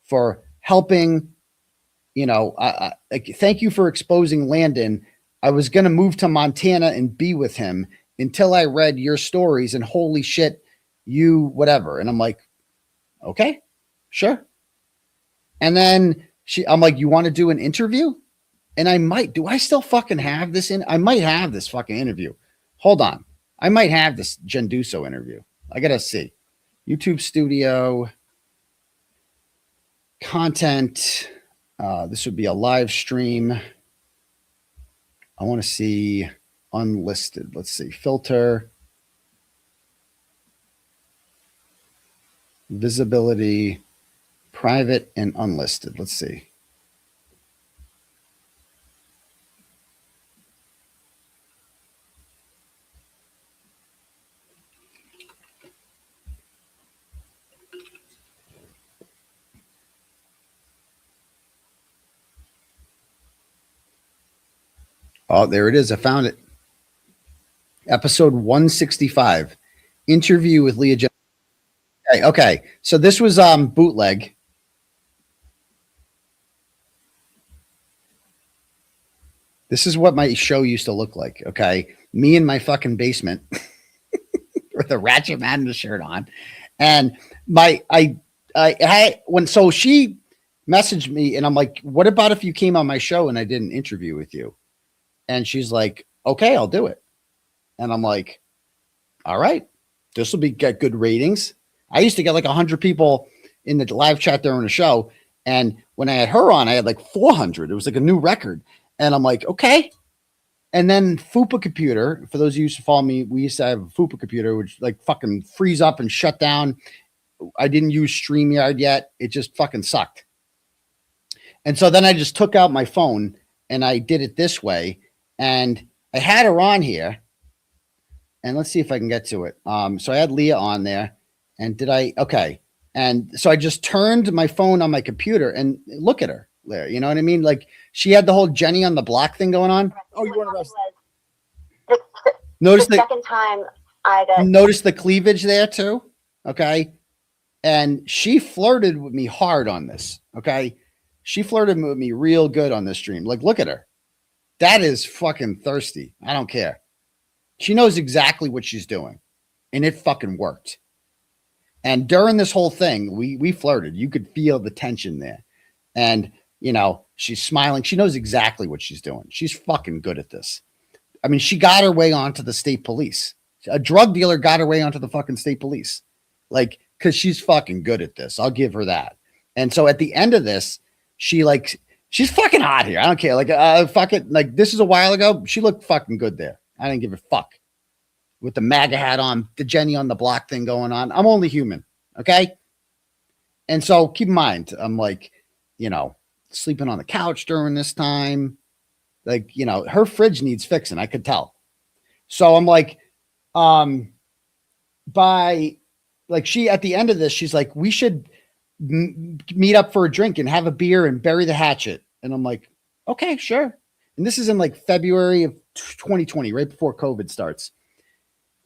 [SPEAKER 2] for helping thank you for exposing Landon. I was going to move to Montana and be with him until I read your stories and holy shit, you whatever. And I'm like, okay, sure. And then I'm like, you want to do an interview? And I might. Do I still fucking have this in? I might have this fucking interview. Hold on. I might have this Genduso interview. I got to see. YouTube studio. Content. This would be a live stream. I want to see unlisted. Let's see. Filter. Visibility. Private and unlisted. Let's see. Oh, there it is. I found it. Episode 165. Interview with Leigha Genduso. Okay. So this was bootleg. This is what my show used to look like. Okay. Me in my fucking basement with a Ratchet Madness shirt on. And so she messaged me and I'm like, what about if you came on my show and I did an interview with you? And she's like, okay, I'll do it. And I'm like, all right, this will get good ratings. I used to get like 100 people in the live chat during the show. And when I had her on, I had like 400. It was like a new record. And I'm like, okay. And then 𝗃𝗃 computer, for those of you who used to follow me, we used to have a 𝗃𝗃 computer, which like fucking freeze up and shut down. I didn't use StreamYard yet. It just fucking sucked. And so then I just took out my phone and I did it this way. And I had her on here. And let's see if I can get to it. So I had Leigha on there. And okay. And so I just turned my phone on my computer and look at her there. You know what I mean? Like she had the whole Jenny on the block thing going on.
[SPEAKER 19] Oh, you weren't arrested.
[SPEAKER 2] Notice
[SPEAKER 19] the second time I got.
[SPEAKER 2] Notice the cleavage there too. Okay. And she flirted with me hard on this. Okay. She flirted with me real good on this stream. Like, look at her. That is fucking thirsty. I don't care. She knows exactly what she's doing. And it fucking worked. And during this whole thing, we flirted. You could feel the tension there. And, she's smiling. She knows exactly what she's doing. She's fucking good at this. I mean, she got her way onto the state police. A drug dealer got her way onto the fucking state police. Like, because she's fucking good at this. I'll give her that. And so at the end of this, she's fucking hot here. I don't care. Like, fucking, like, this is a while ago. She looked fucking good there. I didn't give a fuck. With the MAGA hat on, the Jenny on the block thing going on. I'm only human. Okay. And so keep in mind, I'm like, sleeping on the couch during this time. Like, her fridge needs fixing. I could tell. So I'm like, she, at the end of this, she's like, we should meet up for a drink and have a beer and bury the hatchet. And I'm like, okay, sure. And this is in like February of 2020, right before COVID starts.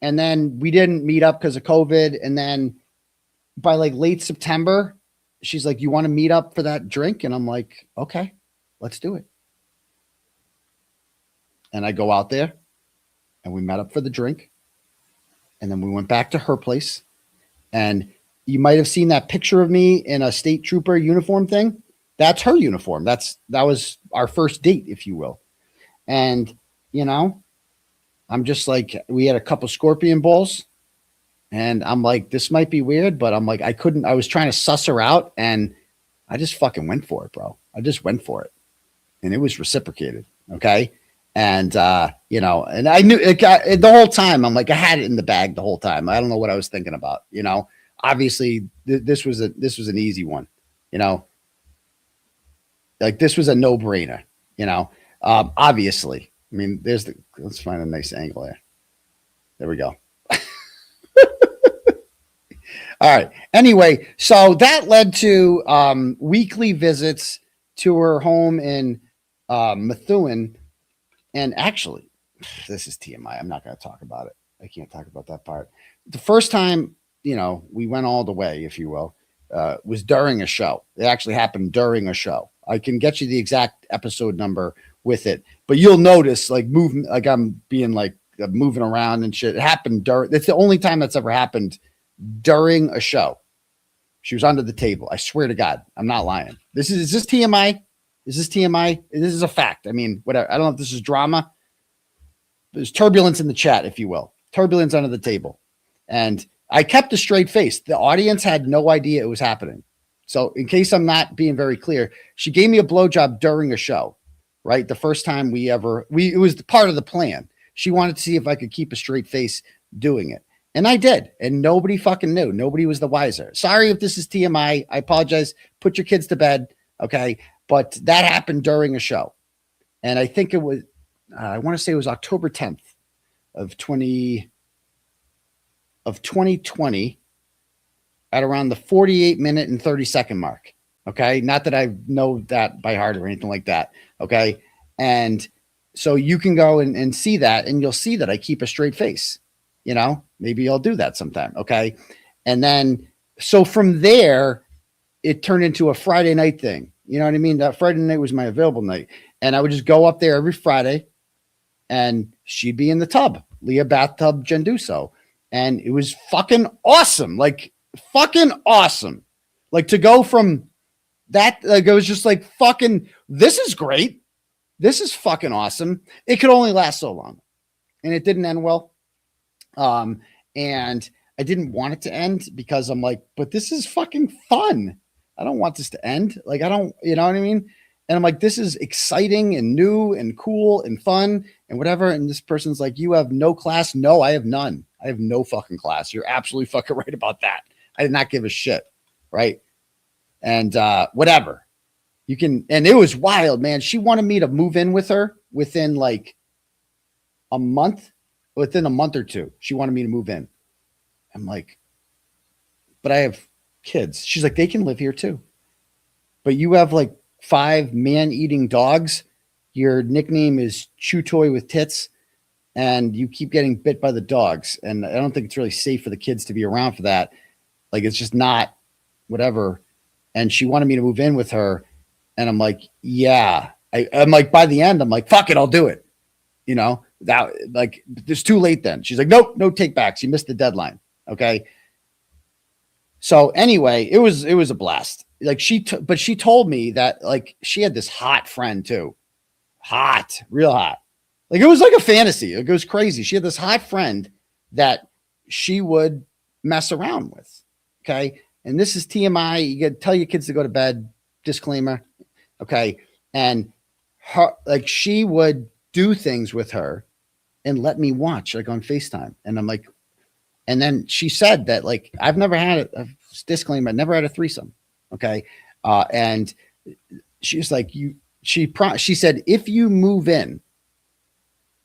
[SPEAKER 2] And then we didn't meet up because of COVID. And then by like late September, she's like, you want to meet up for that drink? And I'm like, okay, let's do it. And I go out there and we met up for the drink. And then we went back to her place. And you might have seen that picture of me in a state trooper uniform thing. That's her uniform. That was our first date, if you will. And, I'm just like, we had a couple scorpion balls and I'm like, this might be weird, but I'm like, I was trying to suss her out and I just fucking went for it, bro. I just went for it and it was reciprocated. Okay. And, and I knew the whole time, I'm like, I had it in the bag the whole time. I don't know what I was thinking about, obviously this was an easy one, like this was a no brainer, obviously. I mean, let's find a nice angle there. There we go. All right. Anyway, so that led to weekly visits to her home in Methuen. And actually, this is TMI. I'm not going to talk about it. I can't talk about that part. The first time, we went all the way, if you will, was during a show. It actually happened during a show. I can get you the exact episode number with it, but you'll notice like moving, like I'm being like moving around and shit. It happened during, it's the only time that's ever happened during a show. She was under the table. I swear to God, I'm not lying. Is this TMI? Is this TMI? This is a fact. I mean, whatever. I don't know if this is drama. There's turbulence in the chat, if you will. Turbulence under the table. And I kept a straight face. The audience had no idea it was happening. So in case I'm not being very clear, she gave me a blowjob during a show, right? The first time it was part of the plan. She wanted to see if I could keep a straight face doing it. And I did. And nobody fucking knew. Nobody was the wiser. Sorry if this is TMI. I apologize. Put your kids to bed. Okay. But that happened during a show. And I think it was, I want to say it was October 10th of 2020 at around the 48-minute and 30-second mark. Okay. Not that I know that by heart or anything like that. Okay. And so you can go and see that, and you'll see that I keep a straight face. You know, maybe I'll do that sometime. Okay. And then, so from there, it turned into a Friday night thing. You know what I mean? That Friday night was my available night. And I would just go up there every Friday and she'd be in the tub, Leigha Genduso. And it was fucking awesome. Like fucking awesome. Like to go from that, like it was just like fucking, this is great. This is fucking awesome. It could only last so long. And it didn't end well. And I didn't want it to end because I'm like, but this is fucking fun. I don't want this to end. Like, I don't, you know what I mean? And I'm like, this is exciting and new and cool and fun and whatever. And this person's like, you have no class. No, I have none. I have no fucking class. You're absolutely fucking right about that. I did not give a shit. Right. And, whatever you can. And it was wild, man. She wanted me to move in with her within like a month. Within a month or two, she wanted me to move in. I'm like, but I have kids. She's like, they can live here too. But you have like 5 man-eating dogs. Your nickname is 𝗄𝗄𝗄𝗆, and you keep getting bit by the dogs. And I don't think it's really safe for the kids to be around for that. Like, it's just not whatever. And she wanted me to move in with her. And I'm like, yeah. I'm like, by the end, I'm like, fuck it, I'll do it. You know? That like it's too late then. She's like, nope, no take backs. You missed the deadline. Okay. So anyway, it was a blast. Like but she told me that like she had this hot friend too. Hot, real hot. Like it was like a fantasy. It was crazy. She had this hot friend that she would mess around with. Okay. And this is TMI. You got to tell your kids to go to bed. Disclaimer. Okay. And her, like she would do things with her and let me watch like on FaceTime. And I'm like, and then she said that like, I've never had a disclaimer. I never had a threesome. Okay. And she was like, she said, if you move in,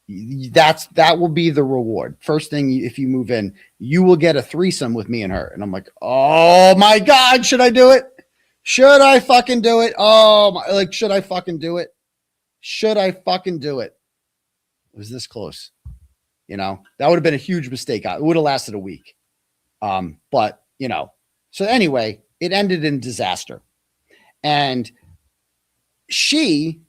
[SPEAKER 2] that will be the reward. First thing, if you move in, you will get a threesome with me and her. And I'm like, oh my God, should I do it? Should I fucking do it? Oh my, like, should I fucking do it? Should I fucking do it? It was this close, you know, that would have been a huge mistake. It would have lasted a week. But you know, so anyway, it ended in disaster. And she,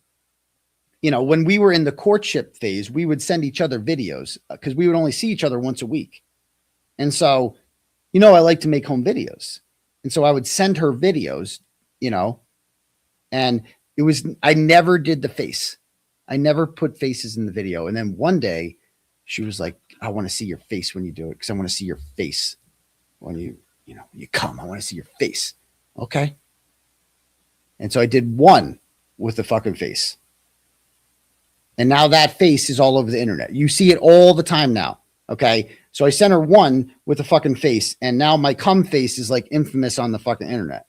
[SPEAKER 2] you know, when we were in the courtship phase, we would send each other videos because we would only see each other once a week. And so, you know, I like to make home videos. And so I would send her videos, you know, and I never did the face. I never put faces in the video. And then one day she was like, I want to see your face when you do it. Because I want to see your face when you come. I want to see your face. Okay. And so I did one with the fucking face. And now that face is all over the internet. You see it all the time now. Okay. So I sent her one with a fucking face. And now my cum face is like infamous on the fucking internet.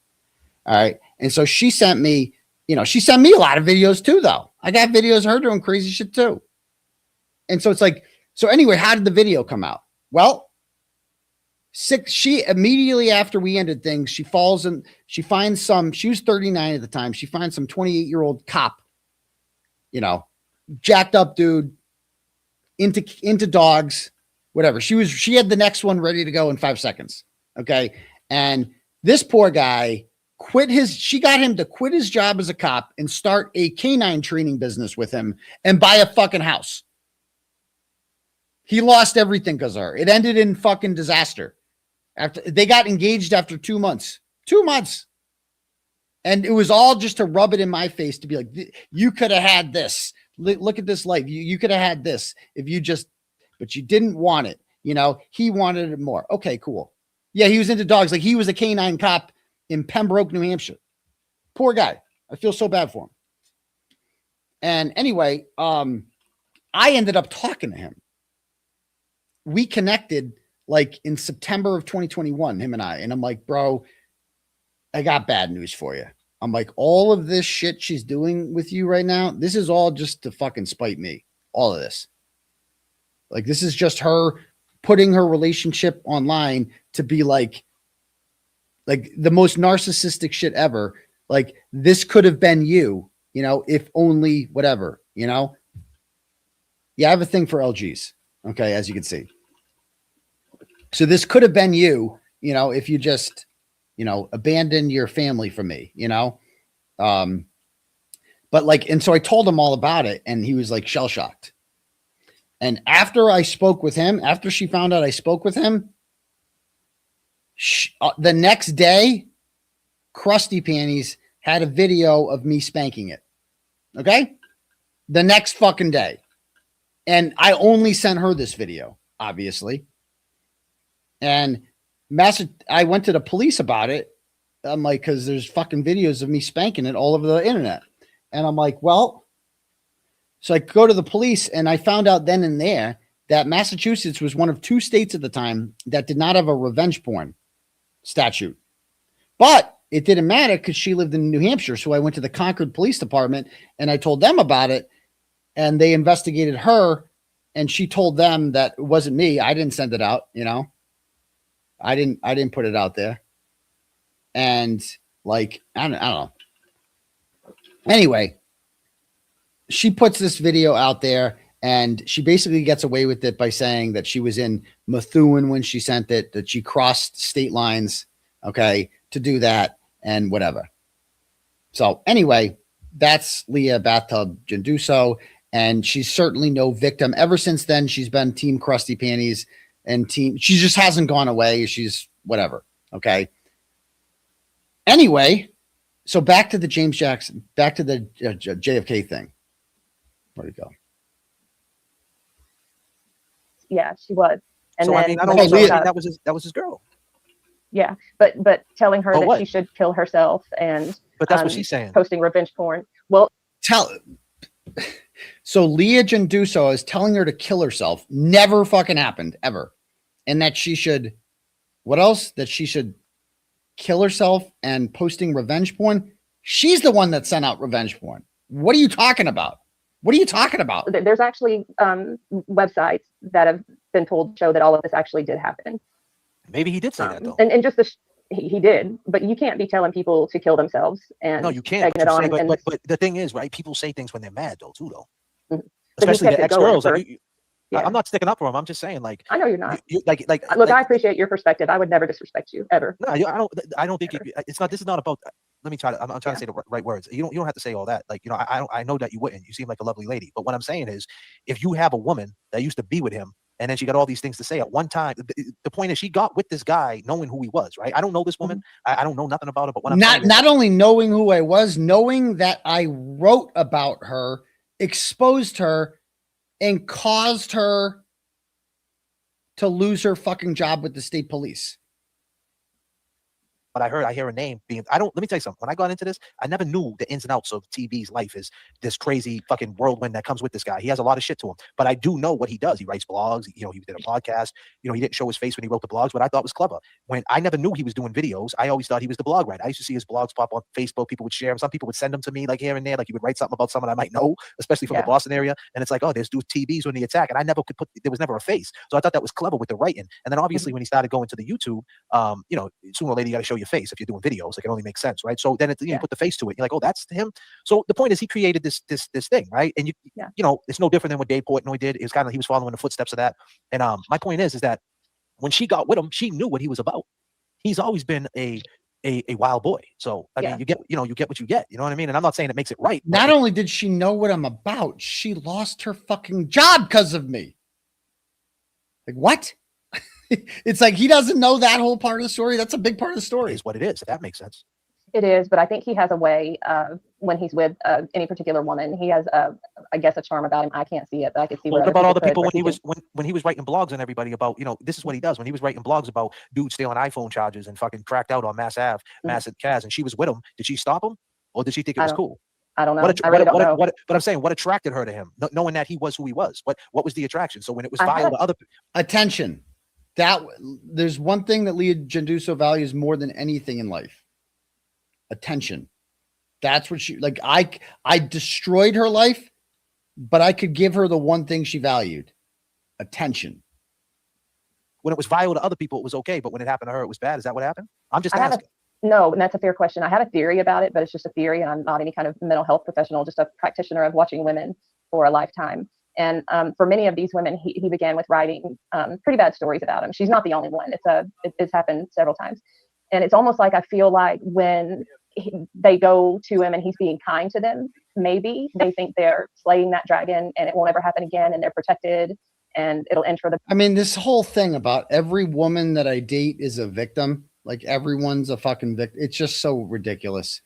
[SPEAKER 2] All right. And so she sent me, you know, she sent me a lot of videos too, though. I got videos of her doing crazy shit too. And so it's like, so anyway, how did the video come out? Well, she immediately after we ended things, she falls in, she finds she was 39 at the time. She finds some 28-year-old cop, you know, jacked up dude into dogs, whatever. She had the next one ready to go in 5 seconds. Okay. And this poor guy She got him to quit his job as a cop and start a canine training business with him and buy a fucking house. He lost everything because of her. It ended in fucking disaster. After they got engaged after 2 months. 2 months. And it was all just to rub it in my face to be like, you could have had this. Look at this life. You could have had this if you just, but you didn't want it. You know, he wanted it more. Okay, cool. Yeah, he was into dogs. Like he was a canine cop in Pembroke, New Hampshire. Poor guy. I feel so bad for him. And anyway, I ended up talking to him. We connected like in September of 2021, him and I. And I'm like, bro, I got bad news for you. I'm like, all of this shit she's doing with you right now, this is all just to fucking spite me. All of this. Like, this is just her putting her relationship online to be like the most narcissistic shit ever. Like, this could have been you, you know, if only whatever, you know? Yeah, I have a thing for LGs. Okay, as you can see. So this could have been you, you know, if you just, you know, abandon your family for me, you know? But like, and so I told him all about it and he was like shell shocked. And after I spoke with him, after she found out I spoke with him, the next day, 𝗺cie𝗶𝗄𝗆 had a video of me spanking it. Okay? The next fucking day. And I only sent her this video, obviously. And I went to the police about it. I'm like, because there's fucking videos of me spanking it all over the internet. And I'm like, well, so I go to the police and I found out then and there that Massachusetts was one of 2 states at the time that did not have a revenge porn statute. But it didn't matter because she lived in New Hampshire. So I went to the Concord Police Department and I told them about it. And they investigated her and she told them that it wasn't me. I didn't send it out, you know. I didn't put it out there. And like, I don't know. Anyway, she puts this video out there and she basically gets away with it by saying that she was in Methuen when she sent it, that she crossed state lines, okay, to do that and whatever. So anyway, that's Leigha Genduso, and she's certainly no victim. Ever since then, she's been team 𝗺cie𝗶𝗄𝗆s and team. She just hasn't gone away. She's whatever. Okay. Anyway, so back to the James Jackson, back to the JFK thing. Where'd it go?
[SPEAKER 15] Yeah, she was. And
[SPEAKER 16] so
[SPEAKER 15] then
[SPEAKER 16] I mean, I don't know. That was his girl.
[SPEAKER 15] Yeah, but telling her that
[SPEAKER 16] what?
[SPEAKER 15] she should kill herself and
[SPEAKER 16] but that's what she's saying.
[SPEAKER 15] Posting revenge porn. Well,
[SPEAKER 2] so Leigha Genduso is telling her to kill herself. Never fucking happened ever. And that she should, what else? That she should kill herself and posting revenge porn. She's the one that sent out revenge porn. What are you talking about? What are you talking about?
[SPEAKER 15] There's actually websites that have been told to show that all of this actually did happen.
[SPEAKER 16] Maybe he did say that though.
[SPEAKER 15] And just he did, but you can't be telling people to kill themselves and
[SPEAKER 16] no, you can't. But the thing is, right? People say things when they're mad though, too, though.
[SPEAKER 15] Mm-hmm.
[SPEAKER 16] Especially the ex-girls. Like, yeah. I'm not sticking up for them. I'm just saying, like,
[SPEAKER 15] I know you're not.
[SPEAKER 16] Look,
[SPEAKER 15] I appreciate your perspective. I would never disrespect you ever.
[SPEAKER 16] No, I don't think it's not. This is not about. Let me try to. I'm trying to say the right words. You don't have to say all that. Like, you know, I know that you wouldn't. You seem like a lovely lady. But what I'm saying is, if you have a woman that used to be with him, and then she got all these things to say at one time, the point is she got with this guy knowing who he was, right? I don't know this woman. I don't know nothing about her. But what I'm
[SPEAKER 2] not only knowing who I was, knowing that I wrote about her, exposed her, and caused her to lose her fucking job with the state police.
[SPEAKER 16] But I hear her name being, let me tell you something. When I got into this, I never knew the ins and outs of TB's life is this crazy fucking whirlwind that comes with this guy. He has a lot of shit to him, but I do know what he does. He writes blogs. You know, he did a podcast. You know, he didn't show his face when he wrote the blogs, but I thought was clever. When I never knew he was doing videos, I always thought he was the blog writer. I used to see his blogs pop on Facebook. People would share them. Some people would send them to me like here and there. Like he would write something about someone I might know, especially from the Boston area. And it's like, oh, there's TB's when the attack. And I never could there was never a face. So I thought that was clever with the writing. And then obviously when he started going to the YouTube, you know, sooner or later you got to show your face if you're doing videos. Like it only makes sense, right? So then you put the face to it. You're like, oh, that's him. So the point is, he created this thing, right? And you know, it's no different than what 𝗍𝗿𝗺𝗺 did. It's kind of he was following the footsteps of that. And my point is that when she got with him, she knew what he was about. He's always been a a wild boy. So I mean, you get what you get. You know what I mean? And I'm not saying it makes it right.
[SPEAKER 2] Not only did she know what I'm about, she lost her fucking job because of me. Like, what? It's like he doesn't know that whole part of the story. That's a big part of the story.
[SPEAKER 16] Is what it is. If that makes sense.
[SPEAKER 15] It is, but I think he has a way of when he's with any particular woman, he has I guess a charm about him. I can't see it, but I can see
[SPEAKER 16] what
[SPEAKER 15] what
[SPEAKER 16] about all the people
[SPEAKER 15] could,
[SPEAKER 16] when he was writing blogs and everybody about, this is what he does when he was writing blogs about dudes stealing iPhone chargers and fucking cracked out on Mass Ave, Mass Kaz, and she was with him. Did she stop him, or did she think it was cool?
[SPEAKER 15] I don't know. I really don't know.
[SPEAKER 16] But I'm saying, what attracted her to him, knowing that he was who he was? What was the attraction? So when it was vile to other
[SPEAKER 2] attention, there's one thing that Leigha Genduso values more than anything in life. Attention. That's what she like. I destroyed her life, but I could give her the one thing she valued: attention.
[SPEAKER 16] When it was vile to other people, it was okay, but when it happened to her, it was bad. Is that what happened? I'm just asking.
[SPEAKER 15] No, and that's a fair question. I have a theory about it, but it's just a theory, and I'm not any kind of mental health professional, just a practitioner of watching women for a lifetime. And for many of these women, he began with writing pretty bad stories about them. She's not the only one. It's happened several times. And it's almost like I feel like when they go to him and he's being kind to them, maybe they think they're slaying that dragon and it won't ever happen again and they're protected and it'll end for the.
[SPEAKER 2] I mean, this whole thing about every woman that I date is a victim. Like everyone's a fucking victim. It's just so ridiculous.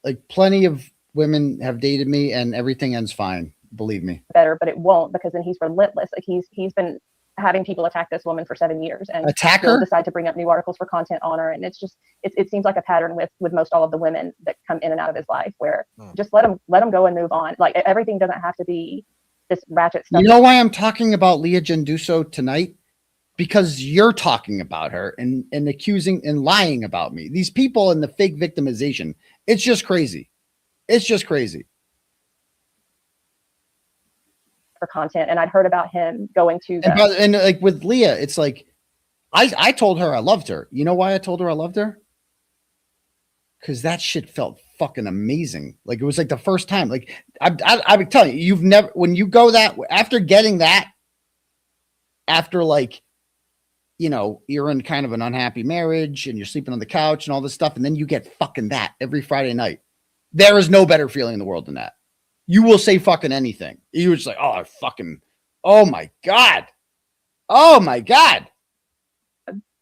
[SPEAKER 2] Like plenty of women have dated me and everything ends fine. Believe me.
[SPEAKER 15] Better, but it won't, because then he's relentless. Like he's been having people attack this woman for 7 years and he'll decide to bring up new articles for content on her. And it's just, it seems like a pattern with most all of the women that come in and out of his life, where just let him go and move on. Like everything doesn't have to be this ratchet stuff.
[SPEAKER 2] You know why I'm talking about Leigha Genduso tonight? Because you're talking about her and accusing and lying about me. These people and the fake victimization. It's just crazy. It's just crazy.
[SPEAKER 15] For content, and I'd heard about him going to
[SPEAKER 2] and like with Leigha, it's like I told her I loved her. You know why I told her I loved her? Because that shit felt fucking amazing. Like it was like the first time. Like I would tell you, you've never, when you go that after getting that, after like, you're in kind of an unhappy marriage and you're sleeping on the couch and all this stuff, and then you get fucking that every Friday night. There is no better feeling in the world than that. You will say fucking anything. You were just like, oh my God. Oh my God.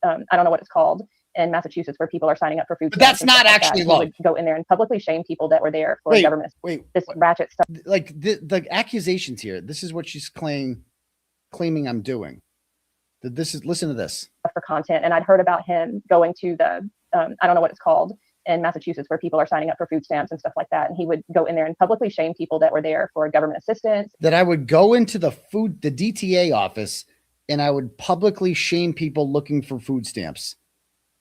[SPEAKER 15] I don't know what it's called in Massachusetts, where people are signing up for food.
[SPEAKER 2] But that's not actually love.
[SPEAKER 15] Go in there and publicly shame people that were there for government. This ratchet stuff.
[SPEAKER 2] Like the accusations here. This is what she's claiming I'm doing. Listen to this.
[SPEAKER 15] For content. And I'd heard about him going to the, I don't know what it's called in Massachusetts, where people are signing up for food stamps and stuff like that. And he would go in there and publicly shame people that were there for government assistance.
[SPEAKER 2] That I would go into the DTA office and I would publicly shame people looking for food stamps.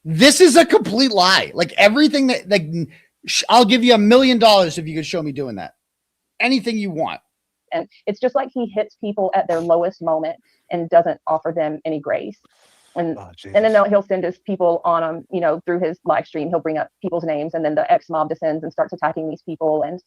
[SPEAKER 2] This is a complete lie. Like everything that, like, I'll give you $1 million if you could show me doing that. Anything you want.
[SPEAKER 15] And it's just like he hits people at their lowest moment and doesn't offer them any grace. And then he'll send his people on them, through his live stream. He'll bring up people's names, and then the ex-mob descends and starts attacking these people. And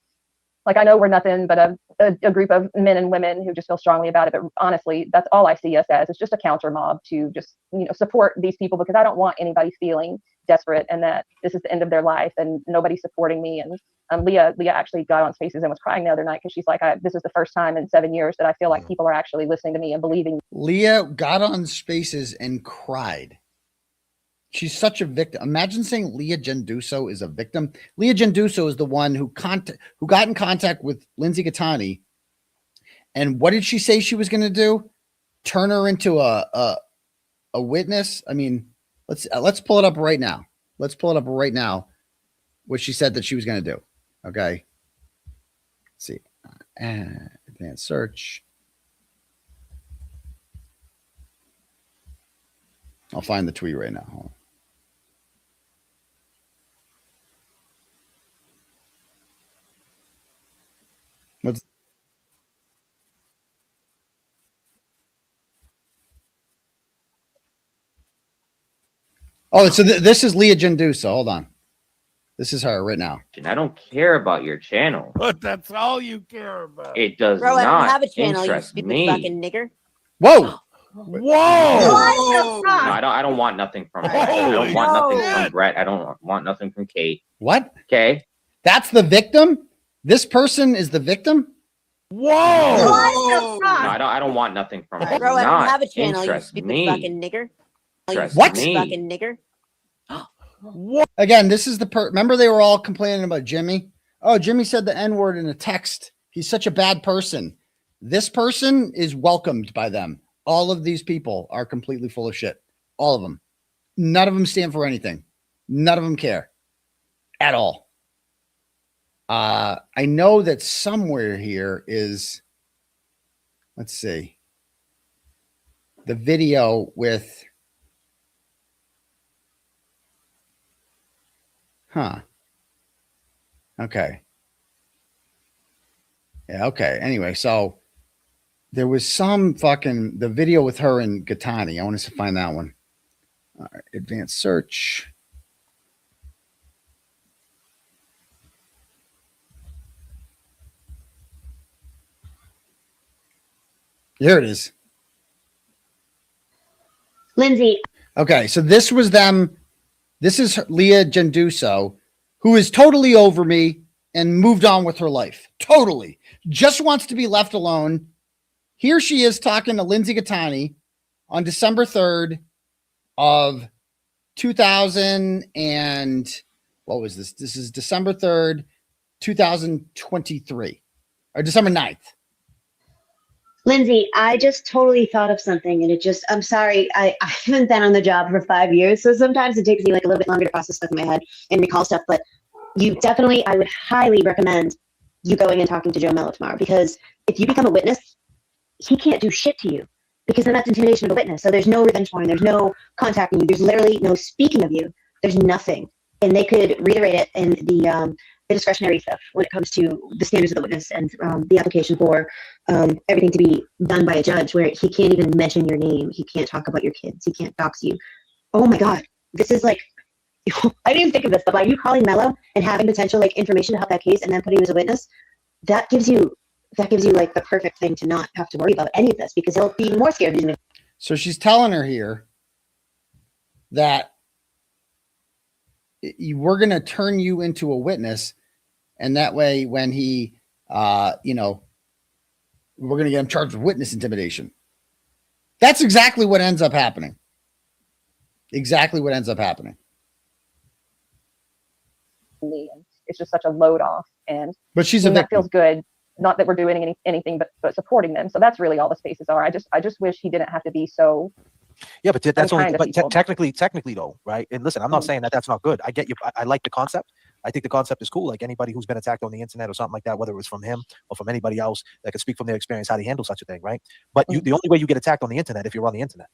[SPEAKER 15] like, I know we're nothing but a group of men and women who just feel strongly about it. But honestly, that's all I see us as. It's just a counter mob to just, support these people, because I don't want anybody feeling desperate and that this is the end of their life and nobody's supporting me. And Leigha actually got on Spaces and was crying the other night because she's like, this is the first time in 7 years that I feel like people are actually listening to me and believing.
[SPEAKER 2] Leigha got on Spaces and cried. She's such a victim. Imagine saying Leigha Genduso is a victim. Leigha Genduso is the one who got in contact with Lindsay Gattani. And what did she say she was going to do? Turn her into a witness? I mean, let's pull it up right now. Let's pull it up right now. What she said that she was going to do. Okay. Let's see. Advanced search. I'll find the tweet right now. Hold on. So this is Leigha Genduso. Hold on. This is her right now.
[SPEAKER 20] I don't care about your channel.
[SPEAKER 21] But that's all you care about.
[SPEAKER 20] It does
[SPEAKER 22] Bro, I
[SPEAKER 20] not
[SPEAKER 22] don't have a channel, you
[SPEAKER 20] interest
[SPEAKER 22] stupid
[SPEAKER 20] me.
[SPEAKER 22] fucking nigger.
[SPEAKER 2] Whoa. Whoa!
[SPEAKER 20] No, I don't want nothing from Brett. I don't want nothing from Brett. I don't want nothing from Kate.
[SPEAKER 2] What?
[SPEAKER 20] Okay.
[SPEAKER 2] That's the victim? This person is the victim? Whoa!
[SPEAKER 20] No, I don't want nothing from Brett.
[SPEAKER 21] Bro, I don't have a
[SPEAKER 20] Not
[SPEAKER 21] channel, you
[SPEAKER 20] interest
[SPEAKER 21] stupid
[SPEAKER 20] me.
[SPEAKER 21] fucking nigger. You
[SPEAKER 20] Interest
[SPEAKER 2] What?
[SPEAKER 21] stupid
[SPEAKER 20] me.
[SPEAKER 21] fucking nigger.
[SPEAKER 2] What? Again, this is the remember they were all complaining about Jimmy? Oh, Jimmy said the N-word in a text. He's such a bad person. This person is welcomed by them. All of these people are completely full of shit. All of them. None of them stand for anything. None of them care at all. I know that somewhere here is, let's see, the video with, okay. Yeah, okay. Anyway, so there was some the video with her and Gatani. I want us to find that one. All right, advanced search. Here it is.
[SPEAKER 21] Lindsay.
[SPEAKER 2] Okay, so this was them. This is Leigha Genduso, who is totally over me and moved on with her life. Totally. Just wants to be left alone. Here she is talking to Lindsay Gatani on December 3rd of 2000 and what was this? This is December 3rd, 2023 or December 9th.
[SPEAKER 21] Lindsay, I just totally thought of something and I'm sorry, I haven't been on the job for 5 years. So sometimes it takes me like a little bit longer to process stuff in my head and recall stuff. But I would highly recommend you going and talking to Joe Mello tomorrow, because if you become a witness, he can't do shit to you, because then that's intimidation of a witness. So there's no revenge porn. There's no contacting you. There's literally no speaking of you. There's nothing. And they could reiterate it in the discretionary stuff when it comes to the standards of the witness and the application for everything to be done by a judge, where he can't even mention your name. He can't talk about your kids. He can't dox you. Oh my God. This is like, I didn't even think of this, but by you calling Mello and having potential like information to help that case and then putting him as a witness, that gives you like the perfect thing to not have to worry about any of this, because he'll be more scared.
[SPEAKER 2] So she's telling her here that we're going to turn you into a witness. And that way, when he, we're going to get him charged with witness intimidation. That's exactly what ends up happening. Exactly what ends up happening.
[SPEAKER 15] It's just such a load off,
[SPEAKER 2] but she's
[SPEAKER 15] that feels good. Not that we're doing anything but supporting them. So that's really all the spaces are. I just wish he didn't have to be so.
[SPEAKER 16] Yeah, but that's only, but technically though, right? And listen, I'm not saying that that's not good. I get you. I like the concept. I think the concept is cool. Like anybody who's been attacked on the internet or something like that, whether it was from him or from anybody else that could speak from their experience, how to handle such a thing, right? But the only way you get attacked on the internet if you're on the internet.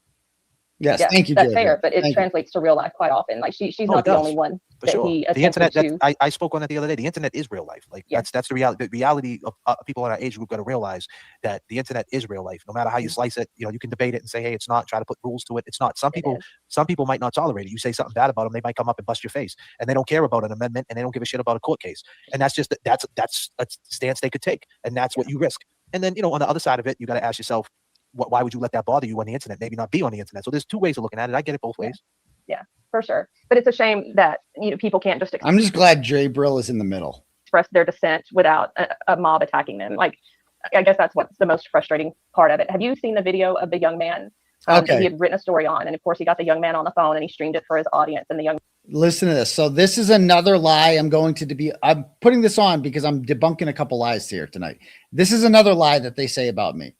[SPEAKER 2] Yes,
[SPEAKER 15] yeah,
[SPEAKER 2] thank you.
[SPEAKER 15] That's fair, but it translates to real life quite often. Like she's not the only one
[SPEAKER 16] for
[SPEAKER 15] that
[SPEAKER 16] sure.
[SPEAKER 15] he
[SPEAKER 16] The internet.
[SPEAKER 15] to.
[SPEAKER 16] I spoke on it the other day. The internet is real life. Like that's the reality. The reality of people in our age group got to realize that the internet is real life. No matter how you slice it, you can debate it and say, hey, it's not. Try to put rules to it. It's not. Some people might not tolerate it. You say something bad about them, they might come up and bust your face, and they don't care about an amendment, and they don't give a shit about a court case. And that's a stance they could take, and that's what you risk. And then on the other side of it, you got to ask yourself, why would you let that bother you on the internet? Maybe not be on the internet. So there's two ways of looking at it. I get it both ways.
[SPEAKER 15] Yeah, for sure. But it's a shame that people can't just.
[SPEAKER 2] I'm just glad Jay Brill is in the middle.
[SPEAKER 15] Express their dissent without a mob attacking them. Like, I guess that's what's the most frustrating part of it. Have you seen the video of the young man that he had written a story on? And of course, he got the young man on the phone and he streamed it for his audience. And the young.
[SPEAKER 2] Listen to this. So this is another lie. I'm putting this on because I'm debunking a couple lies here tonight. This is another lie that they say about me.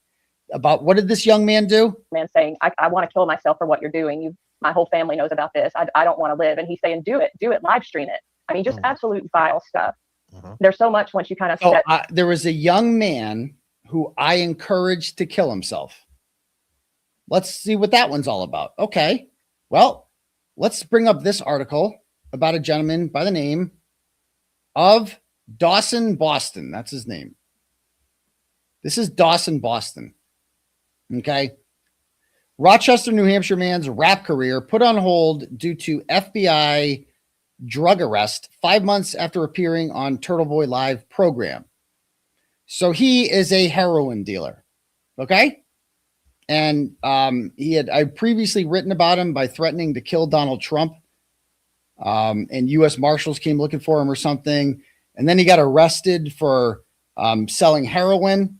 [SPEAKER 2] About what did this young man do?
[SPEAKER 15] Man saying, I want to kill myself for what you're doing. My whole family knows about this. I don't want to live. And he's saying, do it, live stream it. I mean, just absolute vile stuff. There's so much once you kind of
[SPEAKER 2] there was a young man who I encouraged to kill himself. Let's see what that one's all about. Okay. Well, let's bring up this article about a gentleman by the name of Dawson Boston. That's his name. This is Dawson Boston. Okay. Rochester, New Hampshire man's rap career put on hold due to FBI drug arrest 5 months after appearing on Turtleboy Live program. So he is a heroin dealer. Okay. And I'd previously written about him by threatening to kill Donald Trump. And U.S. Marshals came looking for him or something. And then he got arrested for selling heroin.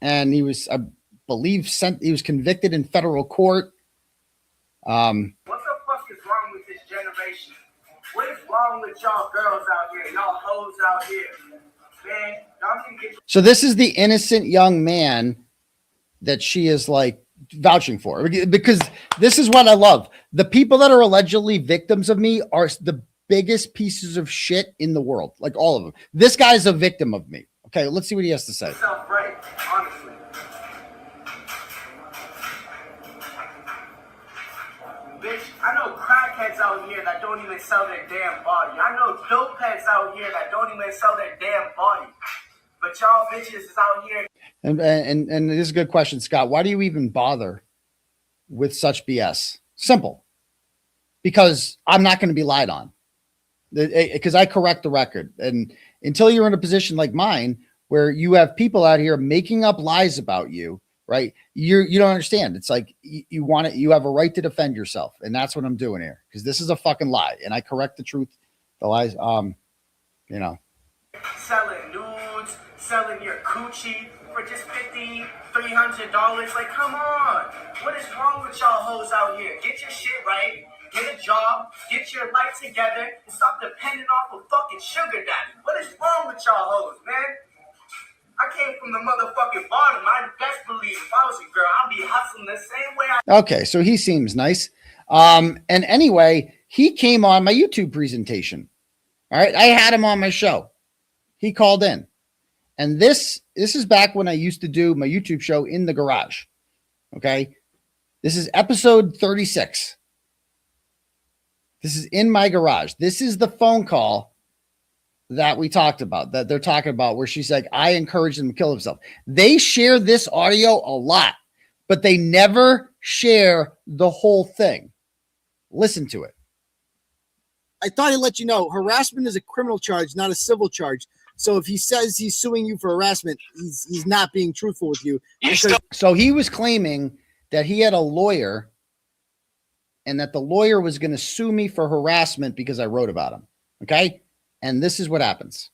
[SPEAKER 2] And he was, I believe, he was convicted in federal court.
[SPEAKER 1] What the fuck is wrong with this generation? What is wrong with y'all girls out here, y'all hoes out here? Man, y'all can get.
[SPEAKER 2] So this is the innocent young man that she is like vouching for, because this is what I love. The people that are allegedly victims of me are the biggest pieces of shit in the world. Like all of them. This guy's a victim of me. Okay, let's see what he has to say.
[SPEAKER 1] Right, honestly. Bitch, I know crackheads out here that don't even sell their damn body. I know dope heads out here that don't even sell their damn body. But y'all bitches is out here.
[SPEAKER 2] And this is a good question, Scott. Why do you even bother with such BS? Simple. Because I'm not going to be lied on. Because I correct the record. And until you're in a position like mine, where you have people out here making up lies about you, right? You don't understand. It's like you have a right to defend yourself. And that's what I'm doing here. Because this is a fucking lie. And I correct the truth. The lies, you know.
[SPEAKER 1] Selling nudes, selling your coochie for just $50, $300. Like, come on. What is wrong with y'all hoes out here? Get your shit right. Get a job. Get your life together. And stop depending off of fucking sugar daddy. What is wrong with y'all hoes, man? I came from the motherfucking bottom. I best believe if I was a girl, I'd be hustling the same way
[SPEAKER 2] Okay, so he seems nice. And anyway, he came on my YouTube presentation. All right, I had him on my show. He called in. And this is back when I used to do my YouTube show in the garage. Okay. This is episode 36. This is in my garage. This is the phone call that we talked about, that they're talking about, where she's like, I encouraged him to kill himself. They share this audio a lot, but they never share the whole thing. Listen to it.
[SPEAKER 22] I thought I'd let you know, harassment is a criminal charge, not a civil charge. So if he says he's suing you for harassment, he's not being truthful with you.
[SPEAKER 2] So he was claiming that he had a lawyer and that the lawyer was going to sue me for harassment because I wrote about him. Okay. And this is what happens.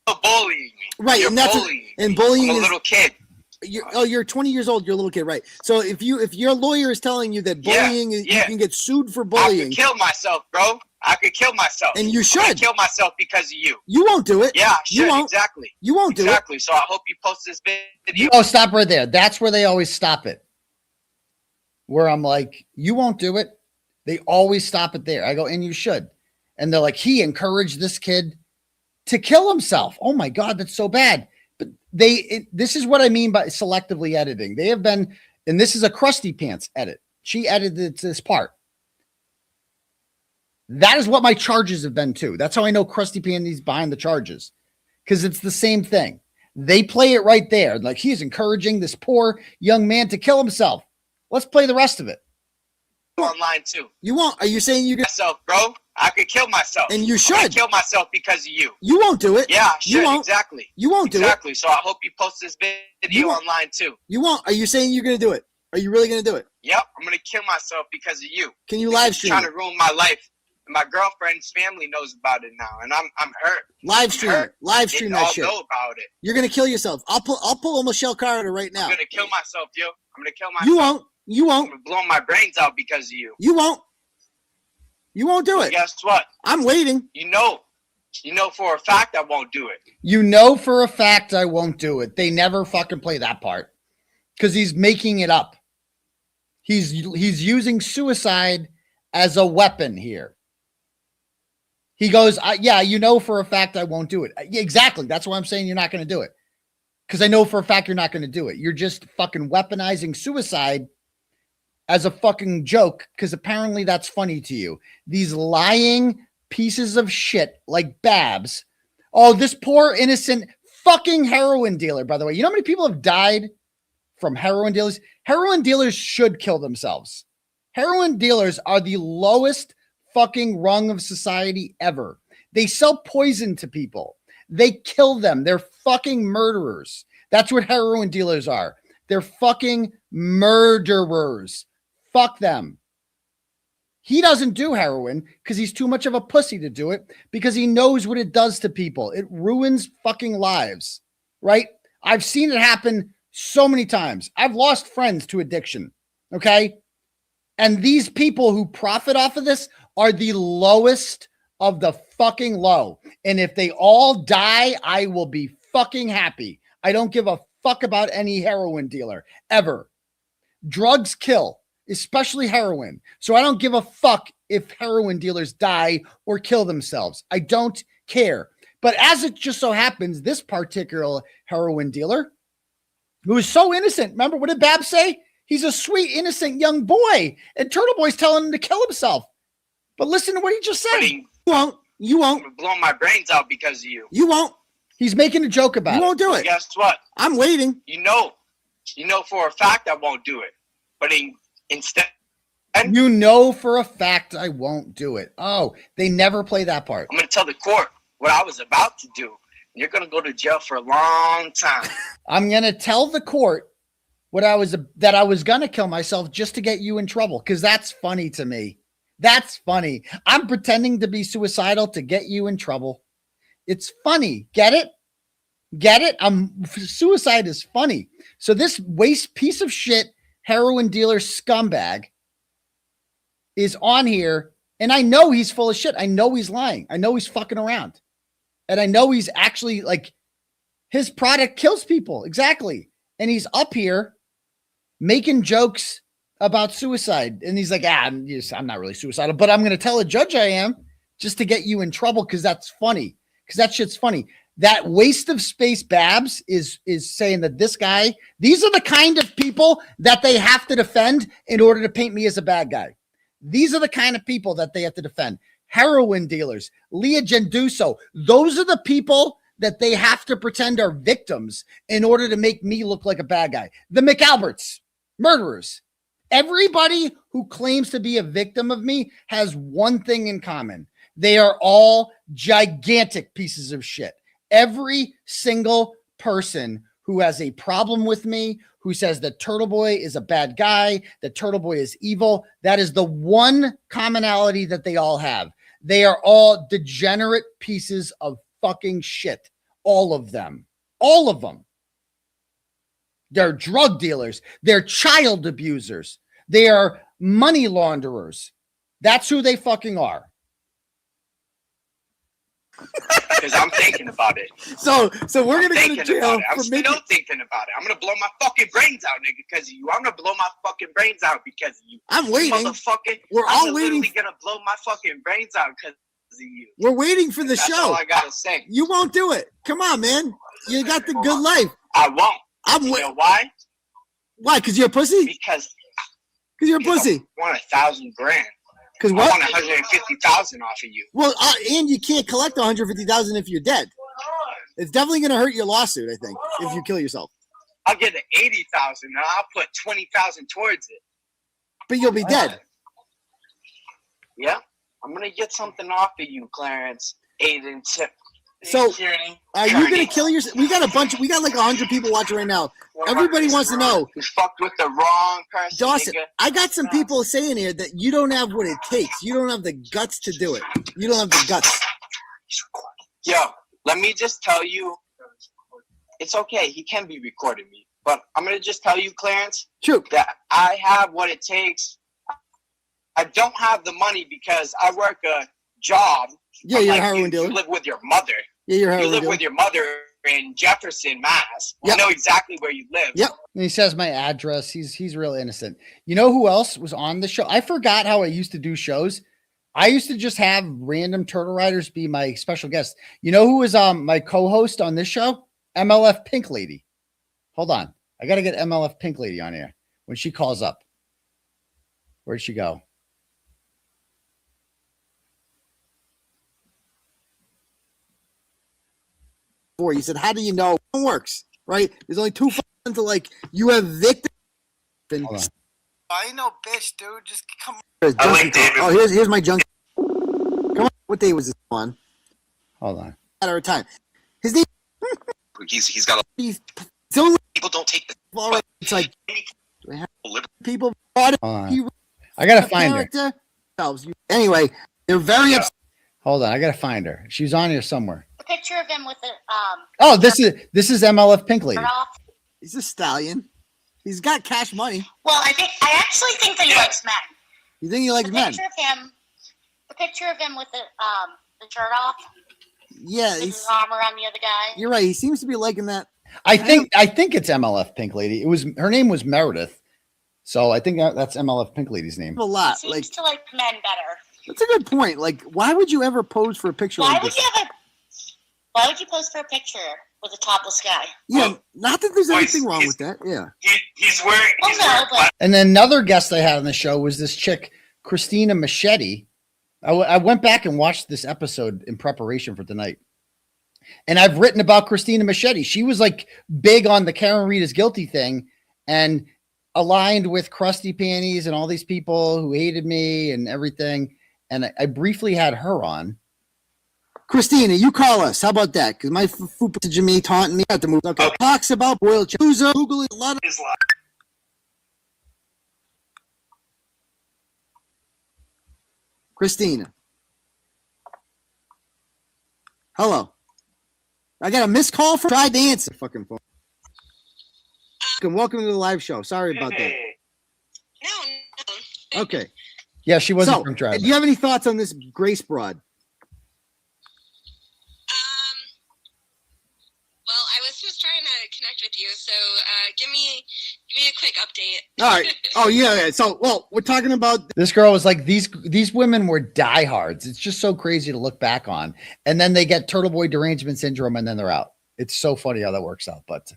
[SPEAKER 23] Bullying me.
[SPEAKER 22] Right.
[SPEAKER 23] You're
[SPEAKER 22] And that's
[SPEAKER 23] bullying.
[SPEAKER 22] and bullying
[SPEAKER 23] I'm a
[SPEAKER 22] is
[SPEAKER 23] little kid.
[SPEAKER 22] You're 20 years old. You're a little kid. Right. So if your lawyer is telling you that bullying is, you can get sued for bullying.
[SPEAKER 23] I could kill myself, bro. I could kill myself.
[SPEAKER 22] And you should.
[SPEAKER 23] I could kill myself because of you.
[SPEAKER 22] You won't do it.
[SPEAKER 23] Yeah, I
[SPEAKER 22] You
[SPEAKER 23] should.
[SPEAKER 22] won't.
[SPEAKER 23] Exactly.
[SPEAKER 22] You won't do it.
[SPEAKER 23] Exactly. So I hope you post this video.
[SPEAKER 2] Oh, stop right there. That's where they always stop it. Where I'm like, you won't do it. They always stop it there. I go, and you should. And they're like, he encouraged this kid to kill himself. Oh my God, that's so bad. But this is what I mean by selectively editing. They have been, and this is a 𝗄𝗄𝗄𝗃 edit. She edited this part. That is what my charges have been too. That's how I know 𝗄𝗄𝗃𝗃 is behind the charges, because it's the same thing. They play it right there. Like, he's encouraging this poor young man to kill himself. Let's play the rest of it.
[SPEAKER 23] Online too.
[SPEAKER 22] You won't. Are you saying you're going
[SPEAKER 23] myself, bro? I could kill myself.
[SPEAKER 22] And you should.
[SPEAKER 23] I could kill myself because of you.
[SPEAKER 22] You won't do it.
[SPEAKER 23] Yeah, I should.
[SPEAKER 22] You won't.
[SPEAKER 23] Exactly.
[SPEAKER 22] You won't do it.
[SPEAKER 23] Exactly. So I hope you post this video online too.
[SPEAKER 22] You won't. Are you saying you're going to do it? Are you really going to do it?
[SPEAKER 23] Yep. I'm going to kill myself because of you.
[SPEAKER 22] Can you live stream?
[SPEAKER 23] You're trying to ruin my life. And my girlfriend's family knows about it now, and I'm hurt.
[SPEAKER 22] Live stream it. Live stream that shit.
[SPEAKER 23] They all know about it.
[SPEAKER 22] You're going to kill yourself. I'll pull a 𝗄𝗃𝗃𝗃 right now.
[SPEAKER 23] I'm going to kill myself, yo. I'm going to kill myself.
[SPEAKER 22] You won't. You won't.
[SPEAKER 23] I'm going to blow my brains out because of you.
[SPEAKER 22] You won't. You won't do it.
[SPEAKER 23] Guess what?
[SPEAKER 22] I'm waiting.
[SPEAKER 23] You know for a fact I won't do it.
[SPEAKER 2] You know for a fact I won't do it. They never fucking play that part because he's making it up. He's using suicide as a weapon here. He goes, yeah, you know for a fact I won't do it. Yeah, exactly. That's why I'm saying you're not going to do it. Because I know for a fact you're not going to do it. You're just fucking weaponizing suicide as a fucking joke, because apparently that's funny to you. These lying pieces of shit like Babs. Oh, this poor innocent fucking heroin dealer, by the way. You know how many people have died from heroin dealers? Heroin dealers should kill themselves. Heroin dealers are the lowest fucking rung of society ever. They sell poison to people. They kill them. They're fucking murderers. That's what heroin dealers are. They're fucking murderers. Fuck them. He doesn't do heroin because he's too much of a pussy to do it, because he knows what it does to people. It ruins fucking lives, right? I've seen it happen so many times. I've lost friends to addiction, okay? And these people who profit off of this are the lowest of the fucking low. And if they all die, I will be fucking happy. I don't give a fuck about any heroin dealer, ever. Drugs kill, especially heroin. So I don't give a fuck if heroin dealers die or kill themselves. I don't care. But as it just so happens, this particular heroin dealer, who is so innocent, remember what did Bab say? He's a sweet, innocent young boy. And Turtleboy's telling him to kill himself. But listen to what he just said. You won't. You won't.
[SPEAKER 23] I'm blow my brains out because of you.
[SPEAKER 2] You won't. He's making a joke about it.
[SPEAKER 22] You won't do it.
[SPEAKER 23] Guess what?
[SPEAKER 22] I'm waiting.
[SPEAKER 23] You know for a fact I won't do it. But instead,
[SPEAKER 2] you know for a fact I won't do it. Oh, they never play that part.
[SPEAKER 23] I'm going to tell the court what I was about to do. You're going to go to jail for a long time.
[SPEAKER 2] I'm going to tell the court that I was going to kill myself just to get you in trouble, because that's funny to me. That's funny. I'm pretending to be suicidal to get you in trouble. It's funny. Get it? Get it? Suicide is funny. So this waste piece of shit heroin dealer scumbag is on here, and I know he's full of shit. I know he's lying. I know he's fucking around. And I know he's actually like, his product kills people. Exactly. And he's up here making jokes about suicide. And he's like, I'm not really suicidal, but I'm going to tell a judge I am, just to get you in trouble, because that's funny. Because that shit's funny. That waste of space Babs is saying that this guy, these are the kind of people that they have to defend in order to paint me as a bad guy. These are the kind of people that they have to defend. Heroin dealers, Leigha Genduso. Those are the people that they have to pretend are victims in order to make me look like a bad guy. The McAlberts, murderers. Everybody who claims to be a victim of me has one thing in common. They are all gigantic pieces of shit. Every single person who has a problem with me, who says that Turtleboy is a bad guy, that Turtleboy is evil, that is the one commonality that they all have. They are all degenerate pieces of fucking shit. All of them. All of them. They're drug dealers. They're child abusers. They are money launderers. That's who they fucking are.
[SPEAKER 23] Because I'm thinking about it.
[SPEAKER 22] So we're gonna go to jail.
[SPEAKER 23] I'm still thinking about it. I'm gonna blow my fucking brains out, nigga, because of you. I'm gonna blow my fucking brains out because of you.
[SPEAKER 22] I'm waiting.
[SPEAKER 23] Motherfucker.
[SPEAKER 22] We're all waiting.
[SPEAKER 23] I'm gonna blow my fucking brains out because of you.
[SPEAKER 22] We're waiting for the
[SPEAKER 23] That's
[SPEAKER 22] show.
[SPEAKER 23] all I gotta say.
[SPEAKER 22] You won't do it. Come on, man. You got the good life.
[SPEAKER 23] I won't. You know why?
[SPEAKER 22] Why? Because you're a pussy?
[SPEAKER 23] Because
[SPEAKER 22] you're a pussy.
[SPEAKER 23] I want $1,000 grand.
[SPEAKER 22] Because
[SPEAKER 23] I
[SPEAKER 22] what?
[SPEAKER 23] want 150,000 off of you.
[SPEAKER 22] Well, and you can't collect 150,000 if you're dead. It's definitely going to hurt your lawsuit, I think, if you kill yourself.
[SPEAKER 23] I'll get 80,000 and I'll put 20,000 towards it.
[SPEAKER 22] But you'll be dead.
[SPEAKER 23] Yeah, I'm gonna get something off of you, Clarence. Aidan, Tip.
[SPEAKER 22] So,
[SPEAKER 23] Kearney,
[SPEAKER 22] are you going to kill yourself? We got like 100 people watching right now. Everybody wants to know.
[SPEAKER 23] You fucked with the wrong person,
[SPEAKER 22] Dawson,
[SPEAKER 23] nigga.
[SPEAKER 22] I got some people saying here that you don't have what it takes. You don't have the guts to do it. You don't have the guts.
[SPEAKER 23] Yo, let me just tell you, it's okay. He can be recording me. But I'm going to just tell you, Clarence, that I have what it takes. I don't have the money because I work a job.
[SPEAKER 22] Yeah, you're a heroin dealer.
[SPEAKER 23] You live with your mother.
[SPEAKER 22] Yeah, you're a heroin
[SPEAKER 23] You live
[SPEAKER 22] dealer.
[SPEAKER 23] with your mother in Jefferson, Mass.
[SPEAKER 2] Yep.
[SPEAKER 23] I know exactly where you live.
[SPEAKER 2] Yep. And he says my address. He's real innocent. You know who else was on the show? I forgot how I used to do shows. I used to just have random turtle riders be my special guests. You know who was my co-host on this show? MLF Pink Lady. Hold on. I got to get MLF Pink Lady on here when she calls up. Where'd she go?
[SPEAKER 22] You said, how do you know it works? Right? There's only two to like you have victims.
[SPEAKER 4] I ain't no bitch, dude. Just come
[SPEAKER 23] I like David.
[SPEAKER 22] Oh, here's my junk. Come on. What day was this on?
[SPEAKER 2] Hold on.
[SPEAKER 22] At our time. His name.
[SPEAKER 23] He's got a.
[SPEAKER 22] He's only
[SPEAKER 6] People don't take the.
[SPEAKER 22] It's like people bought it.
[SPEAKER 2] I gotta find her.
[SPEAKER 22] Character. Anyway, they're very upset.
[SPEAKER 2] Hold on, I gotta find her. She's on here somewhere.
[SPEAKER 19] A picture of him with the
[SPEAKER 2] Oh, this is MLF Pink Lady.
[SPEAKER 22] He's a stallion. He's got cash money.
[SPEAKER 19] Well, I actually think that he likes men.
[SPEAKER 22] You think he likes men?
[SPEAKER 19] The picture of him with the shirt off.
[SPEAKER 22] Yeah,
[SPEAKER 19] with his arm around the other guy.
[SPEAKER 22] You're right. He seems to be liking that.
[SPEAKER 2] I think it's MLF Pink Lady. Her name was Meredith, so I think that's MLF Pink Lady's name.
[SPEAKER 22] A lot.
[SPEAKER 19] He seems to like men better.
[SPEAKER 22] That's a good point. Like, why would you ever pose for a picture like this?
[SPEAKER 19] Why would you pose for a picture with a topless guy?
[SPEAKER 22] Yeah, not that there's anything wrong with that. Yeah.
[SPEAKER 6] He's wearing.
[SPEAKER 2] And then another guest I had on the show was this chick, Christina Machete. I went back and watched this episode in preparation for tonight. And I've written about Christina Machete. She was like big on the Karen Reed is guilty thing and aligned with Krusty Panties and all these people who hated me and everything. And I briefly had her on.
[SPEAKER 22] Christina, you call us. How about that? Because my fupa to Jimmy taunting me at the movie. Okay. Talks about boiled chicken. Google it. A lot of Christina. Hello. I got a missed call from tried to answer. Fucking phone. Welcome to the live show. Sorry about that. No. Okay.
[SPEAKER 2] Yeah, she wasn't from Drive.
[SPEAKER 22] Do you have any thoughts on this Grace broad?
[SPEAKER 7] Well, I was just trying to connect with you, so give me a quick update.
[SPEAKER 22] All right. Oh yeah. So, well, we're talking about
[SPEAKER 2] this girl was like these women were diehards. It's just so crazy to look back on, and then they get Turtleboy derangement syndrome, and then they're out. It's so funny how that works out. But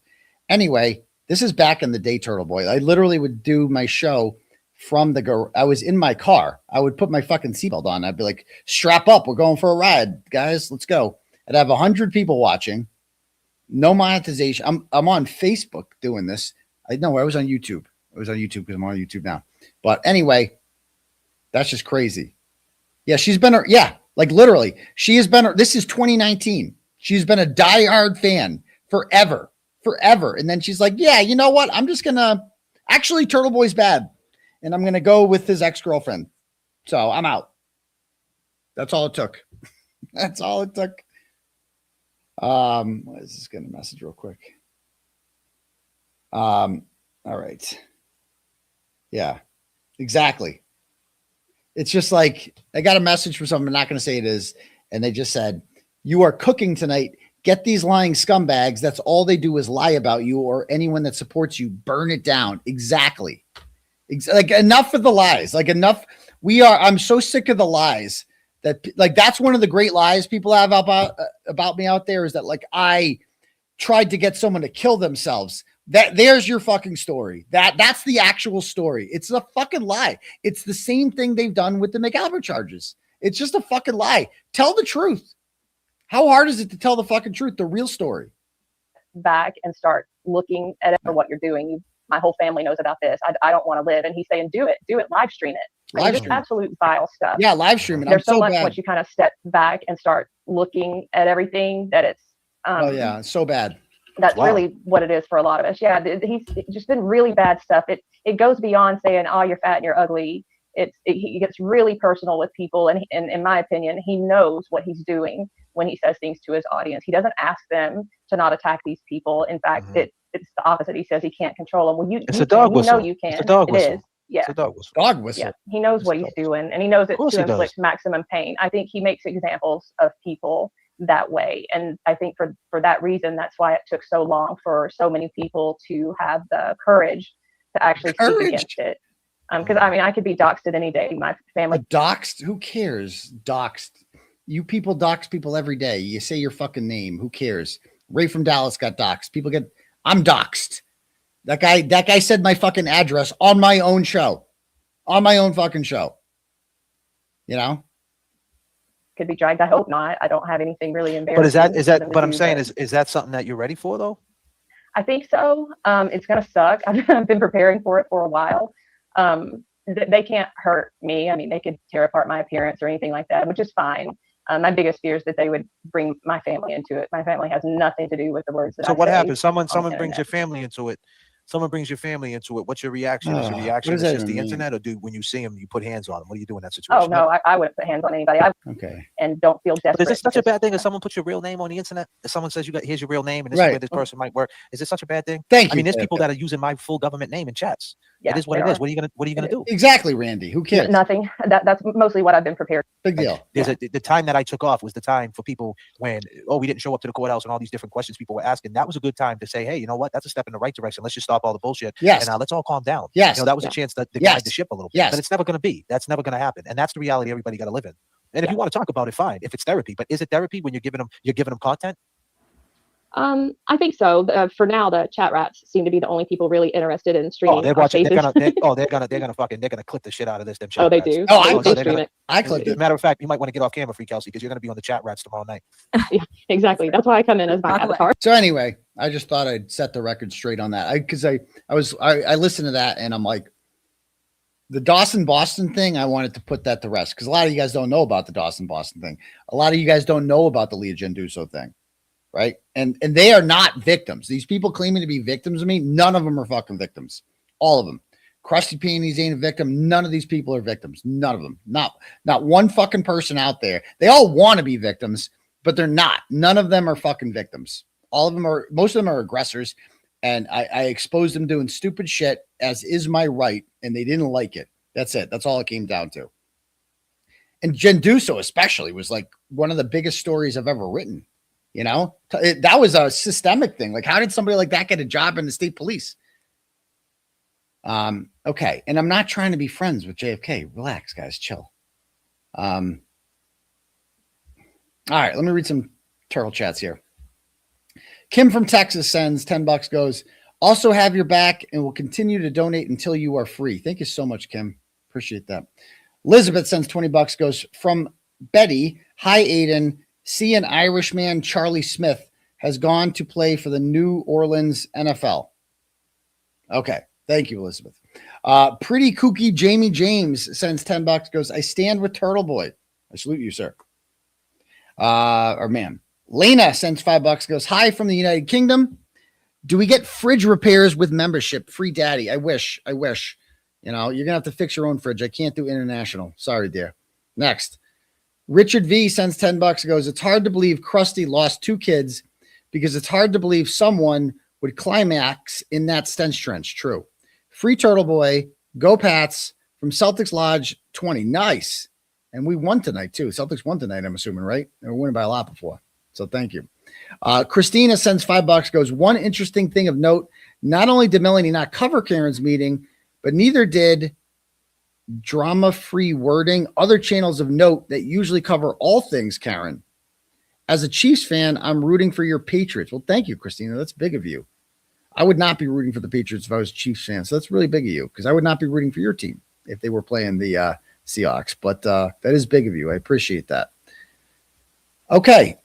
[SPEAKER 2] anyway, this is back in the day, Turtleboy. I literally would do my show from I was in my car. I would put my fucking seatbelt on. I'd be like, strap up. We're going for a ride, guys. Let's go. I'd have 100 people watching. No monetization. I'm on Facebook doing this. I know I was on YouTube. I was on YouTube because I'm on YouTube now. But anyway, that's just crazy. Yeah, she's been, like literally, she has been, this is 2019. She's been a diehard fan forever. And then she's like, yeah, you know what? I'm just going to, actually, Turtleboy's bad. And I'm going to go with his ex-girlfriend. So I'm out. That's all it took. That's all it took. What is this going to message real quick? All right. Yeah, exactly. It's just like, I got a message from someone, I'm not going to say it is. And they just said, you are cooking tonight. Get these lying scumbags. That's all they do is lie about you or anyone that supports you. Burn it down. Exactly. Like enough of the lies, like enough. I'm so sick of the lies that like, that's one of the great lies people have about me out there is that like, I tried to get someone to kill themselves. There's your fucking story. That's the actual story. It's a fucking lie. It's the same thing they've done with the McAlbert charges. It's just a fucking lie. Tell the truth. How hard is it to tell the fucking truth? The real story.
[SPEAKER 15] Back and start looking at what you're doing. My whole family knows about this. I don't want to live. And he's saying, do it, live stream it. Like, it's absolute vile stuff.
[SPEAKER 2] Yeah, live stream it.
[SPEAKER 15] There's so much once you kind of step back and start looking at everything that it's.
[SPEAKER 2] Oh yeah, it's so bad.
[SPEAKER 15] That's really what it is for a lot of us. Yeah, he's just been really bad stuff. It goes beyond saying, oh, you're fat and you're ugly. He gets really personal with people. And in my opinion, he knows what he's doing when he says things to his audience. He doesn't ask them to not attack these people. In fact, it's the opposite. He says he can't control them. Well,
[SPEAKER 16] it's a dog whistle.
[SPEAKER 15] You know you can.
[SPEAKER 16] It's a dog whistle.
[SPEAKER 15] It is. Yeah.
[SPEAKER 16] It's a dog whistle.
[SPEAKER 2] Dog whistle.
[SPEAKER 15] Yeah. He knows what he's doing, and he knows it to inflict maximum pain. I think he makes examples of people that way. And I think for that reason, that's why it took so long for so many people to have the courage to actually speak against it. Because I mean, I could be doxxed at any day. My family.
[SPEAKER 2] Doxxed? Who cares? Doxxed. You people dox people every day. You say your fucking name. Who cares? Ray from Dallas got doxxed. People get. I'm doxxed. That guy said my fucking address on my own show, on my own fucking show. You know.
[SPEAKER 15] Could be dragged. I hope not. I don't have anything really embarrassing.
[SPEAKER 16] But is that? But I'm saying is that something that you're ready for though?
[SPEAKER 15] I think so. It's gonna suck. I've been preparing for it for a while. They can't hurt me. I mean, they could tear apart my appearance or anything like that, which is fine. My biggest fear is that they would bring my family into it. My family has nothing to do with the words that
[SPEAKER 16] So
[SPEAKER 15] I
[SPEAKER 16] what
[SPEAKER 15] say
[SPEAKER 16] happens? Someone
[SPEAKER 15] on the
[SPEAKER 16] brings
[SPEAKER 15] internet.
[SPEAKER 16] your family into it. Someone brings your family into it. What's your reaction? Is your
[SPEAKER 2] What
[SPEAKER 16] reaction
[SPEAKER 2] does
[SPEAKER 16] it's
[SPEAKER 2] that
[SPEAKER 16] just the
[SPEAKER 2] even mean?
[SPEAKER 16] internet, or when you see them, you put hands on them? What do you do in that
[SPEAKER 15] Oh
[SPEAKER 16] situation?
[SPEAKER 15] no, I wouldn't put hands on anybody.
[SPEAKER 2] Okay.
[SPEAKER 15] And don't feel desperate.
[SPEAKER 16] But is this such a
[SPEAKER 15] because-
[SPEAKER 16] bad thing if someone puts your real name on the internet? If someone says here's your real name and this
[SPEAKER 2] Right.
[SPEAKER 16] is where this person might work, is this such a bad thing?
[SPEAKER 2] Thank
[SPEAKER 16] I mean,
[SPEAKER 2] you,
[SPEAKER 16] there's people
[SPEAKER 2] Ted.
[SPEAKER 16] that are using my full government name in chats.
[SPEAKER 15] Yeah,
[SPEAKER 16] it is what
[SPEAKER 15] there
[SPEAKER 16] it is.
[SPEAKER 15] are.
[SPEAKER 16] What are you gonna do?
[SPEAKER 2] Exactly, Randy. Who cares?
[SPEAKER 15] Nothing. That's mostly what I've been prepared.
[SPEAKER 2] Big deal.
[SPEAKER 16] The time that I took off was the time for people when, we didn't show up to the courthouse and all these different questions people were asking. That was a good time to say, hey, you know what? That's a step in the right direction. Let's just stop all the bullshit.
[SPEAKER 2] Yes.
[SPEAKER 16] And let's all calm down.
[SPEAKER 2] Yes.
[SPEAKER 16] That was a chance to guide the ship a little bit.
[SPEAKER 2] Yes.
[SPEAKER 16] But it's never going to be. That's never going to happen. And that's the reality everybody got to live in. And if you want to talk about it, fine. If it's therapy, but is it therapy when you're giving them content?
[SPEAKER 15] I think so. For now, the chat rats seem to be the only people really interested in streaming.
[SPEAKER 16] Oh, they're
[SPEAKER 15] our
[SPEAKER 16] watching. They're
[SPEAKER 15] faces.
[SPEAKER 16] gonna clip the shit out of this. Them chat
[SPEAKER 15] Oh, they
[SPEAKER 16] rats.
[SPEAKER 15] do.
[SPEAKER 2] Oh,
[SPEAKER 15] They stream it.
[SPEAKER 2] I clicked
[SPEAKER 16] As
[SPEAKER 2] it.
[SPEAKER 16] a matter of fact, you might want to get off camera, 𝗶𝗂𝗺𝗃, because you're going to be on the chat rats tomorrow night.
[SPEAKER 15] Yeah, exactly. That's why I come in as my avatar.
[SPEAKER 2] So anyway, I just thought I'd set the record straight on that. Because I listened to that and I'm like, the Dawson Boston thing, I wanted to put that to rest because a lot of you guys don't know about the Dawson Boston thing. A lot of you guys don't know about the Leigha Genduso thing, right? And they are not victims. These people claiming to be victims of me, none of them are fucking victims. All of them. 𝗺ście 𝗵𝗂𝗧𝗂𝗏 ain't a victim. None of these people are victims. None of them. Not one fucking person out there. They all want to be victims, but they're not. None of them are fucking victims. Most of them are aggressors. And I exposed them doing stupid shit, as is my right, and they didn't like it. That's it. That's all it came down to. And Genduso especially was like one of the biggest stories I've ever written. You know, that was a systemic thing. Like, how did somebody like that get a job in the state police? Okay. And I'm not trying to be friends with JFK. Relax, guys. Chill. All right. Let me read some turtle chats here. Kim from Texas sends $10, goes, also have your back and will continue to donate until you are free. Thank you so much, Kim. Appreciate that. Elizabeth sends $20, goes, from Betty. Hi, Aidan. See an Irishman, Charlie Smith, has gone to play for the New Orleans NFL. Okay. Thank you, Elizabeth. Pretty kooky Jamie James sends $10, goes, I stand with Turtleboy. I salute you, sir. Or ma'am. Lena sends $5, goes, hi from the United Kingdom. Do we get fridge repairs with membership? Free daddy. I wish. You know, you're going to have to fix your own fridge. I can't do international. Sorry, dear. Next. Richard V sends $10, goes, it's hard to believe 𝗺ście lost 2 kids because it's hard to believe someone would climax in that stench trench. True. Free Turtleboy. Go Pats from Celtics Lodge 20. Nice. And we won tonight, too. Celtics won tonight, I'm assuming, right? They were winning by a lot before. So thank you. Christina sends $5, goes, one interesting thing of note, not only did Melanie not cover Karen's meeting, but neither did drama-free wording, other channels of note that usually cover all things Karen. As a Chiefs fan, I'm rooting for your Patriots. Well, thank you, Christina. That's big of you. I would not be rooting for the Patriots if I was a Chiefs fan. So that's really big of you because I would not be rooting for your team if they were playing the Seahawks. But that is big of you. I appreciate that. Okay.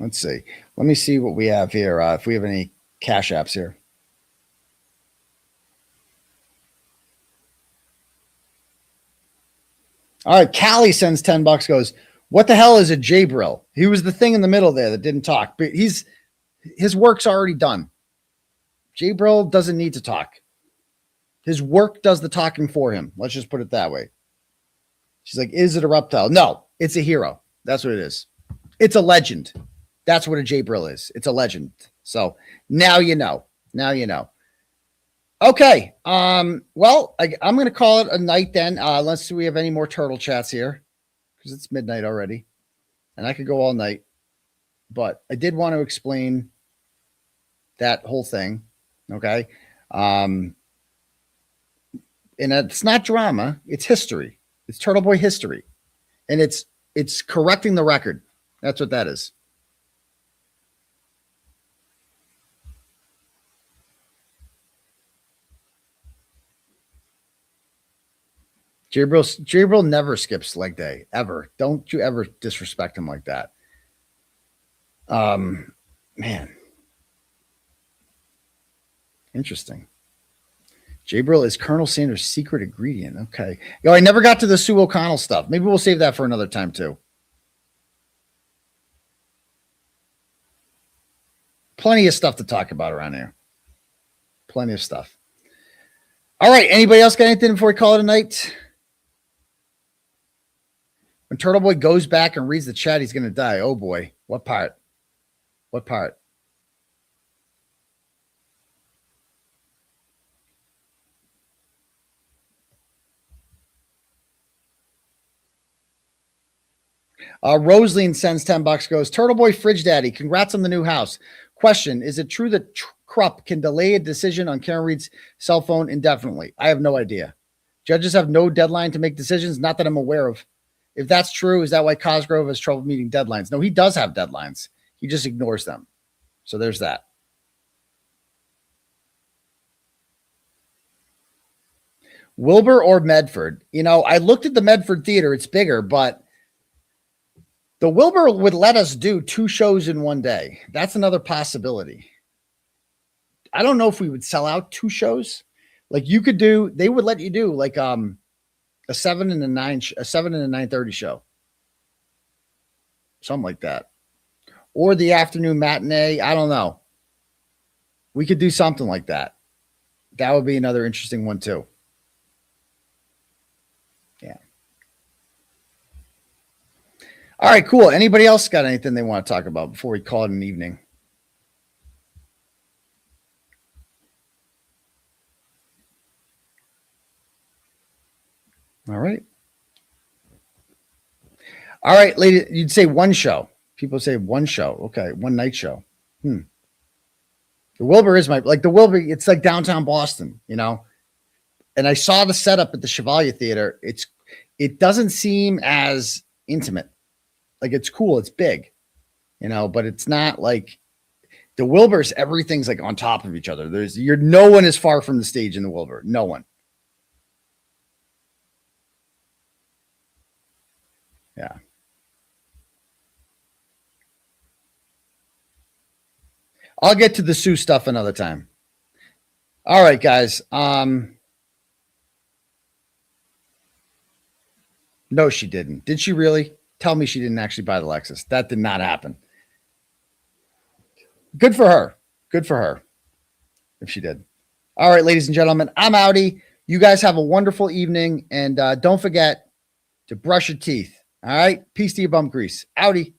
[SPEAKER 2] Let's see. Let me see what we have here. If we have any cash apps here. All right. Callie sends $10, goes, what the hell is a 𝗃𝗿𝗄𝗃? He was the thing in the middle there that didn't talk, but his work's already done. 𝗃𝗿𝗄𝗃 doesn't need to talk. His work does the talking for him. Let's just put it that way. She's like, is it a reptile? No, it's a hero. That's what it is. It's a legend. That's what a 𝗃𝗿𝗄𝗃 is. It's a legend. So now you know. Now you know. Okay. Well, I'm going to call it a night then. Let's see if we have any more turtle chats here because it's midnight already. And I could go all night. But I did want to explain that whole thing. Okay. And it's not drama. It's history. It's Turtleboy history. And it's correcting the record. That's what that is. 𝗃𝗿𝗄𝗃 never skips leg day, ever. Don't you ever disrespect him like that. Man. Interesting. J-Brill is Colonel Sanders' secret ingredient. Okay. Yo, I never got to the Sue O'Connell stuff. Maybe we'll save that for another time too. Plenty of stuff to talk about around here. Plenty of stuff. All right. Anybody else got anything before we call it a night? When Turtleboy goes back and reads the chat, he's going to die. Oh boy. What part? What part? Rosaline sends $10, goes, Turtleboy Fridge Daddy, congrats on the new house. Question, is it true that Krupp can delay a decision on Karen Reed's cell phone indefinitely? I have no idea. Judges have no deadline to make decisions, not that I'm aware of. If that's true, is that why Cosgrove has trouble meeting deadlines? No, he does have deadlines. He just ignores them. So there's that. Wilbur or Medford? You know, I looked at the Medford Theater. It's bigger, but the Wilbur would let us do 2 shows in one day. That's another possibility. I don't know if we would sell out 2 shows. Like you could do, they would let you do like a 7 and a 9:30 show. Something like that. Or the afternoon matinee. I don't know. We could do something like that. That would be another interesting one too. Yeah. All right, cool. Anybody else got anything they want to talk about before we call it an evening? All right. All right, lady, you'd say one show. People say one show. Okay, one night show. The Wilbur is the Wilbur, it's like downtown Boston, you know? And I saw the setup at the 𝗃𝗏𝗄𝗃 Theater. It doesn't seem as intimate. Like it's cool, it's big, you know, but it's not like the Wilbur's, everything's like on top of each other. No one is far from the stage in the Wilbur. No one. Yeah. I'll get to the Sue stuff another time. All right, guys. No, she didn't. Did she really? Tell me she didn't actually buy the Lexus. That did not happen. Good for her. Good for her. If she did. All right, ladies and gentlemen, I'm outie. You guys have a wonderful evening. And don't forget to brush your teeth. All right. Peace to your bum grease. Outie.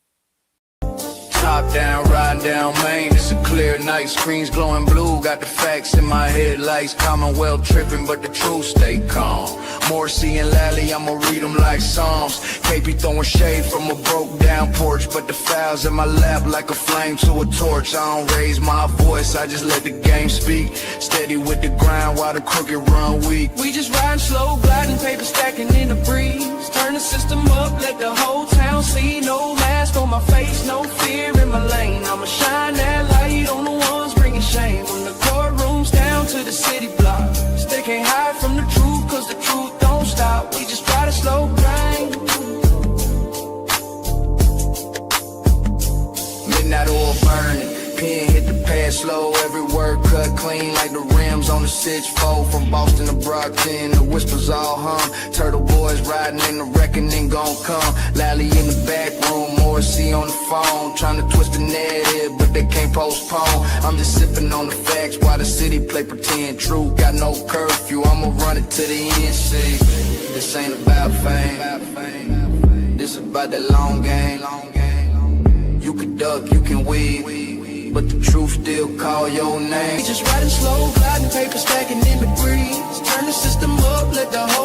[SPEAKER 8] Top down, riding down Main. It's a clear night. Screens glowing blue. Got the facts in my headlights. Commonwealth tripping, but the truth stay calm. 𝗺𝗫 and 𝗬𝗟𝗃, I'ma read them like Psalms. KP throwing shade from a broke down porch, but the files in my lap like a flame to a torch. I don't raise my voice, I just let the game speak. Steady with the grind while the crooked run weak. We just riding slow, gliding, paper stacking in the breeze. Turn the system up, let the whole town see. No mask on my face, no fear in my lane. I'ma shine that light on the ones bringing shame. From the courtrooms down to the city blocks. They can't hide from the truth, cause the truth don't stop. We just try to slow grind. Midnight oil burning, pen hit the pad slow. Every word cut clean like the rims on the 6-4. From Boston to Brockton, the whispers all hum. Turtle boys riding in the reckoning gon' come. Lally in the back room, 𝗺𝗫 on the phone. Trying to twist the narrative, but they can't postpone. I'm just sipping on the facts while the city play pretend true. Got no curfew, I'ma run it to the end. See, this ain't about fame. This about that long game. You can duck, you can weave, but the truth still call your name. We just riding slow, gliding, paper stacking in the breeze. Turn the system up, let the whole